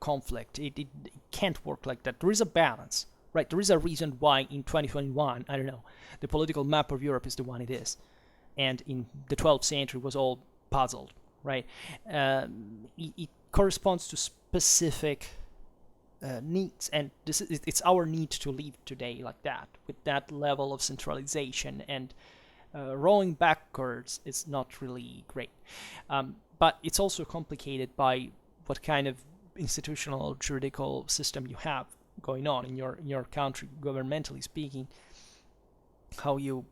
conflict. It can't work like that. There is a balance, right? There is a reason why in 2021, I don't know, the political map of Europe is the one it is, and in the 12th century was all puzzled, right? It corresponds to specific needs, and it's our need to live today like that, with that level of centralization, and rolling backwards is not really great. But it's also complicated by what kind of institutional juridical system you have going on in your country, governmentally speaking, how you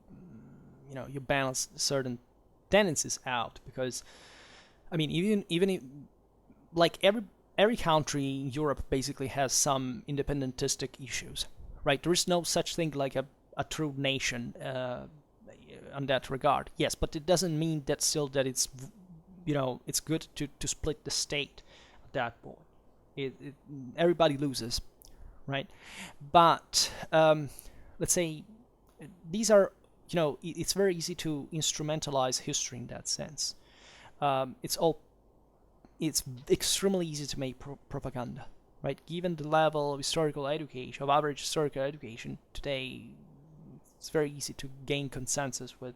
balance certain tendencies out. Because I mean, even like every country in Europe basically has some independentistic issues, right? There is no such thing like a true nation on that regard. Yes, but it doesn't mean that still that it's it's good to split the state at that point. Everybody loses, right? But let's say these are it's very easy to instrumentalize history in that sense. It's extremely easy to make propaganda, right? Given the level of historical education, of average historical education today, it's very easy to gain consensus with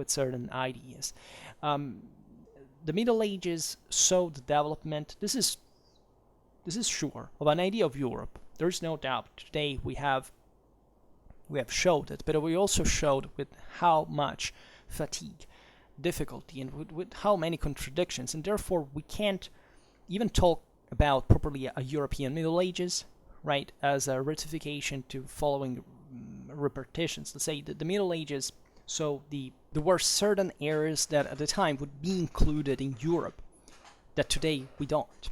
certain ideas. The Middle Ages saw the development. This is sure of an idea of Europe. There is no doubt. Today we have showed it, but we also showed with how much fatigue, difficulty, and with how many contradictions, and therefore we can't even talk about properly a European Middle Ages, right, as a ratification to following repartitions. Let's say the Middle Ages, so there were certain areas that at the time would be included in Europe that today we don't,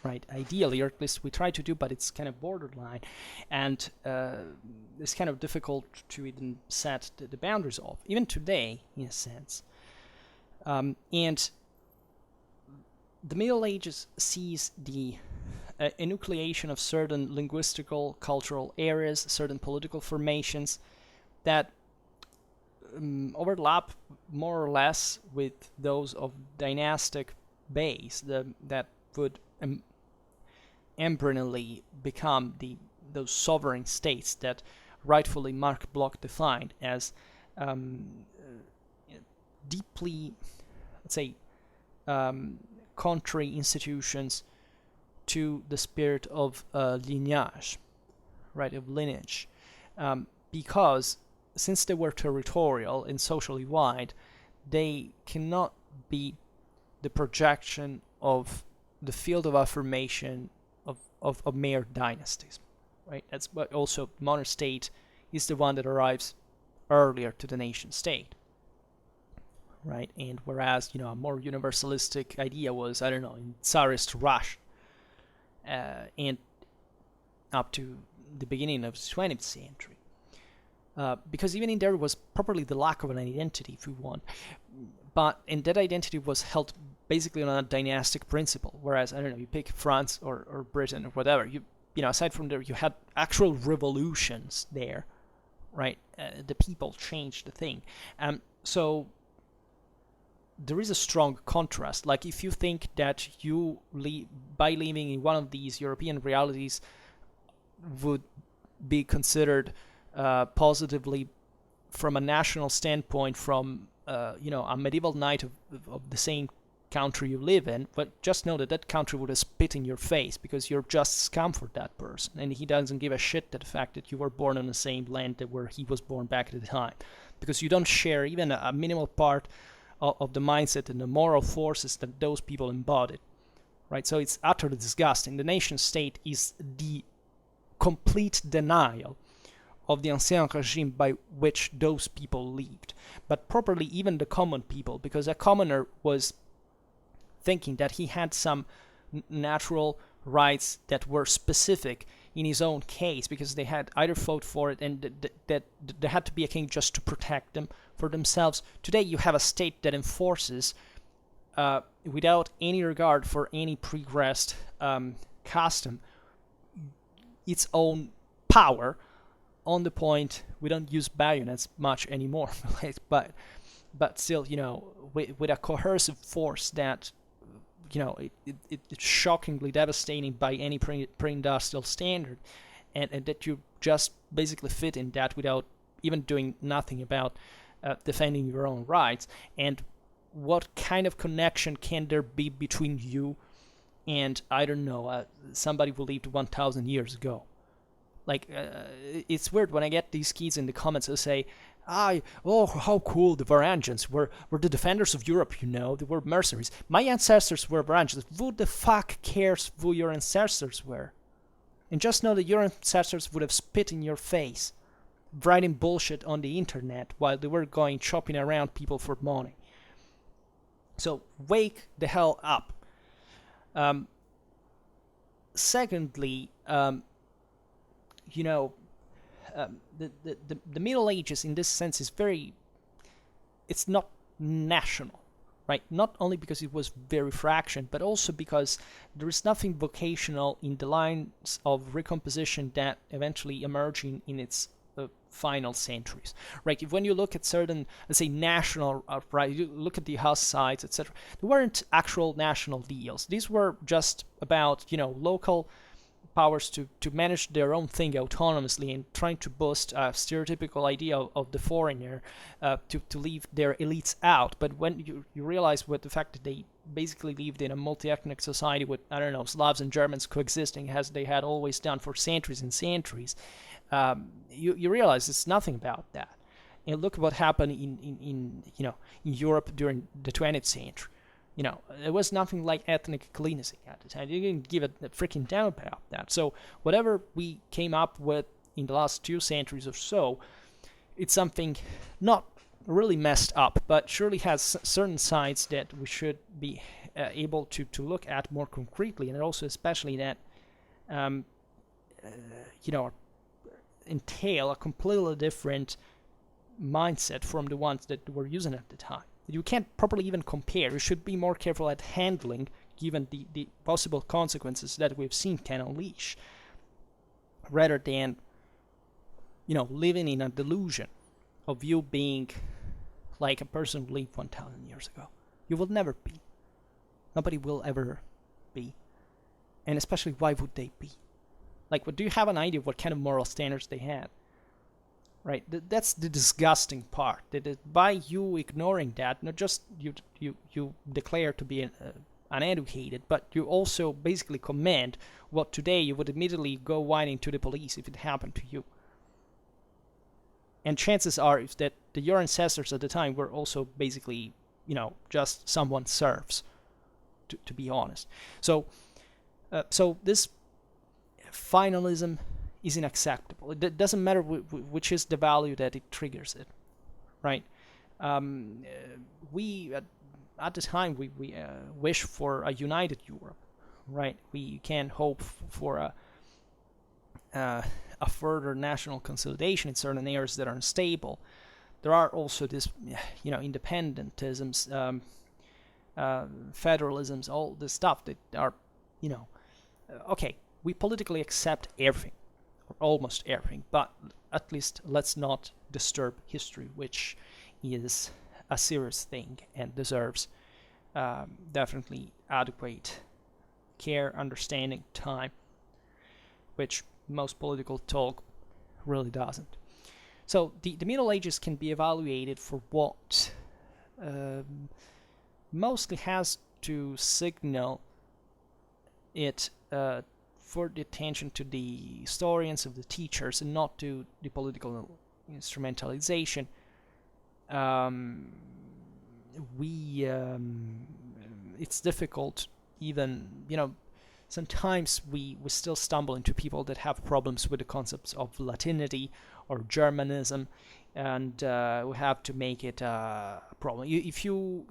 right? Ideally, or at least we try to do, but it's kind of borderline, and it's kind of difficult to even set the boundaries of, even today, in a sense. And the Middle Ages sees the enucleation of certain linguistical, cultural areas, certain political formations that overlap more or less with those of dynastic base that would embryonally become those sovereign states that rightfully Mark Bloch defined as deeply, let's say, contrary institutions to the spirit of lineage, right, of lineage, because since they were territorial and socially wide, they cannot be the projection of the field of affirmation of mere dynasties, right? That's what also modern state is the one that arrives earlier to the nation state, right? And whereas, a more universalistic idea was, I don't know, in Tsarist Russia, and up to the beginning of the 20th century. Because even in there was probably the lack of an identity, if you want. And that identity was held basically on a dynastic principle. Whereas, I don't know, you pick France or Britain or whatever, you aside from there, you had actual revolutions there, right? The people changed the thing. So there is a strong contrast. Like if you think that you by living in one of these European realities would be considered positively from a national standpoint from a medieval knight of the same country you live in, but just know that country would have spit in your face because you're just scum for that person, and he doesn't give a shit that the fact that you were born on the same land that where he was born back at the time, because you don't share even a minimal part of the mindset and the moral forces that those people embodied, right? So it's utterly disgusting. The nation state is the complete denial of the ancien regime by which those people lived, but properly even the common people, because a commoner was thinking that he had some natural rights that were specific in his own case, because they had either fought for it and that there had to be a king just to protect them for themselves. Today you have a state that enforces, without any regard for any pregressed custom, its own power, on the point we don't use bayonets much anymore, but still, with a coercive force that, it's shockingly devastating by any pre-industrial standard, and that you just basically fit in that without even doing nothing about defending your own rights. And what kind of connection can there be between you and, I don't know, somebody who lived 1,000 years ago? It's weird when I get these kids in the comments who say, how cool the Varangians were the defenders of Europe, they were mercenaries. My ancestors were Varangians. Who the fuck cares who your ancestors were? And just know that your ancestors would have spit in your face, writing bullshit on the internet while they were going chopping around people for money. So wake the hell up. Secondly, the Middle Ages in this sense is it's not national, right? Not only because it was very fractioned, but also because there is nothing vocational in the lines of recomposition that eventually emerge in its final centuries, right? When you look at certain, let's say, national, right, you look at the Hussites, etc., they weren't actual national deals. These were just about, local powers to manage their own thing autonomously and trying to boost a stereotypical idea of the foreigner to leave their elites out. But when you realize what the fact that they basically lived in a multi-ethnic society with, I don't know, Slavs and Germans coexisting as they had always done for centuries and centuries, you realize it's nothing about that. And look at what happened in Europe during the 20th century. There was nothing like ethnic cleansing at the time. You didn't give a freaking damn about that. So whatever we came up with in the last 2 centuries or so, it's something not really messed up, but surely has certain sides that we should be able to look at more concretely, and also especially that, entail a completely different mindset from the ones that were using at the time. You can't properly even compare. You should be more careful at handling, given the possible consequences that we've seen can unleash, rather than, living in a delusion of you being like a person who lived 1,000 years ago. You will never be. Nobody will ever be. And especially, why would they be? Like, do you have an idea of what kind of moral standards they had? Right? That's the disgusting part. That by you ignoring that, not just you declare to be uneducated, but you also basically command what today you would immediately go whining to the police if it happened to you. And chances are that your ancestors at the time were also basically, just someone's serfs, to be honest. So this finalism is unacceptable. It doesn't matter which is the value that it triggers it, right? We at the time we wish for a united Europe, right? We can hope for a further national consolidation in certain areas that are unstable. There are also this, independentisms, federalisms, all this stuff that are, okay. We politically accept everything, or almost everything, but at least let's not disturb history, which is a serious thing and deserves definitely adequate care, understanding, time, which most political talk really doesn't. So the Middle Ages can be evaluated for what mostly has to signal it for the attention to the historians, of the teachers, and not to the political instrumentalization. It's difficult, even, sometimes we still stumble into people that have problems with the concepts of Latinity or Germanism, and we have to make it a problem. If you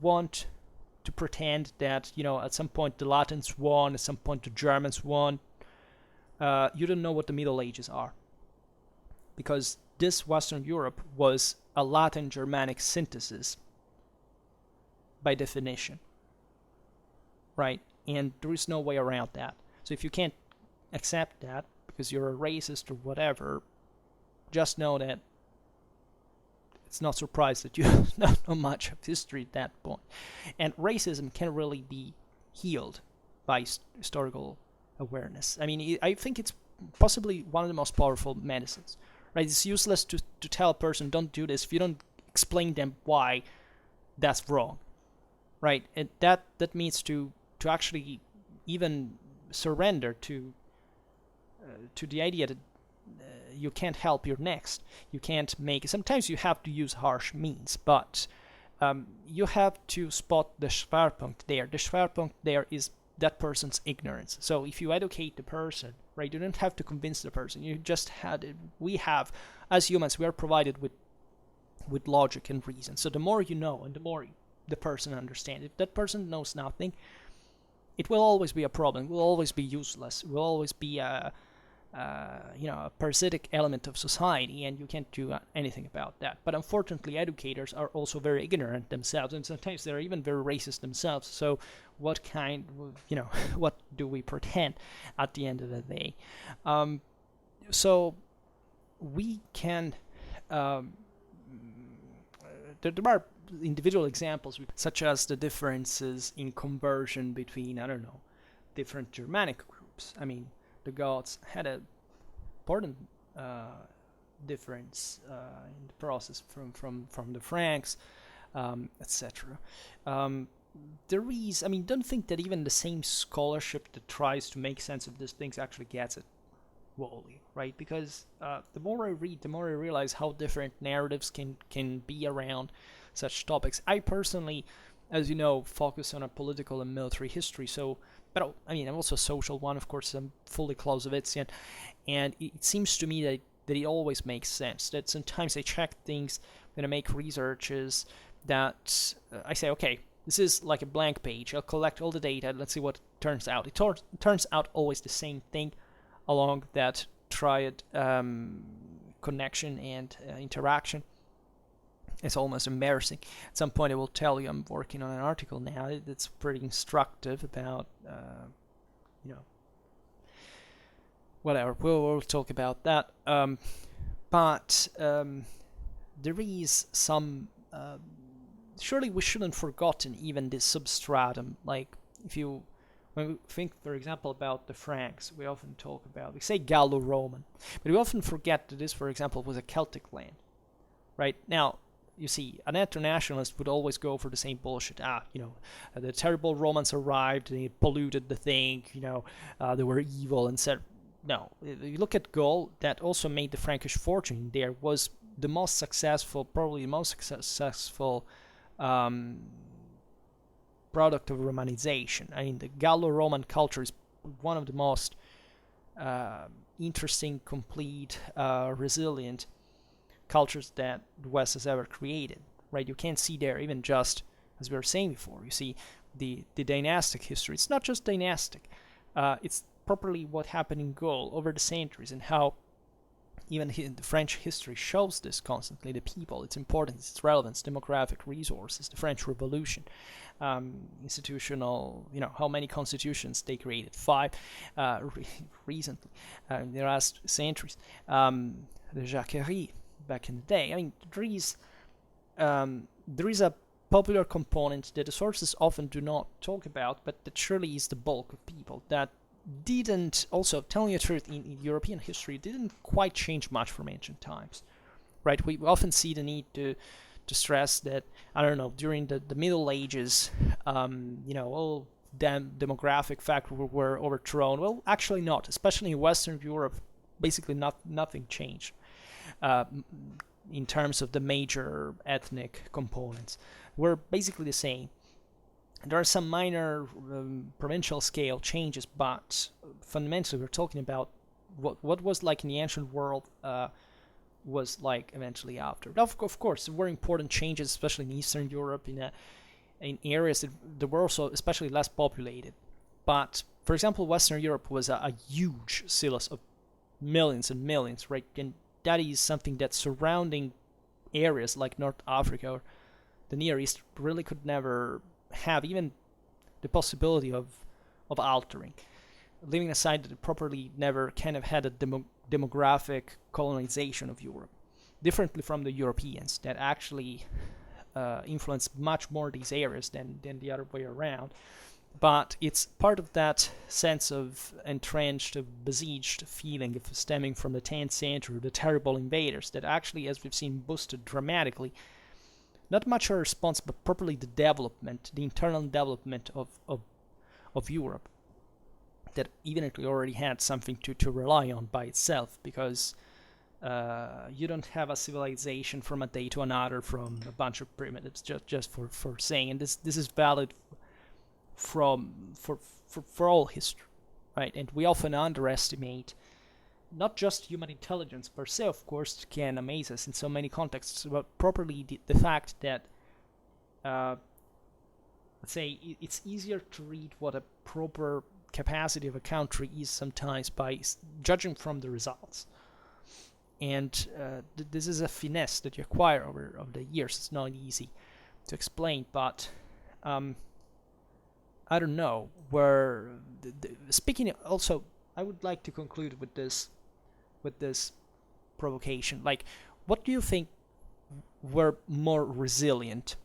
want to pretend that, at some point the Latins won, at some point the Germans won, you don't know what the Middle Ages are. Because this Western Europe was a Latin-Germanic synthesis, by definition. Right? And there is no way around that. So if you can't accept that, because you're a racist or whatever, just know that it's not surprised that you don't know much of history at that point. And racism can really be healed by historical awareness. I mean, I think it's possibly one of the most powerful medicines. Right? It's useless to tell a person, don't do this, if you don't explain them why that's wrong. Right? And that means to actually even surrender to the idea that you can't help your next. You can't make. Sometimes you have to use harsh means, but you have to spot the Schwerpunkt there. The Schwerpunkt there is that person's ignorance. So if you educate the person, right, you don't have to convince the person. You just we have, as humans, we are provided with logic and reason. So the more you know, and the more the person understands. If that person knows nothing, it will always be a problem. It will always be useless. It will always be a parasitic element of society, and you can't do anything about that. But unfortunately, educators are also very ignorant themselves, and sometimes they're even very racist themselves. So what do we pretend at the end of the day? So we can, there are individual examples, such as the differences in conversion between, different Germanic groups. I mean, the Goths had an important difference in the process from the Franks, etc. Don't think that even the same scholarship that tries to make sense of these things actually gets it wholly, right? Because the more I read, the more I realize how different narratives can be around such topics. I personally, as you know, focus on a political and military history, but I'm also a social one, of course. I'm fully Clausewitzian, and it seems to me that it always makes sense. That sometimes I check things when I make researches that I say, okay, this is like a blank page. I'll collect all the data. Let's see what it turns out. It turns out always the same thing along that triad connection and interaction. It's almost embarrassing. At some point I will tell you I'm working on an article now that's pretty instructive about, whatever. We'll talk about that. But there is some surely we shouldn't forgotten even this substratum. Like if you when we think, for example, about the Franks, we say Gallo-Roman, but we often forget that this, for example, was a Celtic land. Right now, you see, an internationalist would always go for the same bullshit. The terrible Romans arrived, they polluted the thing, they were evil, and said, no. You look at Gaul, that also made the Frankish fortune there, was the most successful, probably the most successful product of Romanization. I mean, the Gallo-Roman culture is one of the most interesting, complete, resilient cultures that the West has ever created, right? You can't see there, even just as we were saying before, you see the dynastic history. It's not just dynastic, it's properly what happened in Gaul over the centuries, and how even the French history shows this constantly: the people, its importance, its relevance, demographic resources, the French Revolution, institutional, how many constitutions they created, 5 recently, in the last centuries, the Jacquerie back in the day. I mean, there is a popular component that the sources often do not talk about, but that surely is the bulk of people that didn't, also telling you the truth, in European history didn't quite change much from ancient times, right? We often see the need to stress that, I don't know, during the Middle Ages, all demographic factors were overthrown. Well, actually not, especially in Western Europe. Basically nothing changed in terms of the major ethnic components. We're basically the same. There are some minor provincial scale changes, but fundamentally we're talking about what was like in the ancient world was like eventually after. Of course, there were important changes, especially in Eastern Europe, in areas that were also especially less populated. But, for example, Western Europe was a huge silhouette of millions and millions, right? And that is something that surrounding areas like North Africa or the Near East really could never have even the possibility of altering. Leaving aside that it properly never kind of had a demographic colonization of Europe, differently from the Europeans that actually influenced much more these areas than the other way around. But it's part of that sense of entrenched, besieged feeling of stemming from the 10th century, the terrible invaders that actually, as we've seen, boosted dramatically not much a response, but properly the internal development of Europe, that even if we already had something to rely on by itself, because you don't have a civilization from a day to another from a bunch of primitives, just for saying, and this is valid for all history, right? And we often underestimate not just human intelligence per se, of course, can amaze us in so many contexts, but properly the fact that, let's say, it's easier to read what a proper capacity of a country is sometimes by judging from the results. And this is a finesse that you acquire over the years. It's not easy to explain, but I don't know where. Speaking also, I would like to conclude with this provocation. Like, what do you think were more resilient,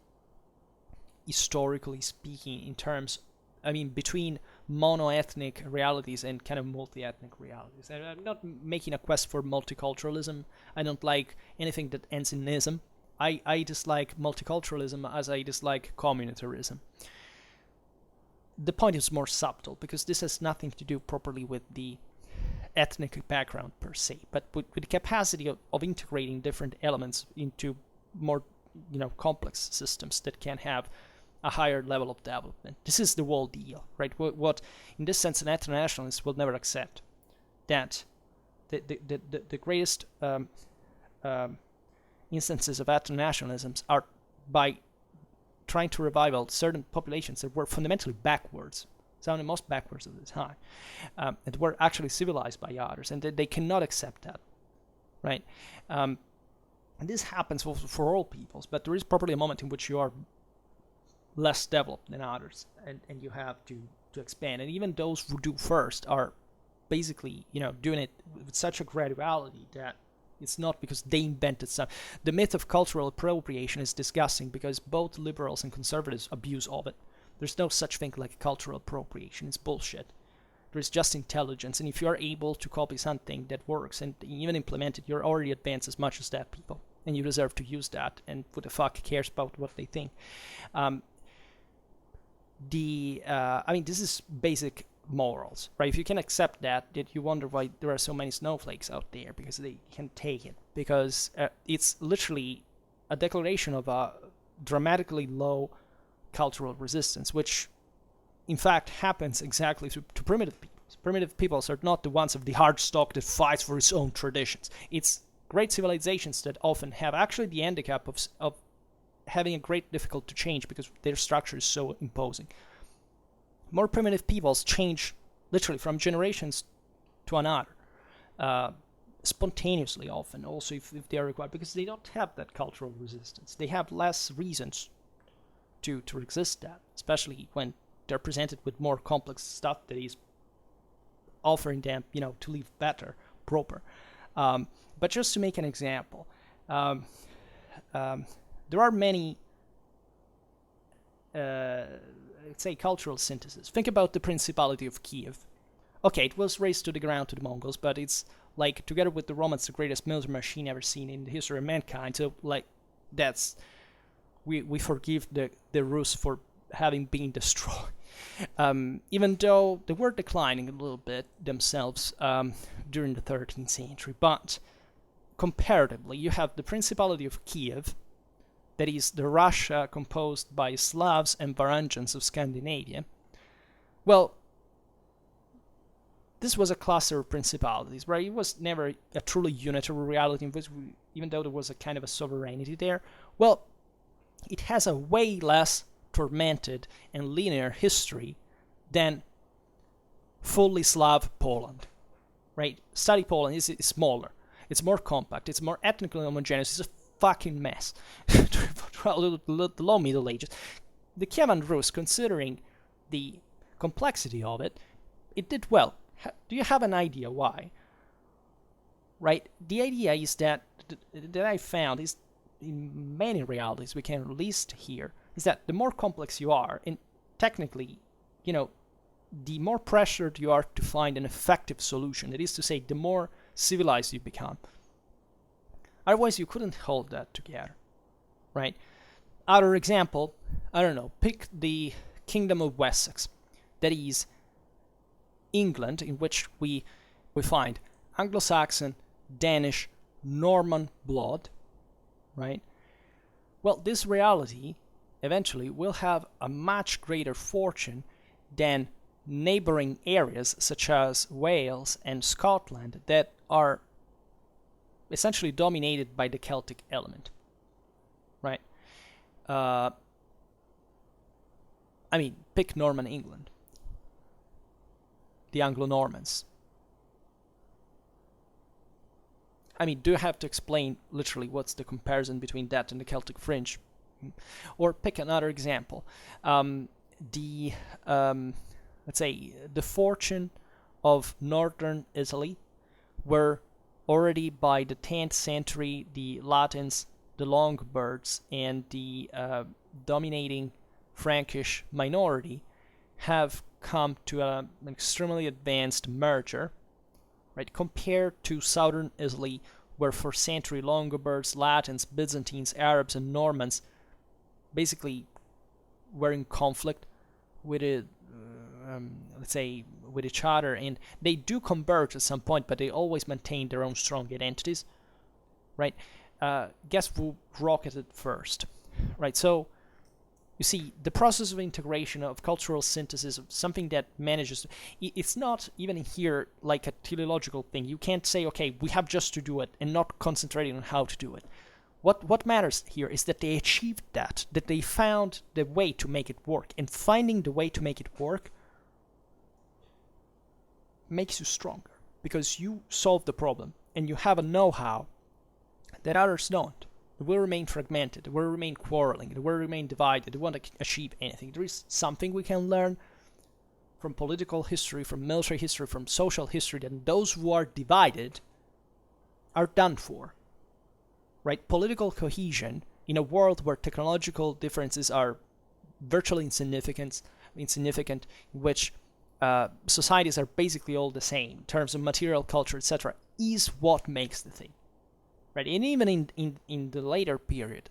historically speaking, in terms, I mean, between mono-ethnic realities and kind of multi-ethnic realities? And I'm not making a quest for multiculturalism. I don't like anything that ends in ism. I dislike multiculturalism as I dislike communitarism. The point is more subtle, because this has nothing to do properly with the ethnic background per se, but with the capacity of integrating different elements into more complex systems that can have a higher level of development. This is the whole deal, right? What in this sense an ethno-nationalist will never accept, that the greatest instances of ethno-nationalisms are by trying to revival certain populations that were fundamentally backwards, some of the most backwards of the time, and were actually civilized by others, and they cannot accept that, right? And this happens for all peoples, but there is probably a moment in which you are less developed than others, and you have to expand. And even those who do first are basically, doing it with such a graduality that It's not because they invented something. The myth of cultural appropriation is disgusting because both liberals and conservatives abuse of it. There's no such thing like cultural appropriation. It's bullshit. There's just intelligence, and if you're able to copy something that works and even implement it, you're already advanced as much as that people, and you deserve to use that, and who the fuck cares about what they think? This is basic morals, right? If you can accept that you wonder why there are so many snowflakes out there, because they can take it, because it's literally a declaration of a dramatically low cultural resistance, which in fact happens exactly to primitive peoples. Primitive peoples are not the ones of the hard stock that fights for its own traditions. It's great civilizations that often have actually the handicap of having a great difficult to change because their structure is so imposing. More primitive peoples change literally from generations to another, spontaneously often, also if they are required, because they don't have that cultural resistance. They have less reasons to resist that, especially when they're presented with more complex stuff that is offering them, to live better, proper. But just to make an example, there are many let's say cultural synthesis. Think about the Principality of Kiev. Okay, it was razed to the ground to the Mongols, but it's like, together with the Romans, the greatest military machine ever seen in the history of mankind. So like, that's, we forgive the Rus for having been destroyed. Even though they were declining a little bit themselves during the 13th century. But comparatively, you have the Principality of Kiev, that is the Russia composed by Slavs and Varangians of Scandinavia. Well, this was a cluster of principalities, right? It was never a truly unitary reality, even though there was a kind of a sovereignty there. Well, it has a way less tormented and linear history than fully Slav Poland, right? Study Poland is smaller, it's more compact, it's more ethnically homogeneous, it's a fucking mess. The low Middle Ages. The Kievan Rus, considering the complexity of it, it did well. Do you have an idea why? Right? The idea is that I found is, in many realities we can list here, is that the more complex you are, and technically, the more pressured you are to find an effective solution. That is to say, the more civilized you become. Otherwise, you couldn't hold that together, right? Other example, I don't know, pick the Kingdom of Wessex. That is England, in which we find Anglo-Saxon, Danish, Norman blood, right? Well, this reality eventually will have a much greater fortune than neighboring areas such as Wales and Scotland that are essentially dominated by the Celtic element, right? Pick Norman England, the Anglo-Normans. Do you have to explain literally what's the comparison between that and the Celtic fringe? Or pick another example. Let's say the fortune of northern Italy, where already by the 10th century the Latins, the Longobards, and the dominating Frankish minority have come to an extremely advanced merger, right? Compared to southern Italy, where for centuries Longobards, Latins, Byzantines, Arabs, and Normans basically were in conflict with it, with each other, and they do converge at some point, but they always maintain their own strong identities, right? Guess who rocketed first, right? So you see, the process of integration of cultural synthesis of something that manages, it's not even here like a teleological thing. You can't say, okay, we have just to do it and not concentrating on how to do it. What matters here is that they achieved that they found the way to make it work, and finding the way to make it work makes you stronger, because you solve the problem and you have a know-how that others don't. It will remain fragmented, it will remain quarreling, it will remain divided, it won't achieve anything. There is something we can learn from political history, from military history, from social history, that those who are divided are done for. Right? Political cohesion in a world where technological differences are virtually insignificant, in which societies are basically all the same in terms of material, culture, etc., is what makes the thing. Right? And even in the later period,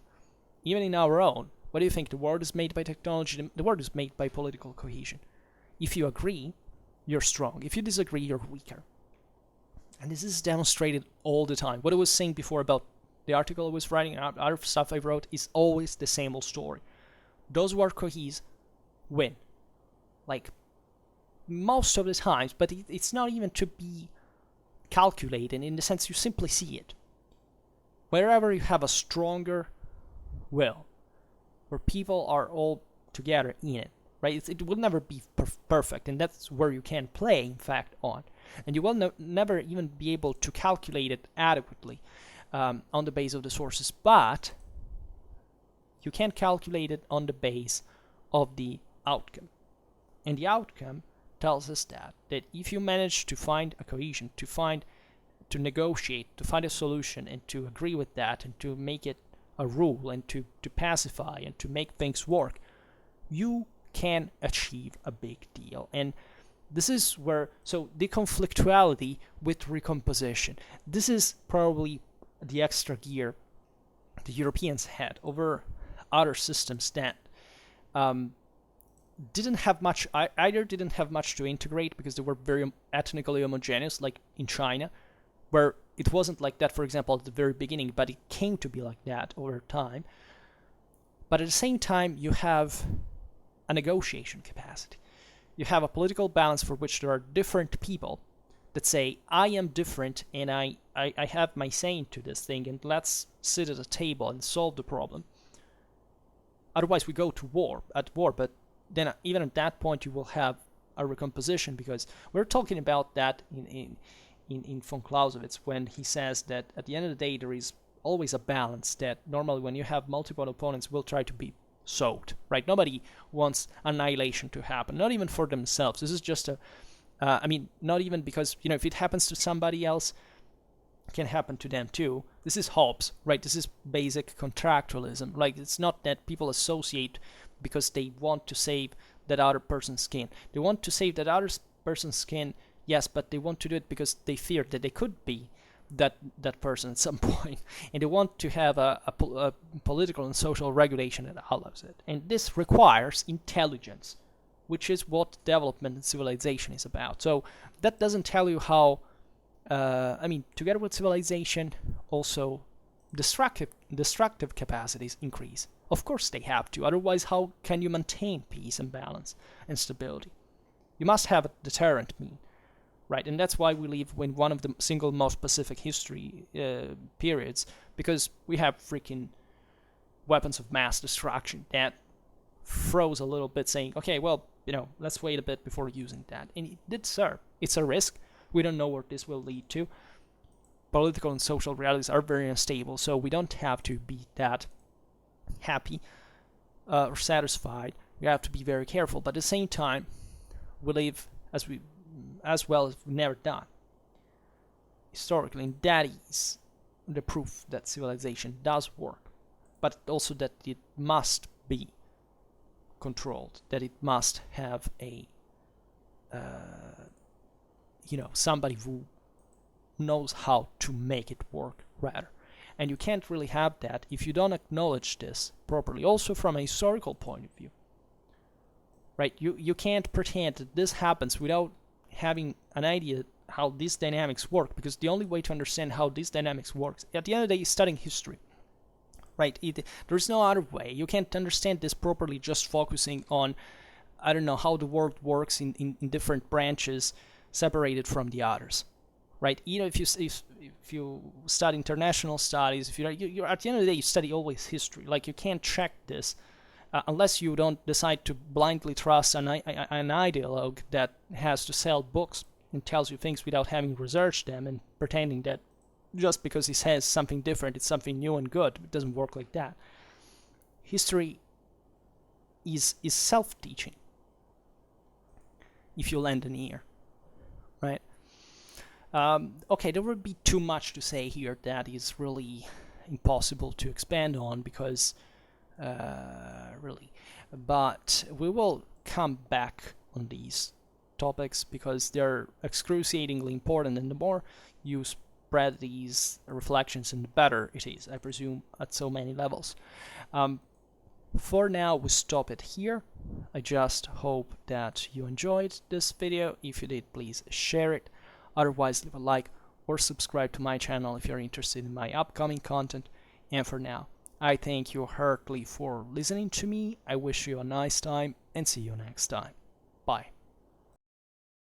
even in our own, what do you think? The world is made by technology, the world is made by political cohesion. If you agree, you're strong. If you disagree, you're weaker. And this is demonstrated all the time. What I was saying before about the article I was writing and other stuff I wrote is always the same old story. Those who are cohesive win. Like, most of the times, but it's not even to be calculated in the sense you simply see it. Wherever you have a stronger will, where people are all together in it, right? It will never be perfect, and that's where you can play, in fact, on. And you will never even be able to calculate it adequately on the base of the sources, but you can calculate it on the base of the outcome. And the outcome tells us that if you manage to find a cohesion, to negotiate, to find a solution, and to agree with that, and to make it a rule, and to pacify, and to make things work, you can achieve a big deal. And this is where, so the conflictuality with recomposition, this is probably the extra gear the Europeans had over other systems that didn't have much to integrate because they were very ethnically homogeneous, like in China, where it wasn't like that, for example, at the very beginning, but it came to be like that over time. But at the same time, you have a negotiation capacity. You have a political balance for which there are different people that say, I am different and I have my say into this thing, and let's sit at a table and solve the problem. Otherwise, we go to war, but then even at that point, you will have a recomposition, because we're talking about that in von Clausewitz, when he says that at the end of the day, there is always a balance that normally when you have multiple opponents will try to be solved, right? Nobody wants annihilation to happen, not even for themselves. This is just not even because, if it happens to somebody else, it can happen to them too. This is Hobbes, right? This is basic contractualism. Like, it's not that people associate because they want to save that other person's skin. They want to save that other person's skin, yes, but they want to do it because they fear that they could be that person at some point, and they want to have a political and social regulation that allows it. And this requires intelligence, which is what development and civilization is about. So that doesn't tell you how, together with civilization, also destructive capacities increase. Of course they have to, otherwise how can you maintain peace and balance and stability? You must have a deterrent mean. Right, and that's why we live in one of the single most Pacific history periods, because we have freaking weapons of mass destruction that froze a little bit, saying, okay, well, let's wait a bit before using that. And it did serve. It's a risk. We don't know where this will lead to. Political and social realities are very unstable, so we don't have to be that happy or satisfied. We have to be very careful. But at the same time, we live as well as we've never done historically, and that is the proof that civilization does work, but also that it must be controlled, that it must have a somebody who knows how to make it work, rather. And you can't really have that if you don't acknowledge this properly, also from a historical point of view, right? You can't pretend that this happens without having an idea how these dynamics work, because the only way to understand how these dynamics works, at the end of the day, is studying history, right? There's no other way. You can't understand this properly just focusing on, how the world works in different branches separated from the others, right? If you study international studies, if you're at the end of the day, you study always history. Like, you can't check this unless you don't decide to blindly trust an ideologue that has to sell books and tells you things without having researched them, and pretending that just because he says something different, it's something new and good. It doesn't work like that. History is self-teaching, if you lend an ear, right? Okay, there would be too much to say here that is really impossible to expand on because really, but we will come back on these topics because they're excruciatingly important, and the more you spread these reflections, and the better it is, I presume, at so many levels. For now, we stop it here. I just hope that you enjoyed this video. If you did, please share it. Otherwise, leave a like or subscribe to my channel if you're interested in my upcoming content. And for now, I thank you heartily for listening to me. I wish you a nice time and see you next time. Bye.